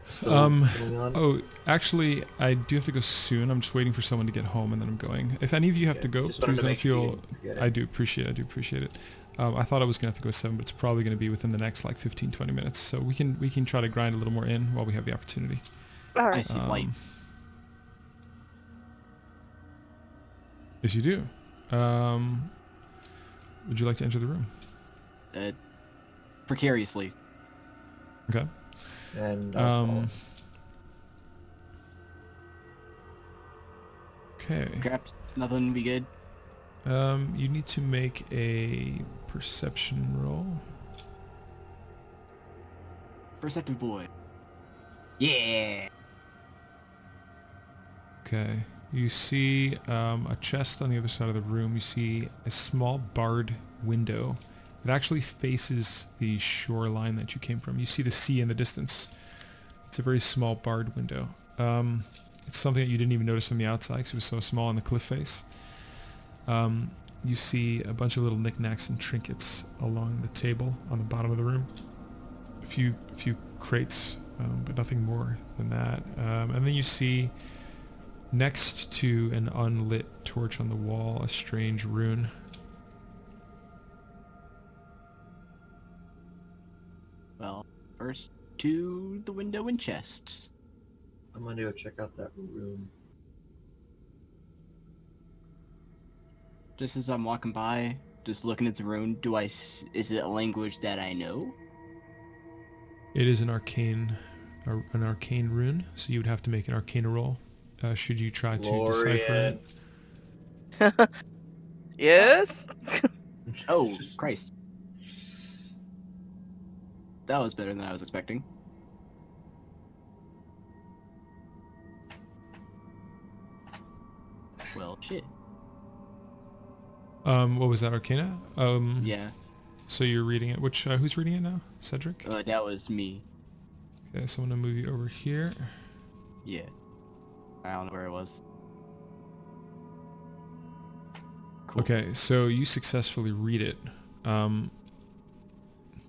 still going on. Oh, actually, I do have to go soon. I'm just waiting for someone to get home, and then I'm going. If any of you have Okay, to go, just wanted please to don't make sure you feel. didn't forget it. I do appreciate it. I thought I was gonna have to go at 7, but it's probably gonna be within the next like 15-20 minutes. So we can try to grind a little more in while we have the opportunity. All I right. see light. Yes, you do. Would you like to enter the room? Precariously. Okay. And I'll follow. Okay. Trapped. Nothing. Be good. You need to make a perception roll. Perceptive boy. Yeah. Okay. You see a chest on the other side of the room. You see a small barred window. It actually faces the shoreline that you came from. You see the sea in the distance. It's a very small barred window. It's something that you didn't even notice from the outside because it was so small on the cliff face. You see a bunch of little knickknacks and trinkets along the table on the bottom of the room. A few crates, but nothing more than that. And then you see, next to an unlit torch on the wall, a strange rune. Well, first to the window and chests. I'm gonna go check out that room. Just as I'm walking by, just looking at the rune, is it a language that I know? It is an arcane rune, so you would have to make an arcana roll. Should you try to decipher it? Yes? Oh, Christ. That was better than I was expecting. Well, shit. What was that, arcana? Yeah, So you're reading it. Who's reading it now? Cedric? that was me. Okay, so I'm gonna move you over here. Yeah. I don't know where it was. Cool. Okay, so you successfully read it.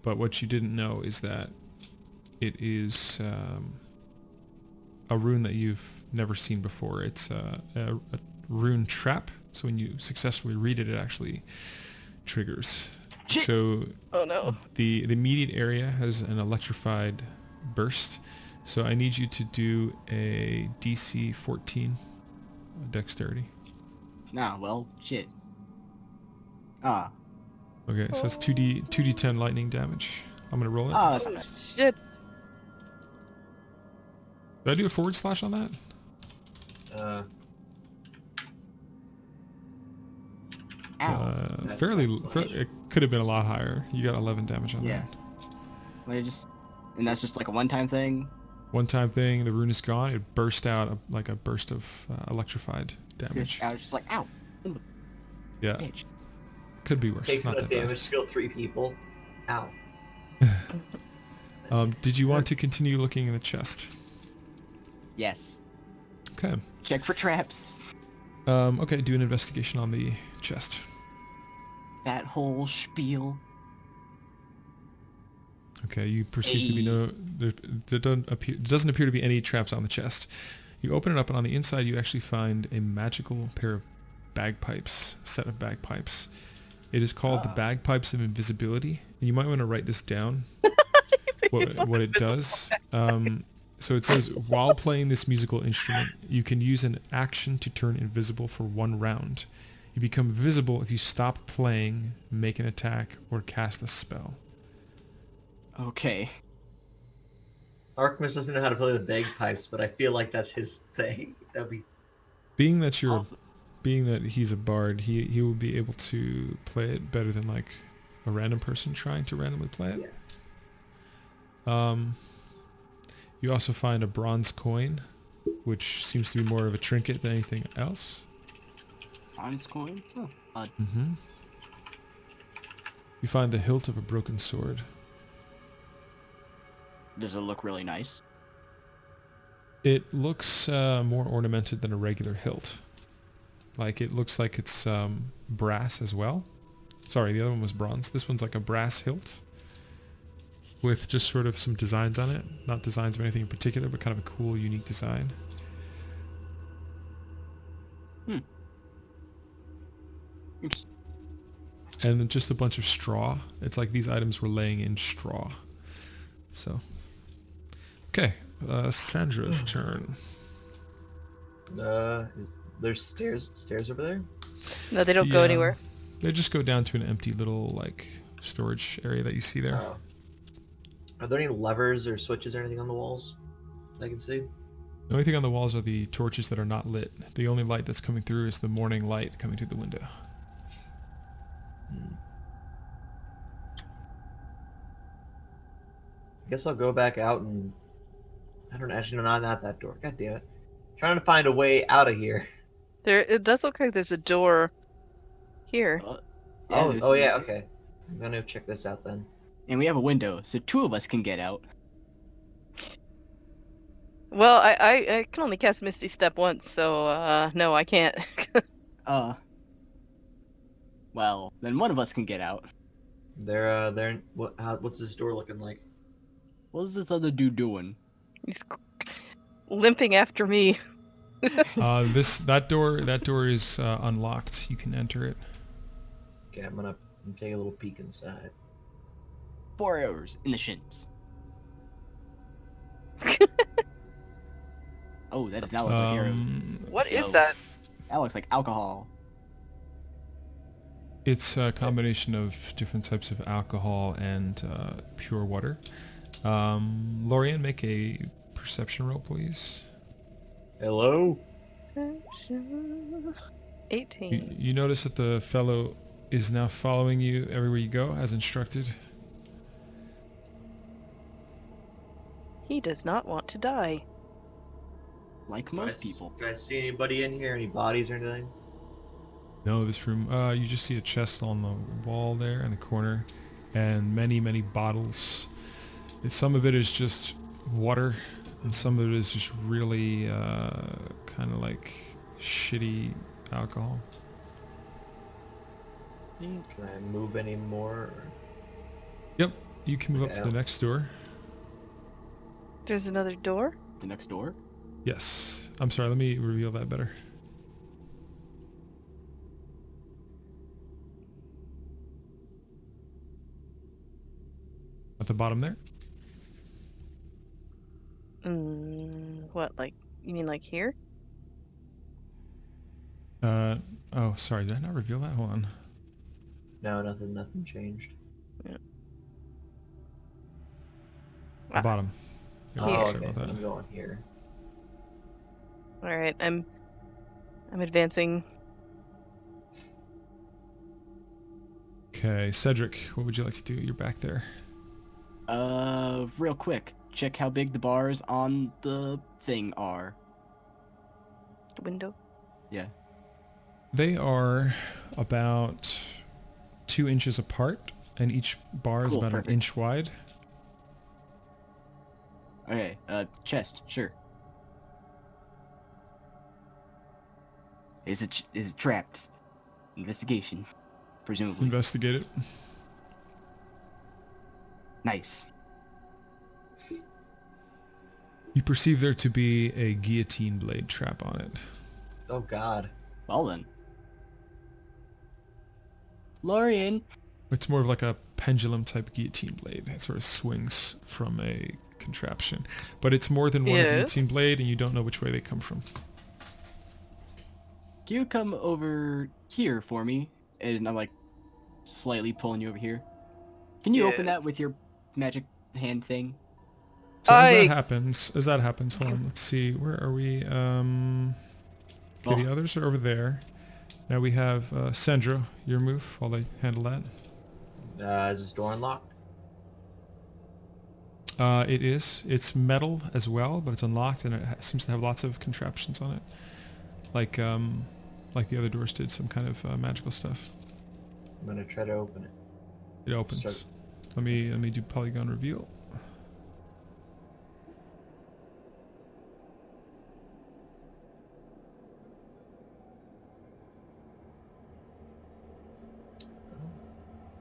But what you didn't know is that it is a rune that you've never seen before. It's a rune trap. So when you successfully read it, it actually triggers. Shit. So Oh no. the immediate area has an electrified burst. So I need you to do a DC 14 dexterity. Nah, well, shit. Ah. Okay, so it's 2d10 lightning damage. I'm gonna roll it. Ah, that's not Oh, bad. shit. Did I do a forward slash on that? Ow. It could have been a lot higher. You got 11 damage on Yeah. that. And that's just like a one-time thing? One time thing, the rune is gone. It burst out like a burst of electrified damage. I was just like, ow. Yeah, Bitch. could be worse. Takes Not enough that damage to kill 3 people. Ow. bad. Did you want to continue looking in the chest? Yes. Okay. Check for traps. Okay, do an investigation on the chest. That whole spiel. Okay, you perceive to be there doesn't appear to be any traps on the chest. You open it up, and on the inside you actually find a magical pair of bagpipes, set of bagpipes. It is called the Bagpipes of Invisibility, and you might want to write this down. what it does. So it says, while playing this musical instrument, you can use an action to turn invisible for 1 round. You become visible if you stop playing, make an attack, or cast a spell. Okay. Artemis doesn't know how to play the bagpipes, but I feel like that's his thing. That'd be Being that Awesome. being that he's a bard, he will be able to play it better than like a random person trying to randomly play it. Yeah. You also find a bronze coin, which seems to be more of a trinket than anything else. Bronze coin? Huh. Odd. Mm-hmm. You find the hilt of a broken sword. Does it look really nice? It looks more ornamented than a regular hilt. Like, it looks like it's brass as well. Sorry, the other one was bronze. This one's like a brass hilt with just sort of some designs on it. Not designs of anything in particular, but kind of a cool, unique design. And then just a bunch of straw. It's like these items were laying in straw. So, okay, Sandra's turn. There's stairs over there? No, they don't go Yeah. anywhere. They just go down to an empty little like storage area that you see there. Oh. Are there any levers or switches or anything on the walls I can see? The only thing on the walls are the torches that are not lit. The only light that's coming through is the morning light coming through the window. I guess I'll go back out and I don't actually know, not that door. God damn it. Trying to find a way out of here. It does look like there's a door here. Oh yeah, okay. I'm gonna check this out then. And we have a window, so 2 of us can get out. Well, I can only cast Misty Step once, so no, I can't. Well, then 1 of us can get out. What's this door looking like? What's this other dude doing? He's limping after me. That door is unlocked. You can enter it. Okay, I'm gonna take a little peek inside. 4 arrows in the shins. Oh, that does not look like arrows. What is No. that? That looks like alcohol. It's a combination of different types of alcohol and pure water. Lorian, make a perception roll, please. Hello? 18. You notice that the fellow is now following you everywhere you go, as instructed. He does not want to die. Like most people. Do I see anybody in here? Any bodies or anything? No, this room. You just see a chest on the wall there in the corner, and many bottles. Some of it is just water, and some of it is just really kind of like shitty alcohol. Can I move any more? Yep, you can move up to the next door. There's another door? The next door? Yes. I'm sorry, let me reveal that better. At the bottom there? What, like, you mean like here? Oh, sorry, did I not reveal that? Hold on. No, nothing changed. Yeah. The bottom. Yeah, Oh, sorry okay. about that. I'm going here. Alright, I'm advancing. Okay, Cedric, what would you like to do? You're back there. Real quick. Check how big the bars on the thing are. The window? Yeah. They are about 2 inches apart, and each bar is Cool, about perfect. an inch wide. Okay, chest, sure. Is it trapped? Investigation, presumably. Investigate it. Nice. You perceive there to be a guillotine blade trap on it. Oh god. Well then. Lorian. It's more of like a pendulum type guillotine blade. It sort of swings from a contraption. But it's more than one Yes. guillotine blade, and you don't know which way they come from. Can you come over here for me? And I'm like slightly pulling you over here. Can you open that Yes. with your magic hand thing? So as I- that happens, hold on, let's see, where are we? Okay, Oh. the others are over there. Now we have Sandro, your move, while I handle that. Is this door unlocked? It is. It's metal as well, but it's unlocked, and it seems to have lots of contraptions on it. Like the other doors did, some kind of magical stuff. I'm gonna try to open it. It opens. Start- Let me do polygon reveal.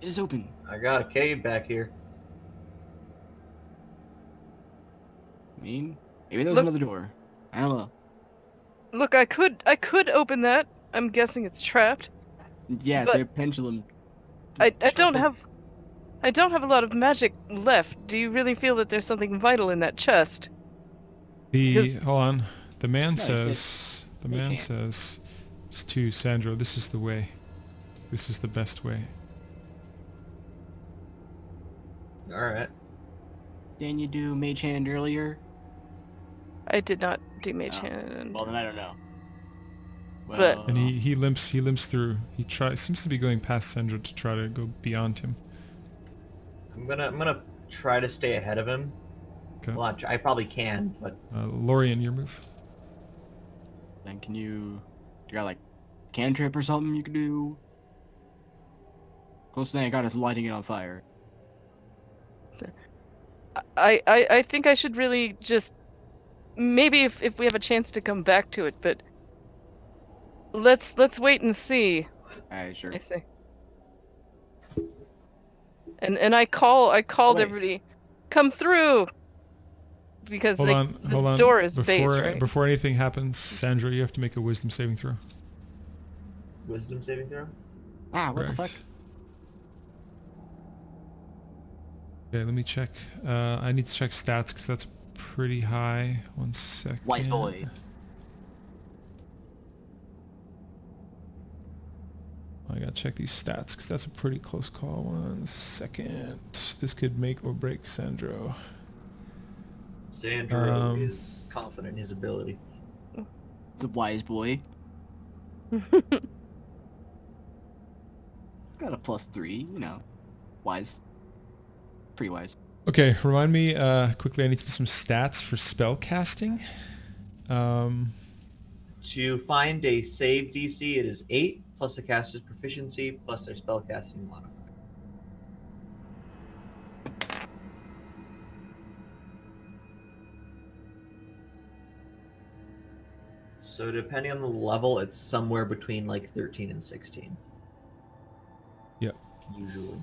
It is open. I got a cave back here. I mean, maybe there was Look- another door. I don't know. Look, I could open that. I'm guessing it's trapped. Yeah, But- they're pendulum. I don't have a lot of magic left. Do you really feel that there's something vital in that chest? Because- Hold on. The man No, he said says. The they man can't. says to Sandro, "This is the way. This is the best way." Alright. Didn't you do mage hand earlier? I did not do mage Oh. hand. Well, then I don't know. But- Well, And he limps through. He seems to be going past Sandro to try to go beyond him. I'm gonna try to stay ahead of him. Okay. Well, I probably can, but Lorian, your move. Then can you got like cantrip or something you can do? Closest thing I got is lighting it on fire. I think I should really just maybe if we have a chance to come back to it, but let's wait and see. Alright, sure. I say. And I called Wait. everybody, come through, because Hold on, the door is based, right? Before anything happens, Sandra, you have to make a wisdom saving throw. wisdom saving throw. Ah, what the fuck? Correct. Okay, let me check. I need to check stats because that's pretty high. 1 second. Wise boy. I gotta check these stats because that's a pretty close call. 1 second. This could make or break Sandro. Sandro is confident in his ability. It's a wise boy. Got a +3, you know. Wise. Pretty wise. Okay, remind me quickly. I need to do some stats for spell casting. To find a save DC, it is 8 plus the caster's proficiency plus their spellcasting modifier. So depending on the level, it's somewhere between like 13 and 16. Yep. Usually.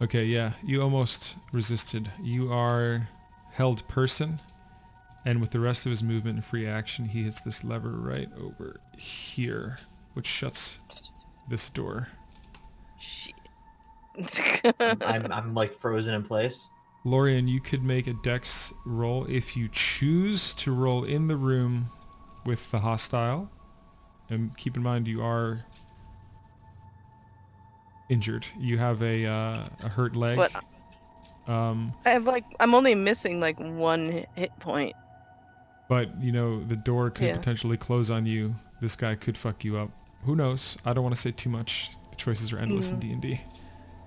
Okay, yeah, you almost resisted. You are held person, and with the rest of his movement and free action, he hits this lever right over here, which shuts this door. Shit. I'm like frozen in place. Lorian, you could make a dex roll if you choose to roll in the room with the hostile. And keep in mind you are injured. You have a hurt leg. What? I have I'm only missing like 1 hit point. But, you know, the door could Yeah. potentially close on you. This guy could fuck you up. Who knows? I don't want to say too much. The choices are endless in D&D.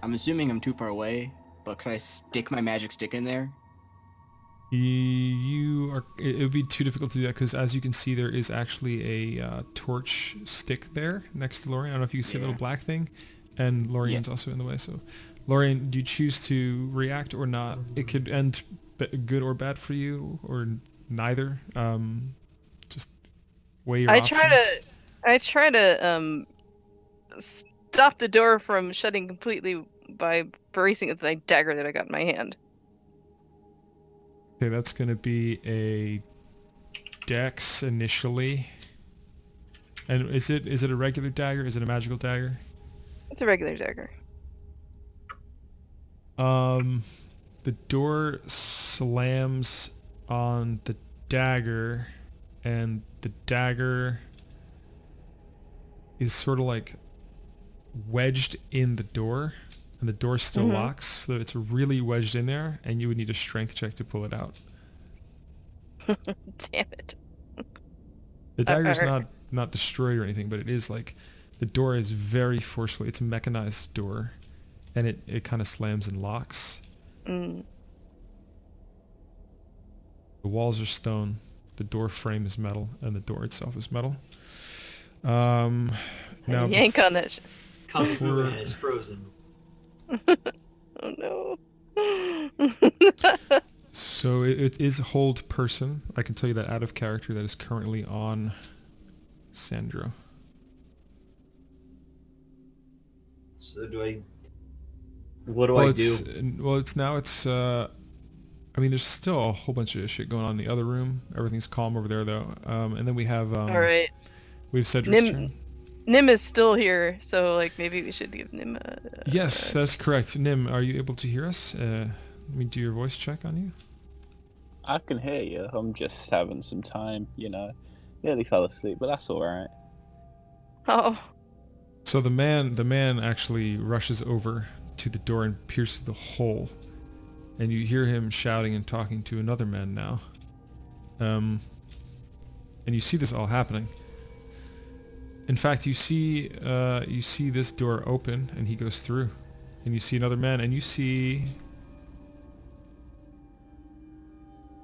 I'm assuming I'm too far away, but could I stick my magic stick in there? It would be too difficult to do that because, as you can see, there is actually a torch stick there next to Lorian. I don't know if you can see a little black thing, and Lorian's also in the way. So, Lorian, do you choose to react or not? It could end good or bad for you, or neither. Just weigh your options. I try to stop the door from shutting completely by bracing it with my dagger that I got in my hand. Okay, that's going to be a dex initially. And is it a regular dagger? Is it a magical dagger? It's a regular dagger. The door slams on the dagger, and the dagger is sort of like wedged in the door, and the door still locks, so it's really wedged in there, and you would need a strength check to pull it out. Damn it. The dagger's not destroyed or anything, but it is like, the door is very forceful. It's a mechanized door, and it kind of slams and locks. Mm. The walls are stone, the door frame is metal, and the door itself is metal. Now Yank on that shit. Kung Fu Man is frozen. Oh no. So it is hold person. I can tell you that out of character that is currently on Sandro. So what do I do? I mean, there's still a whole bunch of shit going on in the other room. Everything's calm over there, though. And then we have All right. we have Cedric's turn. Nim is still here, so like maybe we should give Nim a... Yes, that's correct. Nim, are you able to hear us? Let me do your voice check on you. I can hear you. I'm just having some time, you know. Nearly fell asleep, but that's alright. Oh. So the man actually rushes over to the door and pierces the hole, and you hear him shouting and talking to another man now. And you see this all happening. In fact, you see this door open, and he goes through, and you see another man, and you see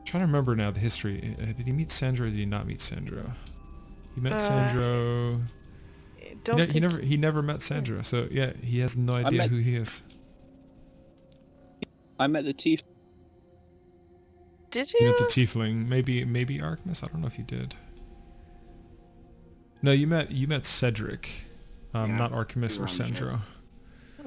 trying to remember now the history. Did he meet Sandro or did he not meet Sandro? He met Sandro. He never met Sandro, so yeah, he has no idea who he is. I met the Tief. Did You you? met the tiefling, maybe Artemis. I don't know if you did. No, you met Cedric, not Artemis or Sandro.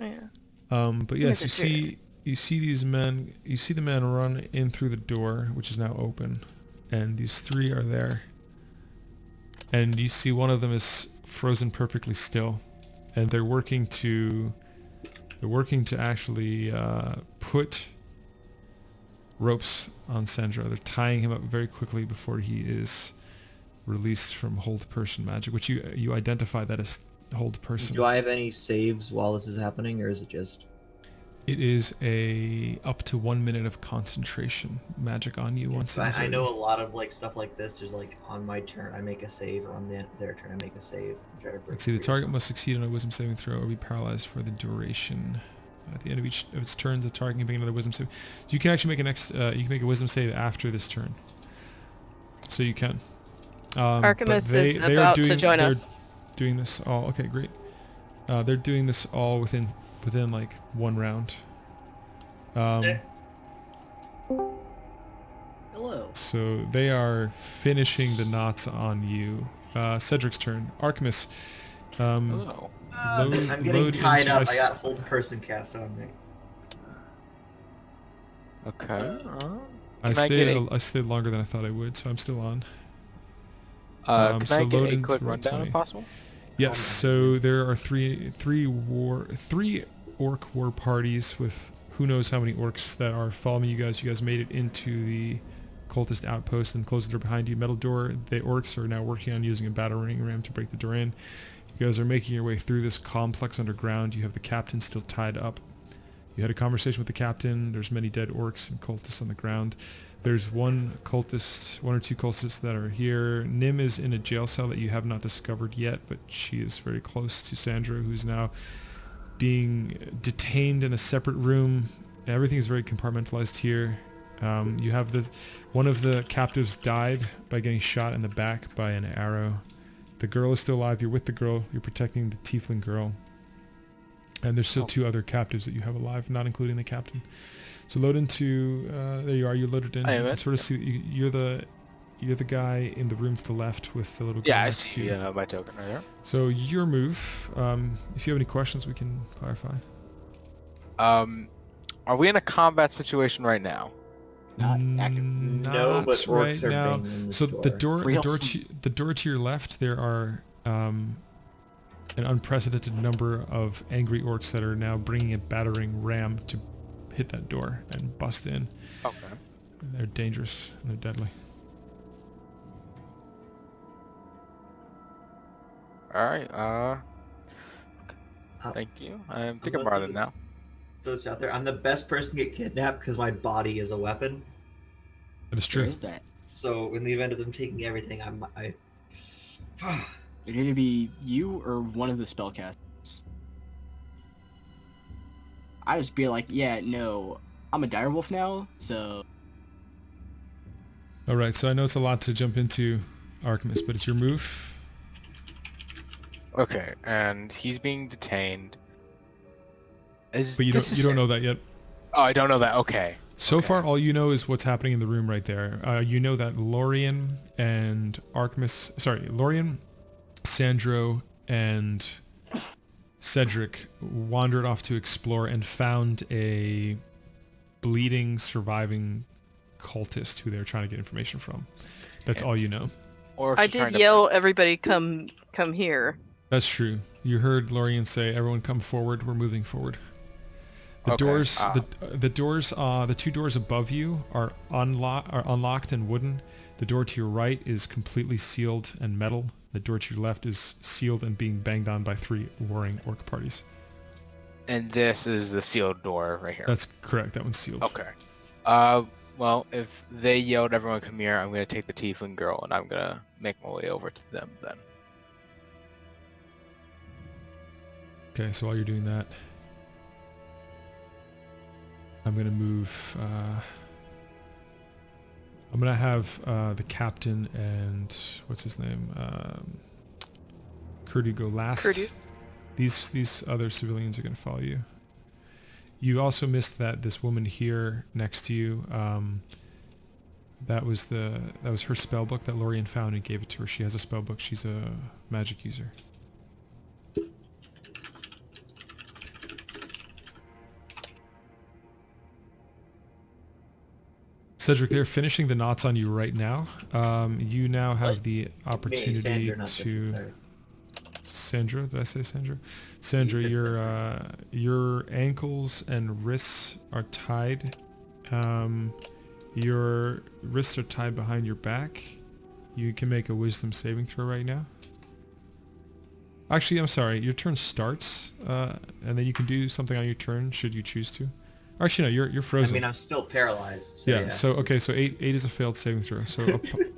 Oh, yeah. But yes, you see these men. You see the men run in through the door, which is now open, and these three are there. And you see one of them is frozen perfectly still, and they're working to actually put ropes on Sandro. They're tying him up very quickly before he is released from hold person magic, which you identify that as hold person. Do I have any saves while this is happening, or is it just? It is a up to 1 minute of concentration magic on you once. I know a lot of like stuff like this. There's like on my turn I make a save, or on their turn I make a save. Let's see. The target must succeed on a wisdom saving throw or be paralyzed for the duration. At the end of each of its turns, the target can make another wisdom save. So you can actually make you can make a wisdom save after this turn. So you can. Artemis is about to join us. They're doing this all. Okay, great. They're doing this all within like 1 round. Hello. So they are finishing the knots on you. Cedric's turn. Artemis. Hello. I'm getting tied up. I got hold person cast on me. Okay. I stayed longer than I thought I would, so I'm still on. Can so I get load a into quick roll rundown 20. if possible? Yes. So there are three orc war parties with who knows how many orcs that are following you guys. You guys made it into the cultist outpost and closed the door behind you. Metal door. The orcs are now working on using a battering ram to break the door in. You guys are making your way through this complex underground. You have the captain still tied up. You had a conversation with the captain. There's many dead orcs and cultists on the ground. There's one or two cultists that are here. Nim is in a jail cell that you have not discovered yet, but she is very close to Sandra, who's now being detained in a separate room. Everything is very compartmentalized here. You have one of the captives died by getting shot in the back by an arrow. The girl is still alive. You're with the girl. You're protecting the tiefling girl. And there's still 2 other captives that you have alive, not including the captain. So load into. There you are. You're loaded in. You can sort of see you're the guy in the room to the left with the little girl next to you. Yeah, I see my token right there. So your move. If you have any questions, we can clarify. Are we in a combat situation right now? Not active. No, but orcs right are now. banging the So door. the door to your left, there are an unprecedented number of angry orcs that are now bringing a battering ram to hit that door and bust in. Okay. They're dangerous and they're deadly. All right. Thank you. I'm thinking about it now. Throw this out there. I'm the best person to get kidnapped because my body is a weapon. That is Where true. is that? So in the event of them taking everything, It'd either be you or one of the spellcasters. I just be like, yeah, no, I'm a direwolf now, so. All right. So I know it's a lot to jump into, Artemis, but it's your move. Okay, and he's being detained. But you don't know that yet. Oh, I don't know that. Okay. So far, all you know is what's happening in the room right there. You know that Lorien, Sandro, and Cedric wandered off to explore and found a bleeding, surviving cultist who they're trying to get information from. That's all you know. I did yell, "Everybody come here." That's true. You heard Lorien say, "Everyone come forward. We're moving forward." The doors, the 2 doors above you are unlocked and wooden. The door to your right is completely sealed and metal. The door to your left is sealed and being banged on by 3 warring orc parties. And this is the sealed door right here. That's correct. That one's sealed. Okay. Well, if they yelled, "Everyone come here," I'm gonna take the tiefling girl and I'm gonna make my way over to them then. Okay, so while you're doing that, I'm gonna move. I'm gonna have the captain and what's his name, Kurdu go last. Kurdu. These other civilians are gonna follow you. You also missed that this woman here next to you. That was her spell book that Lorian found and gave it to her. She has a spell book. She's a magic user. Cedric, they're finishing the knots on you right now. You now have the opportunity Sandra, not to. Sandra, sorry. Sandra, did I say Sandra? Sandra, You said your ankles and wrists are tied. Your wrists are tied behind your back. You can make a wisdom saving throw right now. Actually, I'm sorry. Your turn starts, and then you can do something on your turn should you choose to. Actually, no, you're I frozen. mean, I'm still paralyzed. So Yeah. So okay. So eight is a failed saving throw. So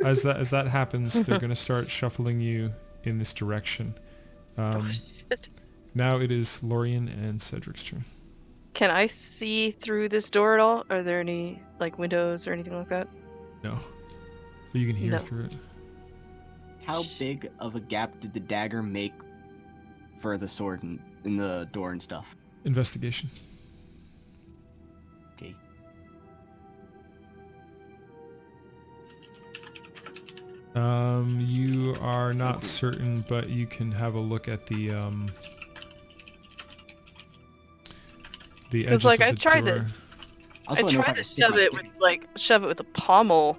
as that happens, they're gonna start shuffling you in this direction. Shit. Now it is Lorian and Cedric's turn. Can I see through this door at all? Are there any like windows or anything like that? No. But you can hear No. through it. How big of a gap did the dagger make for the sword in the door and stuff? Investigation. Okay. You are not certain, but you can have a look at the edges like, of I the tried door. to- Also, I wanna know if tried to can stick shove my it stick- with shove it with a pommel,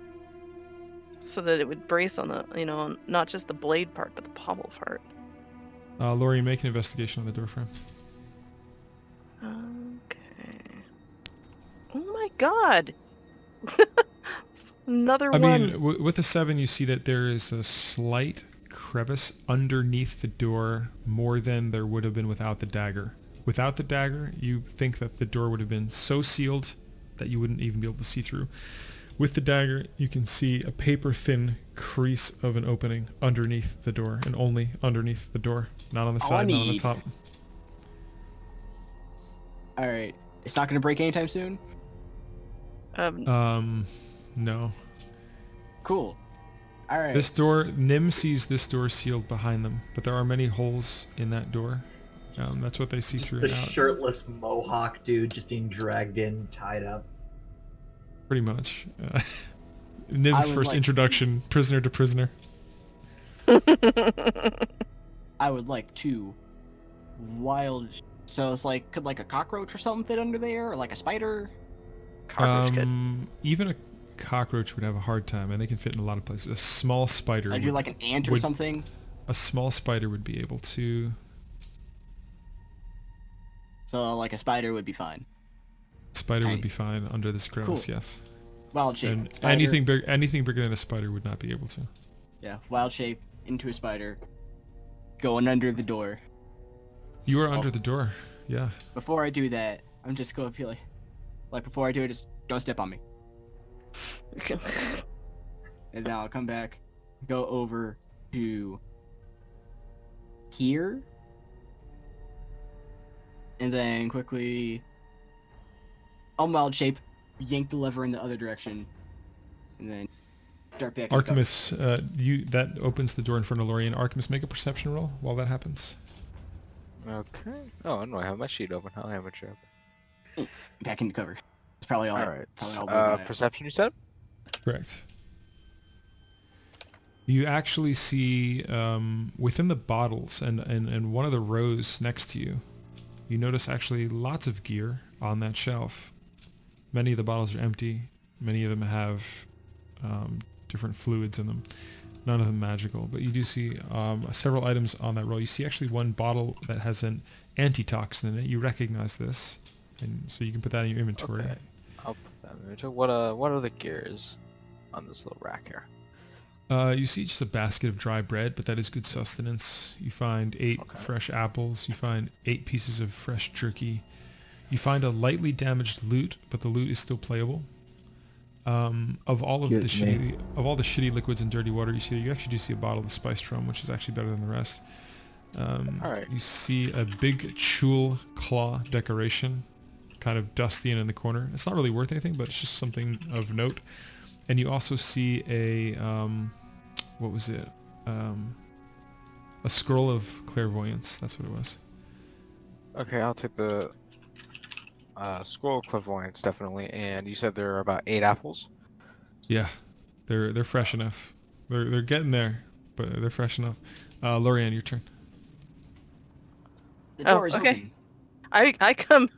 so that it would brace on the not just the blade part but the pommel part. Lori, make an investigation on the door frame. Okay. Oh my god. Another I one. mean, with a 7, you see that there is a slight crevice underneath the door, more than there would have been without the dagger. Without the dagger, you think that the door would have been so sealed that you wouldn't even be able to see through. With the dagger, you can see a paper-thin crease of an opening underneath the door, and only underneath the door, not on the All I side, not on the need- top. All right. It's not gonna break anytime soon. No. Cool. All right. This door, Nim sees this door sealed behind them, but there are many holes in that door. That's what they see Just through the and out. shirtless mohawk dude just being dragged in, tied up. Pretty much. I Nim's would first like- introduction, prisoner to prisoner. I would like to wild. So it's like, could like a cockroach or something fit under there, or like a spider? Cockroach kid. Even a cockroach would have a hard time, and they can fit in a lot of places. A small spider. I do would- like an ant or would- something. A small spider would be able to. So like a spider would be fine. Spider Tiny. would be fine under this crevice, Cool. yes. Wild shape. And Spider. anything bigger than a spider would not be able to. Yeah, wild shape into a spider. Going under the door. You are Oh. under the door. Yeah. Before I do that, I'm just gonna feel like before I do it, just don't step on me. And then I'll come back, go over to here, and then quickly, on wild shape, yank the lever in the other direction, and then start back. in the cover. Artemis, that opens the door in front of Lorian. Artemis, make a perception roll while that happens. Okay. Oh, I don't know. I have my sheet open. I'll have it open. Back into cover. It's probably all. All right. Probably all we're gonna have. Perception, you said? Correct. You actually see within the bottles and one of the rows next to you, you notice actually lots of gear on that shelf. Many of the bottles are empty. Many of them have different fluids in them. None of them magical, but you do see several items on that roll. You see actually one bottle that has an antitoxin in it. You recognize this, and so you can put that in your inventory. Okay. I'll put that in inventory. What are the gears on this little rack here? You see just a basket of dry bread, but that is good sustenance. You find 8 Okay. fresh apples. You find 8 pieces of fresh jerky. You find a lightly damaged lute, but the lute is still playable. Of all of Good the to me. shitty liquids and dirty water, you actually do see a bottle of spiced rum, which is actually better than the rest. Alright. You see a big chul claw decoration, kind of dusty and in the corner. It's not really worth anything, but it's just something of note. And you also see a what was it? A scroll of clairvoyance. That's what it was. Okay, I'll take the scroll of clairvoyance definitely. And you said there are about 8 apples. Yeah, they're fresh enough. They're getting there, but they're fresh enough. Lorianne, your turn. The Oh, door is okay. open. I come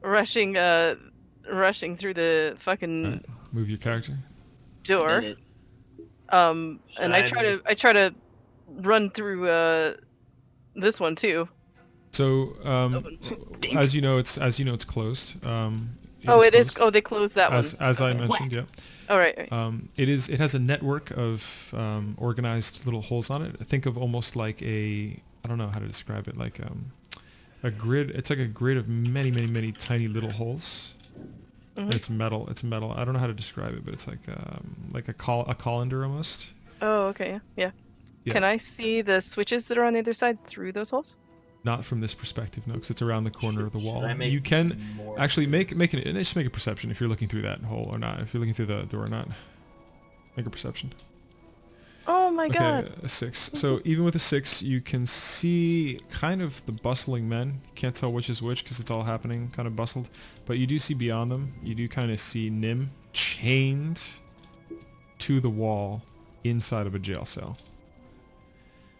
rushing through the fucking All right, move your character. door. Did it. And I Shine. try to run through this one too. So, Open. as you know, it's closed. Oh, it is. closed. Oh, they closed that one. As I Okay. mentioned, yeah. All right. It has a network of organized little holes on it. Think of almost like I don't know how to describe it, like a grid. It's like a grid of many, many, many tiny little holes. And it's metal. It's metal. I don't know how to describe it, but it's like a colander almost. Oh, okay. Yeah. Yeah. Can I see the switches that are on the other side through those holes? Not from this perspective, no, because it's around the corner of the wall. Should I make You can more actually just make a perception if you're looking through that hole or not. If you're looking through the door or not. Make a perception. Oh my god. Okay, a 6. So even with a 6, you can see kind of the bustling men. You can't tell which is which because it's all happening kind of bustled. But you do see beyond them. You do kind of see Nim chained to the wall inside of a jail cell.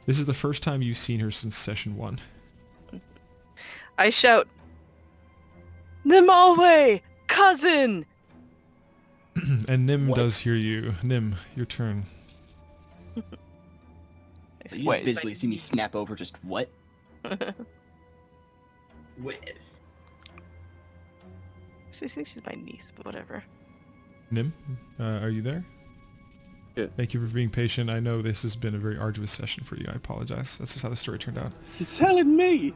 This is the first time you've seen her since session 1. I shout, Nimalwe, cousin! And Nim What? does hear you. Nim, your turn. So you Wait. just visually see me snap over. Just what? Wait. She thinks she's my niece, but whatever. Nim, are you there? Yeah. Thank you for being patient. I know this has been a very arduous session for you. I apologize. That's just how the story turned out. You're telling me?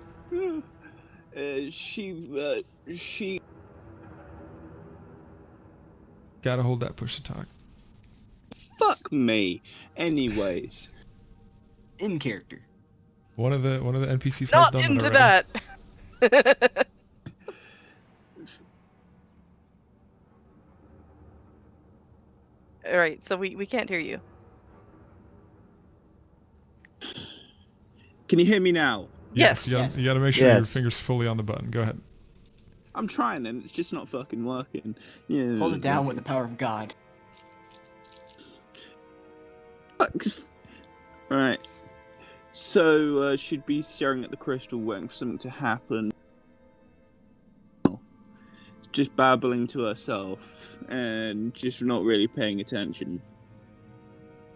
She. Gotta hold that push to talk. Fuck me. Anyways. In character. One of the NPCs has Not done into that already. that! Alright, so we can't hear you. Can you hear me now? Yes. You gotta make sure Yes. your finger's fully on the button. Go ahead. I'm trying and it's just not fucking working. Yeah. Hold it down with the power of God. Alright. So, she'd be staring at the crystal waiting for something to happen. Just babbling to herself and just not really paying attention.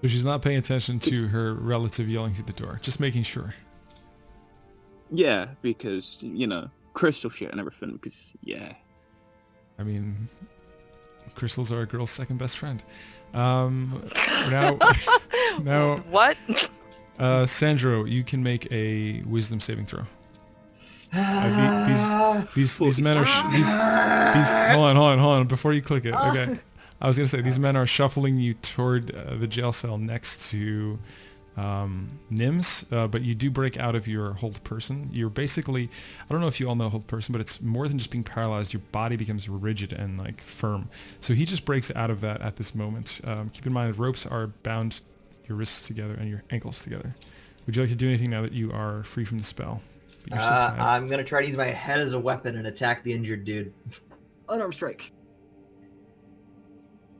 So she's not paying attention to her relative yelling through the door. Just making sure. Yeah, because, crystal shit and everything, because, yeah. I mean, crystals are a girl's second best friend. Now, What? Sandro, you can make a wisdom saving throw. These men are hold on before you click it. Okay, I was gonna say these men are shuffling you toward the jail cell next to Nims, but you do break out of your hold person. You're basically, I don't know if you all know hold person, but it's more than just being paralyzed. Your body becomes rigid and like firm. So he just breaks out of that at this moment. Keep in mind the ropes are bound your wrists together and your ankles together. Would you like to do anything now that you are free from the spell? But you're still tied. I'm gonna try to use my head as a weapon and attack the injured dude. Unarmed strike.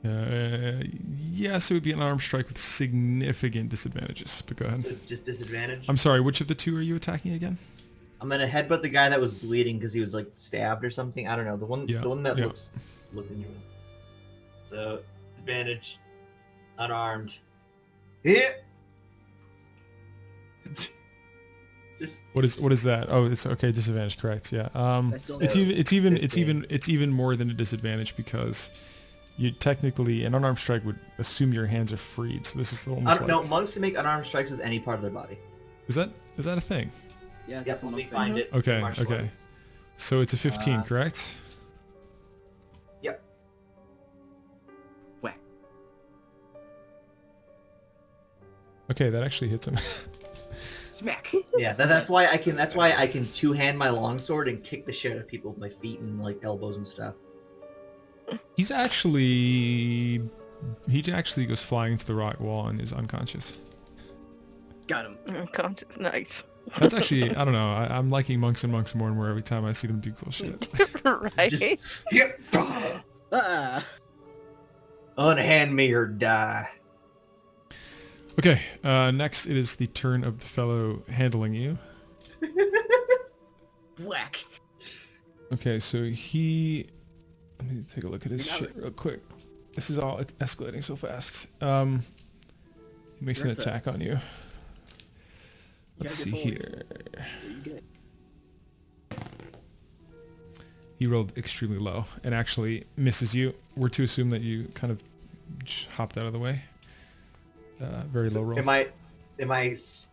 Yes, it would be an arm strike with significant disadvantages, but go ahead. So just disadvantage. I'm sorry, which of the two are you attacking again? I'm gonna headbutt the guy that was bleeding because he was like stabbed or something. I don't know. The one that yeah. looks looking. So advantage, unarmed. Hit. Just What is that? Oh, it's okay. Disadvantage, correct? Yeah. That's It's even 15. it's even more than a disadvantage because you technically an unarmed strike would assume your hands are freed. So this is almost like, no, monks can make unarmed strikes with any part of their body. is that a thing? Yeah, Yep, that's let me one find it. Okay, Martial okay. arts. So it's a 15, correct? Yep. Whack. Okay, that actually hits him. Smack. Yeah, that's why I can two-hand my longsword and kick the shit out of people with my feet and like elbows and stuff. He actually goes flying into the rock wall and is unconscious. Got him. Unconscious. Nice. That's actually, I don't know. I'm liking monks and monks more and more every time I see them do cool shit. Right? Just here. Ah. Unhand me or die. Okay, next it is the turn of the fellow handling you. Whack. Okay, so he... Let me take a look at his shit real quick. This is all escalating so fast. He makes an attack on you. Let's see here. He rolled extremely low and actually misses you. We're to assume that you kind of hopped out of the way. Very low roll. Am I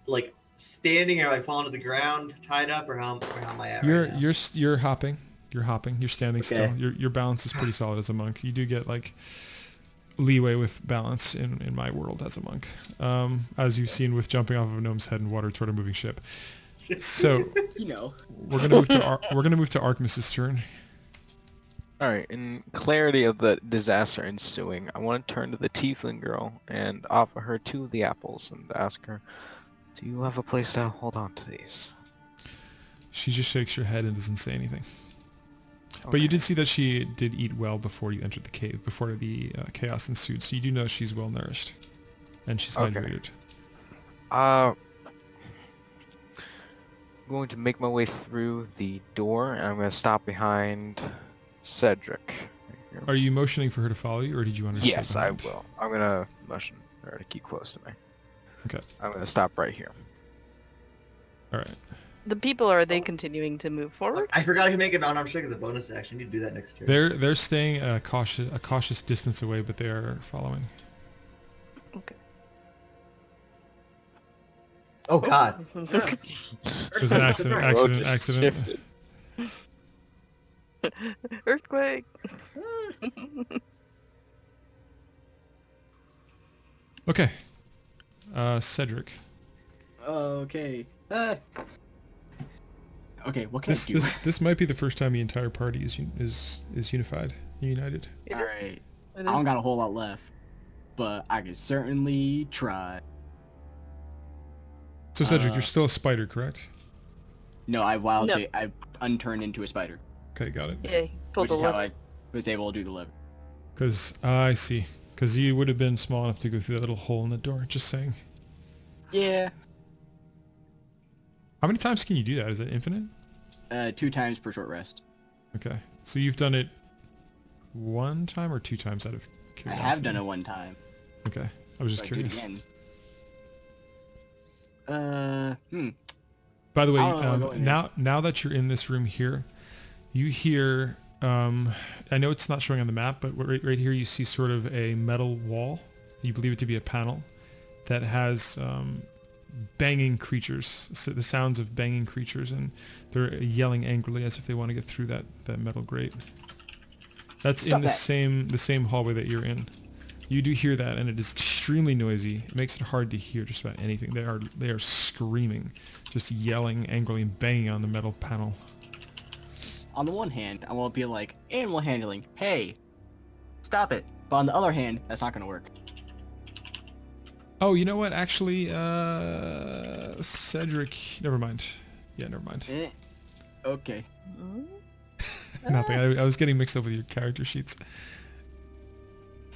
like standing, or am I falling to the ground, tied up, or how am I at right now? You're hopping. You're hopping. You're standing Okay. still. Your balance is pretty solid as a monk. You do get like leeway with balance in my world as a monk, as you've seen with jumping off of a gnome's head in water toward a moving ship. So we're gonna move to Artemis's turn. All right. In clarity of the disaster ensuing, I want to turn to the tiefling girl and offer her 2 of the apples and ask her, "Do you have a place to hold on to these?" She just shakes her head and doesn't say anything. But you did see that she did eat well before you entered the cave, before the chaos ensued. So you do know she's well nourished, and she's hydrated. I'm going to make my way through the door, and I'm going to stop behind Cedric. Are you motioning for her to follow you, or did you want to stay Yes, I behind? will. I'm going to motion her to keep close to me. Okay. I'm going to stop right here. All right. The people, are they continuing to move forward? I forgot I can make an unarmed strike as a bonus action. I need to do that next turn. They're staying a cautious distance away, but they are following. Okay. Oh God. It was an accident. Earthquake. Okay. Cedric. Okay. Okay, what can I do? This might be the first time the entire party is unified, united. All right. I don't got a whole lot left, but I could certainly try. So Cedric, you're still a spider, correct? No, I unturned into a spider. Okay, got it. Yeah, pulled Which the is how lever. I was able to do the lever. Because I see. Because you would have been small enough to go through that little hole in the door. Just saying. Yeah. How many times can you do that? Is it infinite? 2 times per short rest. Okay. So you've done it 1 time or 2 times out of curiosity? I have done it 1 time. Okay. I was just So I do it curious. again. By the way, I don't know, I'll go in there. now that you're in this room here, you hear, I know it's not showing on the map, but right here you see sort of a metal wall. You believe it to be a panel that has banging creatures, so the sounds of banging creatures, and they're yelling angrily as if they want to get through that metal grate. That's Stop in the that. same hallway that you're in. You do hear that, and it is extremely noisy. It makes it hard to hear just about anything. They are screaming, just yelling angrily and banging on the metal panel. On the one hand, I want to be like, animal handling, hey, stop it. But on the other hand, that's not going to work. Oh, you know what? Actually, Cedric. Never mind. Yeah, never mind. Okay. Nothing. I was getting mixed up with your character sheets.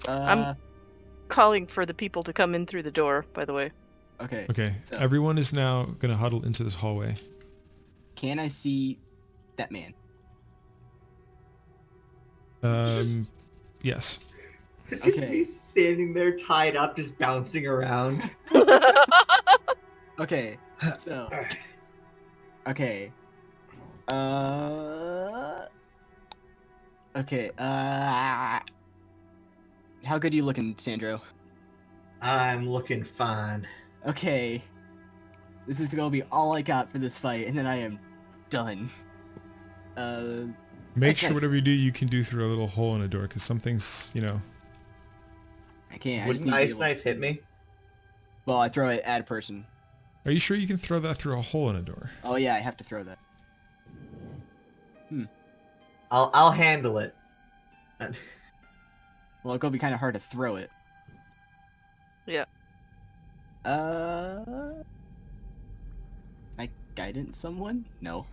I'm calling for the people to come in through the door, by the way. Okay. Okay. So- Everyone is now gonna huddle into this hallway. Can I see that man? Yes. Just Okay. me standing there tied up, just bouncing around. Okay. So. Okay. Okay. How good are you looking, Sandro? I'm looking fine. Okay. This is gonna be all I got for this fight, and then I am done. Make Nice sure knife. whatever you do, you can do through a little hole in a door, because something's, I can't. I Would just need to be ice able- knife hit me? Well, I throw it at a person. Are you sure you can throw that through a hole in a door? Oh yeah, I have to throw that. I'll handle it. Well, it's gonna be kind of hard to throw it. Yeah. Can I guidance someone? No.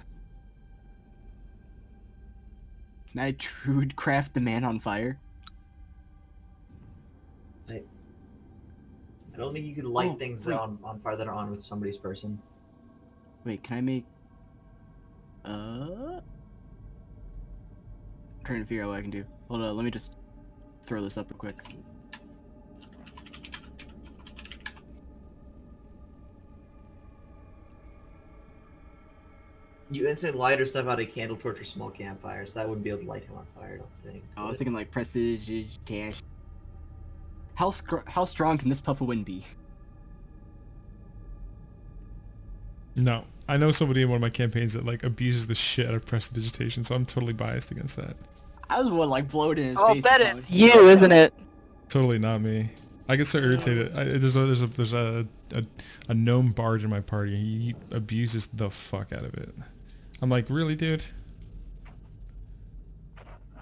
Can I Trudecraft the man on fire? I don't think you could light Oh, things wait. that are on fire that are on with somebody's person. Wait, can I make... I'm trying to figure out what I can do. Hold on, let me just throw this up real quick. You instantly light or stuff out a candle, torch, or small campfire, so that wouldn't be able to light him on fire, I don't think. I was thinking like prestige, dash. How strong can this puff of wind be? No. I know somebody in one of my campaigns that like abuses the shit out of prestidigitation, so I'm totally biased against that. I was one like blowed in his I'll face. bet or something. it's you, isn't it? Totally not me. I get so irritated. There's a gnome bard in my party. He abuses the fuck out of it. I'm like, really, dude?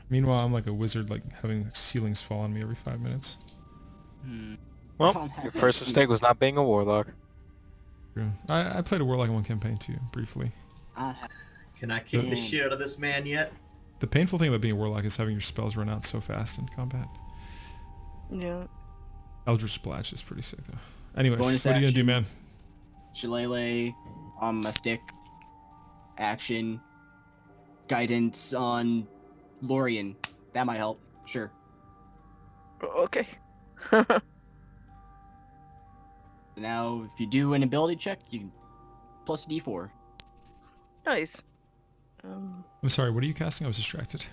Meanwhile, I'm like a wizard, like having ceilings fall on me every 5 minutes. Well, your first mistake was not being a warlock. True. I played a warlock in one campaign too, briefly. Can I kick the Damn. shit out of this man yet? The painful thing about being a warlock is having your spells run out so fast in combat. Yeah. Eldritch Splash is pretty sick though. Anyways, Bonus what are you gonna do, man? Shillelagh on my stick. Action. Guidance on Lorien. That might help. Sure. Okay. Now, if you do an ability check, you can plus a d4. Nice. I'm sorry, what are you casting? I was distracted.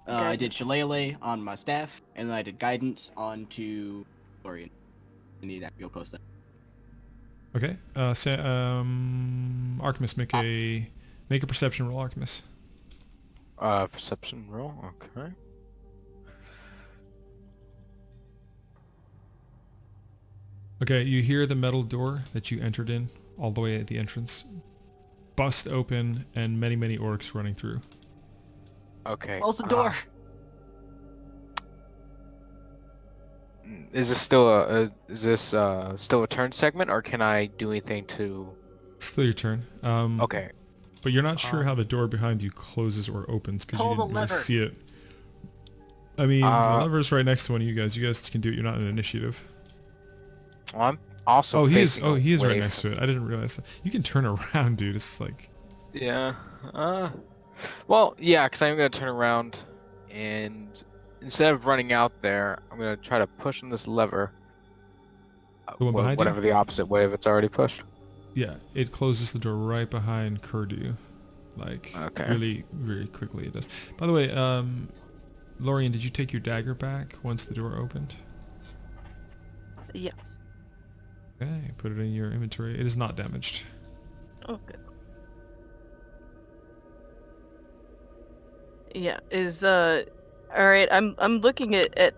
I did Guidance. Shillelagh on my staff, and then I did Guidance onto Lorien. I need to go post that. Okay. Artemis, make a perception roll, Artemis. Perception roll. Okay. Okay, you hear the metal door that you entered in, all the way at the entrance, bust open, and many, many orcs running through. Okay. Close the door! Is this still a turn segment, or can I do anything to? Still your turn. Okay. But you're not sure how the door behind you closes or opens because you Pull the didn't really lever. see it. I mean, the Uh, lever's right next to one of you guys. You guys can do it. You're not in initiative. Well, I'm also. Oh, he is. facing Oh, he is right away next from- to it. I didn't realize that. You can turn around, dude. It's like. Yeah. Well, yeah, because I'm gonna turn around, and instead of running out there, I'm gonna try to push on this lever. The one behind you? whatever the opposite way if it's already pushed. Yeah, it closes the door right behind Kurdu. Like, Okay. really, really quickly it does. By the way, Lorien, did you take your dagger back once the door opened? Yeah. Okay, put it in your inventory. It is not damaged. Oh, good. Yeah. All right. I'm looking at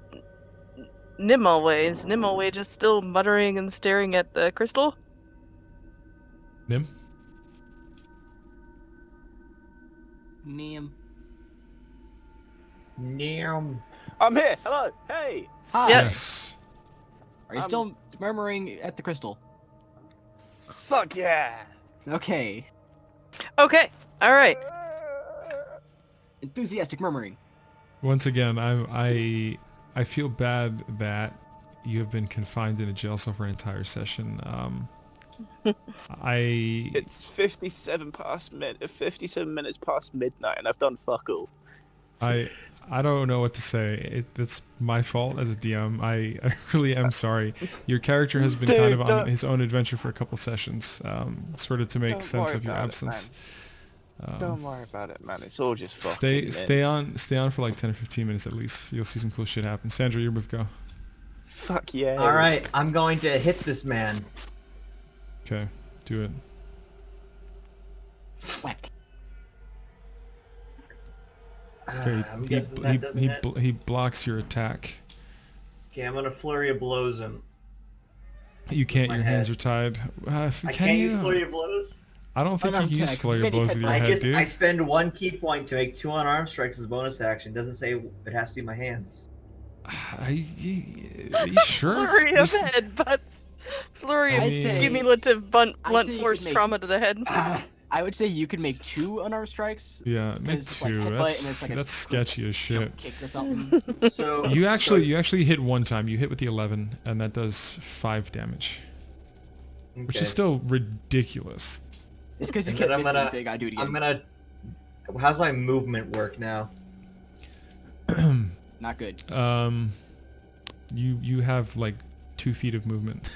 Nimmalway. Is Nimmalway just still muttering and staring at the crystal? Nim? Neum. Neum. I'm here. Hello. Hey. Hi! Yes. Yes. Are you still murmuring at the crystal? Fuck yeah. Okay. Okay. All right. Enthusiastic murmuring. Once again, I feel bad that you have been confined in a jail cell for an entire session. It's 57 minutes past midnight, and I've done fuck all. I don't know what to say. It's my fault as a DM. I really am sorry. Your character has been kind of on his own adventure for a couple sessions, sort of to make Don't sense worry of your about it, absence. Don't worry about it, man. It's all just Stay fucking stay on for like 10 or 15 minutes at least. You'll see some cool shit happen. Sandra, your move, go. Fuck yeah. All right, I'm going to hit this man. Okay, do it. Whack. Okay, I'm guessing that doesn't hit. he blocks your attack. Okay, I'm gonna flurry of blows him. You can't. my Your hands head. are tied. I Can can't you? use flurry of blows. I don't think you Unarmed can use attack. flurry of Many blows with your head head, dude. I spend 1 key point to make 2 unarmed strikes as bonus action. Doesn't say it has to be my hands. Are you sure? Flurry of There's- headbutts. Flurry of I mean- cumulative blunt I'd say you force could make- trauma to the head. I would say you could make 2 unarmed strikes. Yeah, me It's like too. headbutt and That's it's like a that's sketchy as shit. jump kick or something. So You actually hit one time. You hit with the 11, and that does 5 damage, which is still ridiculous. It's because you And kept then I'm missing, gonna- so you gotta do it again. I'm gonna. How's my movement work now? Not good. You have like 2 feet of movement.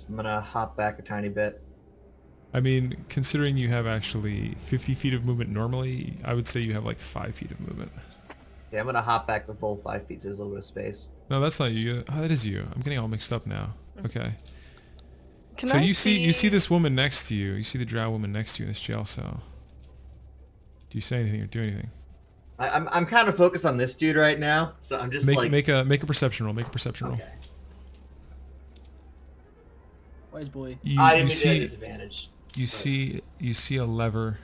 I'm gonna hop back a tiny bit. I mean, considering you have actually 50 feet of movement normally, I would say you have like 5 feet of movement. Yeah, I'm gonna hop back the full 5 feet, so there's a little bit of space. No, that's not you. Oh, that is you. I'm getting all mixed up now. Okay. Can So I you see this woman next to you. You see the drow woman next to you in this jail cell. Do you say anything or do anything? I'm kind of focused on this dude right now, so I'm just like. Make a perception roll. Make a perception roll. Okay. Wise boy. I You didn't mean to see disadvantage. you see a lever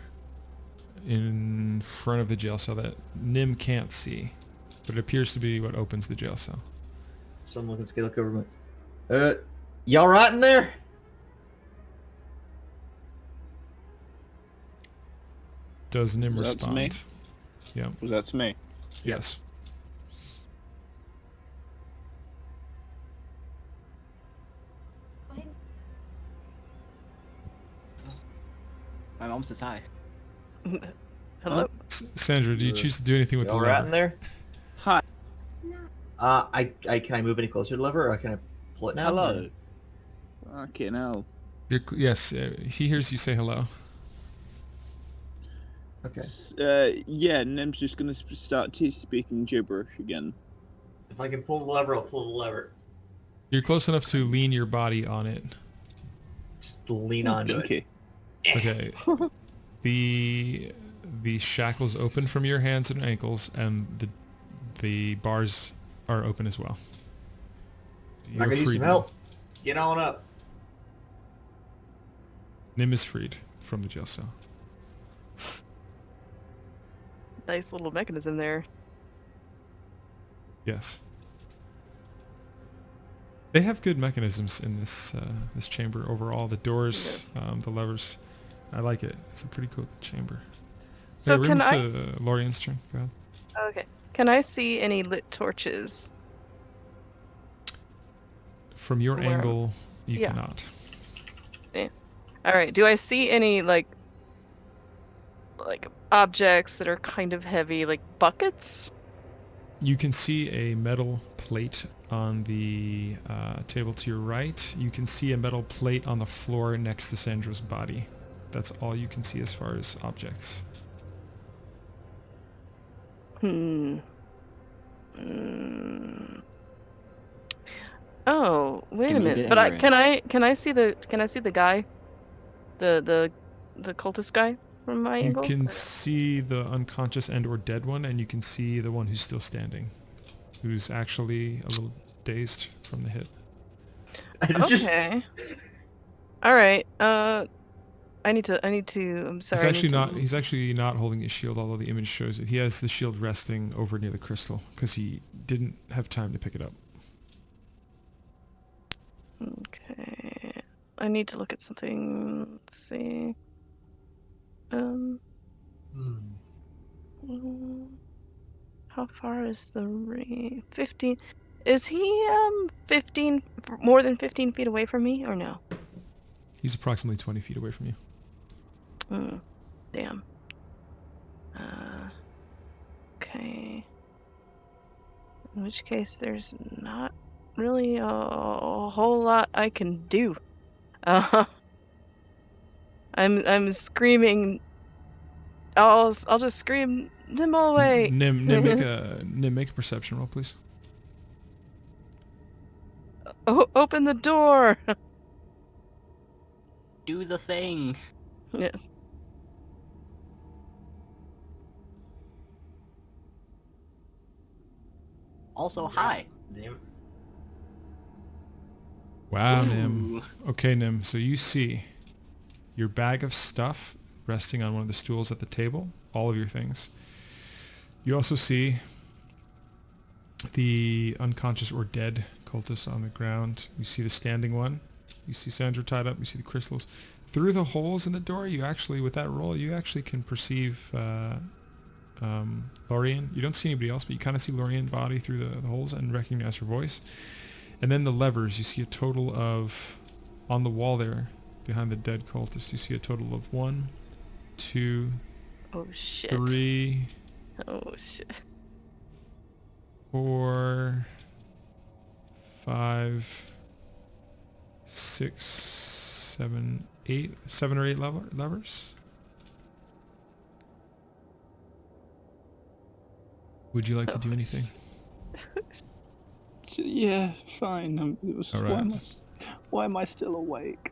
in front of the jail cell that Nim can't see, but it appears to be what opens the jail cell. Someone can look over my. Y'all right in there? Does Nim Is that to me? respond? Yeah. Was that to me? Yes. My mom says hi. Hello. Sandra, do you choose to do anything with the Y'all right in lever? there? Hi. I can I move any closer to the lever, or can I pull it now? Hello. Okay, now. Yes, he hears you say hello. Okay. Yeah, Nim's just gonna start speaking gibberish again. If I can pull the lever, I'll pull the lever. You're close enough to lean your body on it. Just lean onto it. Okay. Okay. The shackles open from your hands and ankles, and the bars are open as well. I'm gonna use freed some now. help. Get on up. Nim is freed from the jail cell. Nice little mechanism there. Yes. They have good mechanisms in this this chamber overall. The doors, the levers. I like it. It's a pretty cool chamber. So hey, can we're I? into Lorian's turn. Go ahead. Okay. Can I see any lit torches? From your Where- angle, you yeah. cannot. All right. Do I see any like objects that are kind of heavy, like buckets? You can see a metal plate on the table to your right. You can see a metal plate on the floor next to Sandra's body. That's all you can see as far as objects. Hmm. Oh, wait a Give me a minute. bit But and can I see the guy? The cultist guy from my You angle? can see the unconscious and or dead one, and you can see the one who's still standing, who's actually a little dazed from the hit. It's just Okay. All right. I need to. I'm sorry. He's actually not holding his shield, although the image shows it. He has the shield resting over near the crystal because he didn't have time to pick it up. Okay. I need to look at something. Let's see. How far is the range? 15. Is he 15 more than 15 feet away from me or no? He's approximately 20 feet away from you. Damn. Okay. In which case, there's not really a whole lot I can do. I'm screaming. I'll just scream them all away. Nim, make a perception roll, please. Open the door. Do the thing. Yes. Also, hi. Wow, Nim. Okay, Nim. So you see your bag of stuff resting on one of the stools at the table, all of your things. You also see the unconscious or dead cultists on the ground. You see the standing one. You see Sandra tied up. You see the crystals. Through the holes in the door, you actually, with that roll, you actually can perceive Lorien. You don't see anybody else, but you kind of see Lorien's body through the holes and recognize her voice. And then the levers, you see a total of, on the wall there, behind the dead cultist, you see a total of 1, 2, Oh shit. 3, Oh shit. 4, 5, 6, 7, 8, 7 or 8 levers. Would you like to do anything? Yeah, fine. All right. Why am I still awake?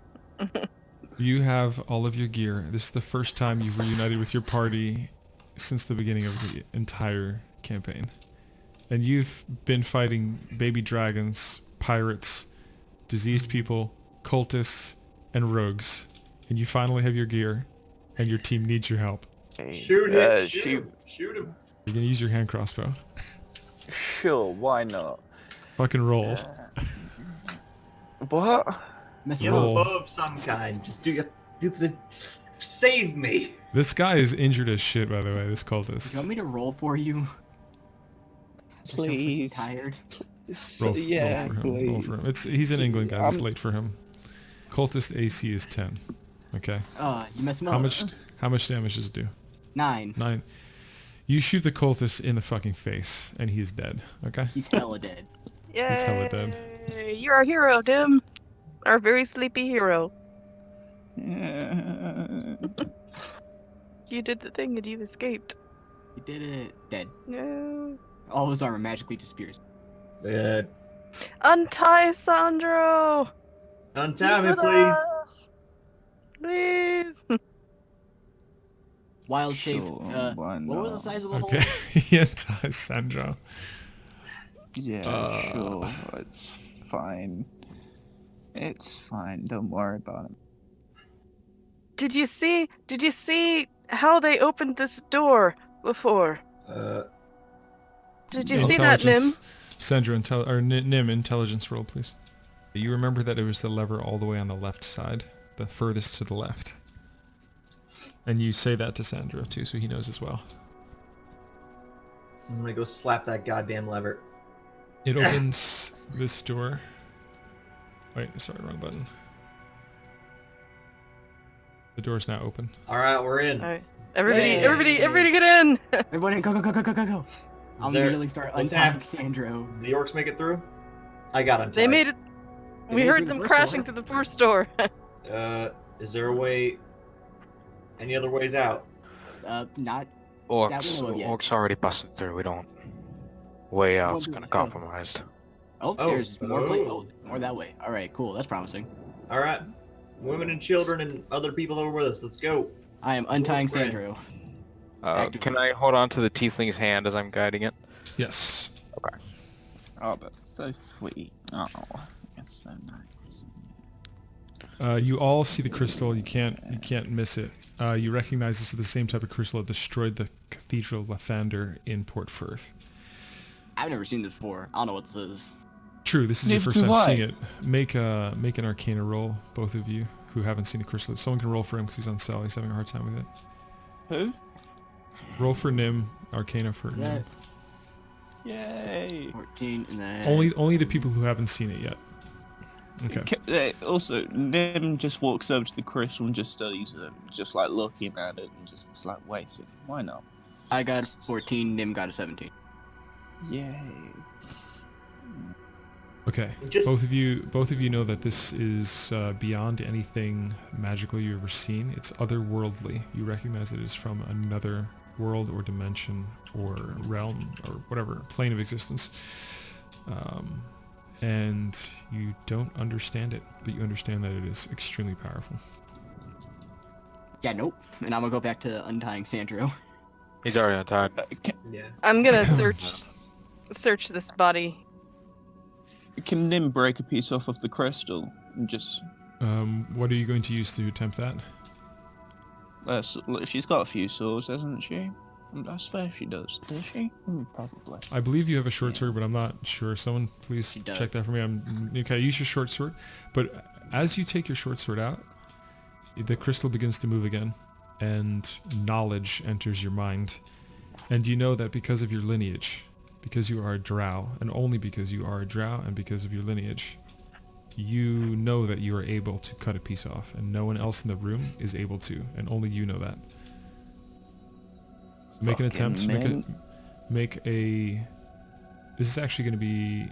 You have all of your gear. This is the first time you've reunited with your party since the beginning of the entire campaign. And you've been fighting baby dragons, pirates, diseased people, cultists, and rogues. And you finally have your gear, and your team needs your help. Shoot him! Shoot him! You're gonna use your hand crossbow. Sure, why not? Fucking roll. What? Mess Get it a Roll. up. bow of some kind. Just do the. Save me! This guy is injured as shit, by the way, this Do you cultist. want me to roll for you? You're so freaking Please. tired. Yeah, roll for him. please. Roll for him. He's in England, guys. It's I'm- late for him. Cultist AC is 10. Okay. You messed him up. How much damage does it do? 9. 9. You shoot the cultist in the fucking face, and he is dead. Okay. He's hella dead. Yay! He's hella dead. You're our hero, Dim. Our very sleepy hero. Yeah. You did the thing and you escaped. He did it. Dead. No. All his armor magically disappears. Good. Untie Sandro! Untie He's me, with please. us! Please! Wild shape. Sure, why What was the not? size of the Okay. hole? He unties Sandro. Yeah, sure. It's fine. It's fine. Don't worry about it. Did you see how they opened this door before? Did you see that, Nim? Intelligence. Sandro, Nim, intelligence roll, please. You remember that it was the lever all the way on the left side, the furthest to the left. And you say that to Sandro too, so he knows as well. I'm gonna go slap that goddamn lever. It opens this door. Wait, sorry, wrong button. The door's now open. Alright, we're in. Alright. Everybody Yay. get in! Everybody, go. I'll there- immediately start what's untying happening? Sandro. The orcs make it through? I got untied. They made it. They We made it heard through the them first crashing door. through the first door. Is there a way... Any other ways out? Not. Orcs, we know of yet. orcs already busted through. We don't. Way out's do kind of we- compromised. Oh, Oh, there's more plate. oh. Oh, more that way. All right, cool. That's promising. Alright. Women and children and other people that were with us. Let's go. I am untying Right. Sandro. Can I hold on to the tiefling's hand as I'm guiding it? Yes. Oh, that's so sweet. Oh, that's so nice. You all see the crystal. You can't miss it. You recognize this is the same type of crystal that destroyed the Cathedral of Lathander in Port Firth. I've never seen this before. I don't know what this is. True, this is your Neither first do time I. seeing it. Make an Arcana roll, both of you who haven't seen the crystal. Someone can roll for him because he's on cell. He's having a hard time with it. Who? Roll for Nim, Arcana for Yeah. Nim. Yay. 14 and then. Only the people who haven't seen it yet. Okay. Also, Nim just walks over to the crystal and just studies it, just like looking at it and just like waiting. Why not? I got 14. Nim got a 17. Yay. Okay. Just- Both of you know that this is beyond anything magical you've ever seen. It's otherworldly. You recognize that it's from another world or dimension or realm or whatever plane of existence. And you don't understand it, but you understand that it is extremely powerful. Yeah, nope. And I'm gonna go back to untying Sandro. He's already untied. Yeah. I'm gonna search this body. Can Nim break a piece off of the crystal and just? What are you going to use to attempt that? She's got a few swords, hasn't she? I suppose she does. Does she? Probably. I believe you have a short Yeah. sword, but I'm not sure. Someone please She check does. that for me. Okay, use your short sword. But as you take your short sword out, the crystal begins to move again, and knowledge enters your mind. And you know that because of your lineage, because you are a drow, and only because you are a drow and because of your lineage, you know that you are able to cut a piece off, and no one else in the room is able to, and only you know that. So make an attempt. Make a. This is actually going to be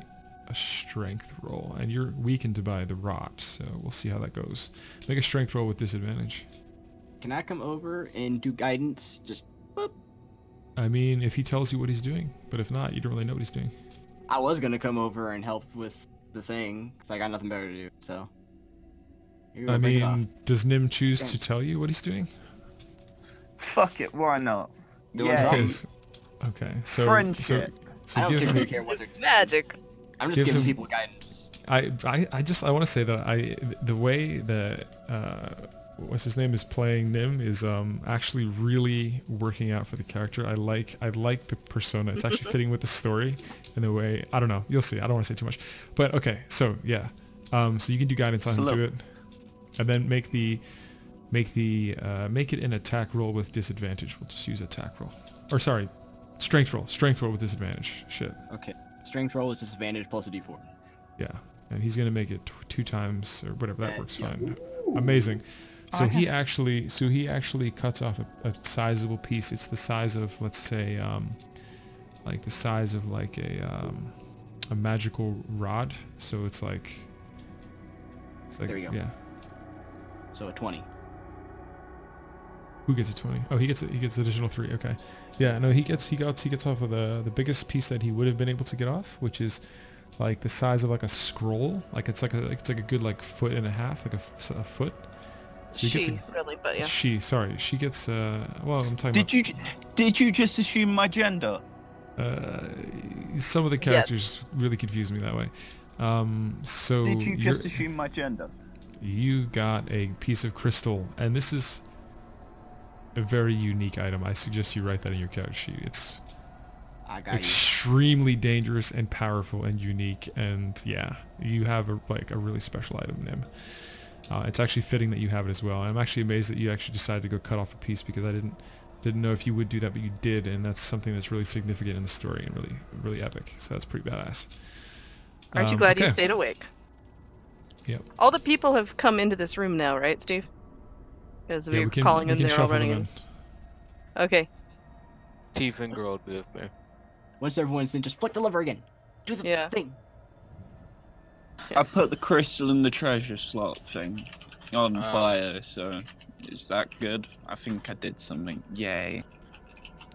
a strength roll, and you're weakened by the rot, so we'll see how that goes. Make a strength roll with disadvantage. Can I come over and do guidance? Just boop. I mean, if he tells you what he's doing, but if not, you don't really know what he's doing. I was gonna come over and help with the thing, because I got nothing better to do, so. Here we go, I break it off. mean, does Nim choose to Okay. tell you what he's doing? Fuck it, why not? Doing Yeah. something. Okay, so Friendship. So I don't give particularly him. care what they're. Magic. I'm just Give giving him- people guidance. I want to say that the way that what's his name is playing Nim is actually really working out for the character. I like the persona. It's actually fitting with the story in a way. I don't know. You'll see. I don't want to say too much. But okay, so yeah. So you can do guidance on him, do it. And then make it an attack roll with disadvantage. We'll just use attack roll. Or sorry, strength roll with disadvantage. Shit. Okay. Strength roll is disadvantage plus a d4. Yeah, and he's gonna make it 2 times or whatever. That works Yeah. fine. Amazing. So Okay. he actually cuts off a sizable piece. It's the size of, let's say, like the size of like a magical rod. So it's like There you go. yeah. So a 20. Who gets a 20? Oh, he gets additional 3. Okay. Yeah, no, he gets off of the biggest piece that he would have been able to get off, which is like the size of like a scroll. Like it's like a good like foot and a half, like a foot. So he gets Really, but yeah. She gets well, I'm talking Did you just assume my gender? about some of the characters really confuse me that way. So Did you just assume my gender? you got a piece of crystal, and this is a very unique item. I suggest you write that in your character sheet. It's I got you. extremely dangerous and powerful and unique, and yeah, you have a really special item, Nim. It's actually fitting that you have it as well. I'm actually amazed that you actually decided to go cut off a piece, because I didn't know if you would do that, but you did, and that's something that's really significant in the story and really epic. So that's pretty badass. Aren't you glad you okay. stayed awake? Yep. All the people have come into this room now, right, Steve? Because we Yeah, were we can calling them, they're all shuffle running them in. Okay. Tiefling girl would be with me. Once everyone's in, just flick the lever again. Do the Yeah. thing. I put the crystal in the treasure slot thing on Oh. fire, so is that good? I think I did something. Yay.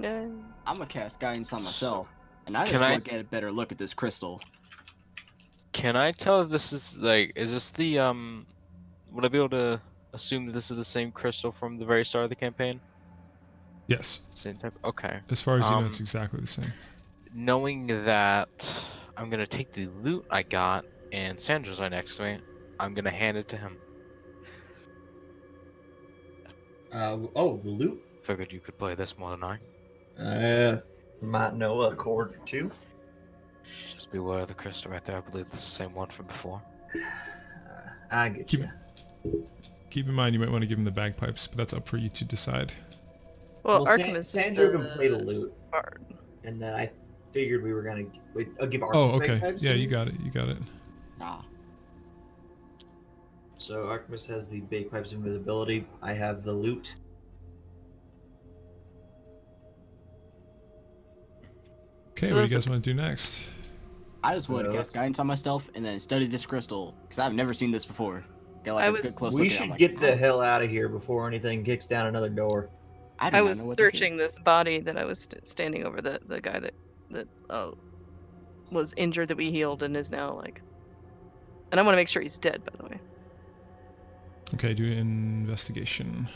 Yeah. I'm gonna cast guidance on myself, and I just Can I- want to get a better look at this crystal. Can I tell if this is like, is this the would I be able to assume that this is the same crystal from the very start of the campaign? Yes. Same type. Okay. As far as you know, Um, it's exactly the same. Knowing that, I'm gonna take the loot I got, and Sandra's right next to me. I'm gonna hand it to him. Oh, the loot? Figured you could play this more than I. Might know a chord or two. Just beware of the crystal right there. I believe it's the same one from before. I get Keep- you. Keep in mind, you might want to give him the bagpipes, but that's up for you to decide. Well, San- Arkham is Sandra the can play the loot, bard. and then I figured we were gonna give Arkham Oh, okay. Yeah, you got it. You got it. Ah, So Artemis has the bagpipes of invisibility. I have the loot. Okay, what do you guys want to do next? I just wanted to let's- cast guidance on myself and then study this crystal because I've never seen this before. Get like I a was- good close We look at it. should I'm like, get the "Oh, hell out of here before anything kicks down another door. I, do I not was know what this is." searching this body that I was standing over, the guy that was injured that we healed and is now like. And I want to make sure he's dead, by the way. Okay, do an investigation.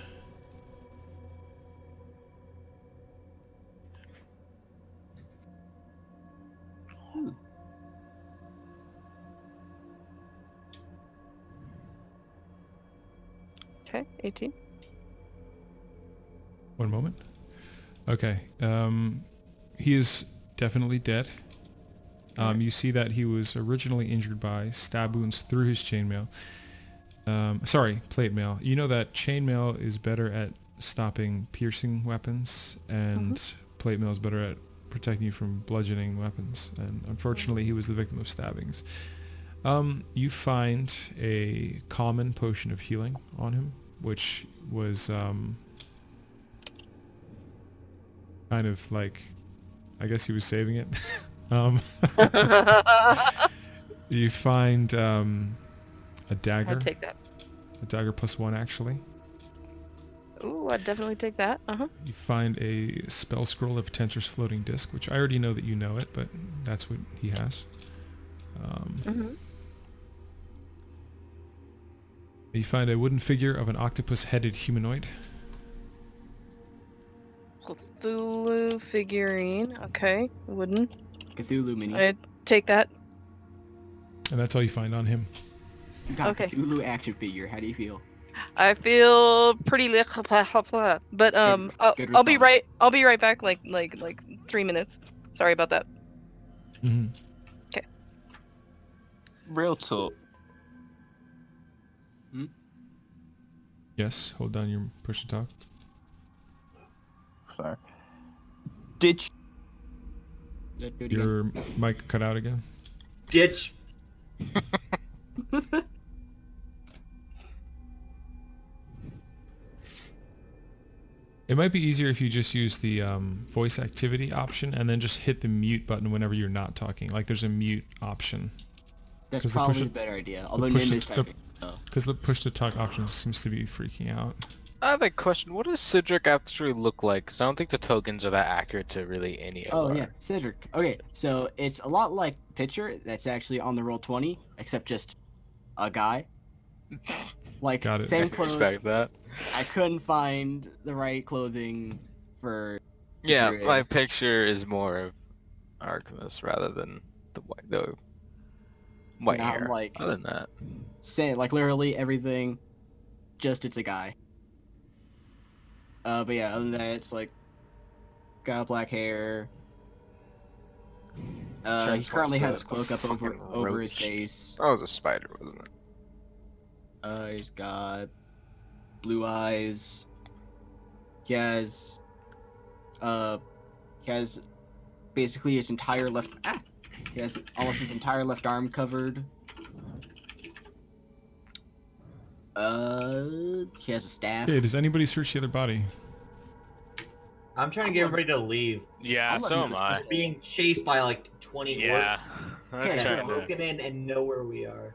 Okay, 18. One moment. Okay. He is definitely dead. You see that he was originally injured by stab wounds through his chainmail. Sorry, plate mail. You know that chainmail is better at stopping piercing weapons, and plate mail is better at protecting you from bludgeoning weapons. And unfortunately, he was the victim of stabbings. You find a common potion of healing on him, which was kind of like, I guess he was saving it. You find a dagger. I'd take that. A dagger +1 actually. Ooh, I'd definitely take that. You find a spell scroll of Tensor's floating disc, which I already know that you know it, but that's what he has. You find a wooden figure of an octopus-headed humanoid. Cthulhu figurine. Okay, wooden. Cthulhu mini. I'd take that. And that's all you find on him. You got Okay. a Cthulhu action figure. How do you feel? I feel pretty but I'll be response. I'll be right back. Like 3 minutes. Sorry about that. Mm-hmm. Real talk. Yes, hold down your push to talk. Sorry. Did Yeah, do it again. Your mic cut out again. Ditch. It might be easier if you just use the voice activity option and then just hit the mute button whenever you're not talking. Like there's a mute option. That's 'Cause the probably push- a better idea. Although push Nim to- is typing. So. Because the push to talk option seems to be freaking out. I have a question. What does Cedric actually look like? 'Cause I don't think the tokens are that accurate to really any of Oh our... yeah, Cedric. Okay, so it's a lot like Pitcher that's actually on the Roll20, except just a guy. Like Got it. same I can clothes. respect that. I couldn't find the right clothing for. Yeah, Pitcher. my picture is more of Artemis rather than the white Not hair. like- Other than that, Say like literally everything, just it's a guy. But yeah, other than that, it's like got black hair. He currently has his cloak up over his face. that was a spider, wasn't it? He's got blue eyes. He has basically his entire left. He has almost his entire left arm covered. He has a staff. Hey, does anybody search the other body? I'm trying to get everybody to leave. Yeah, I'm so looking am at I. this Being chased by like 20 Yeah. orcs. I'm Okay, trying to- Broken in and know where we are.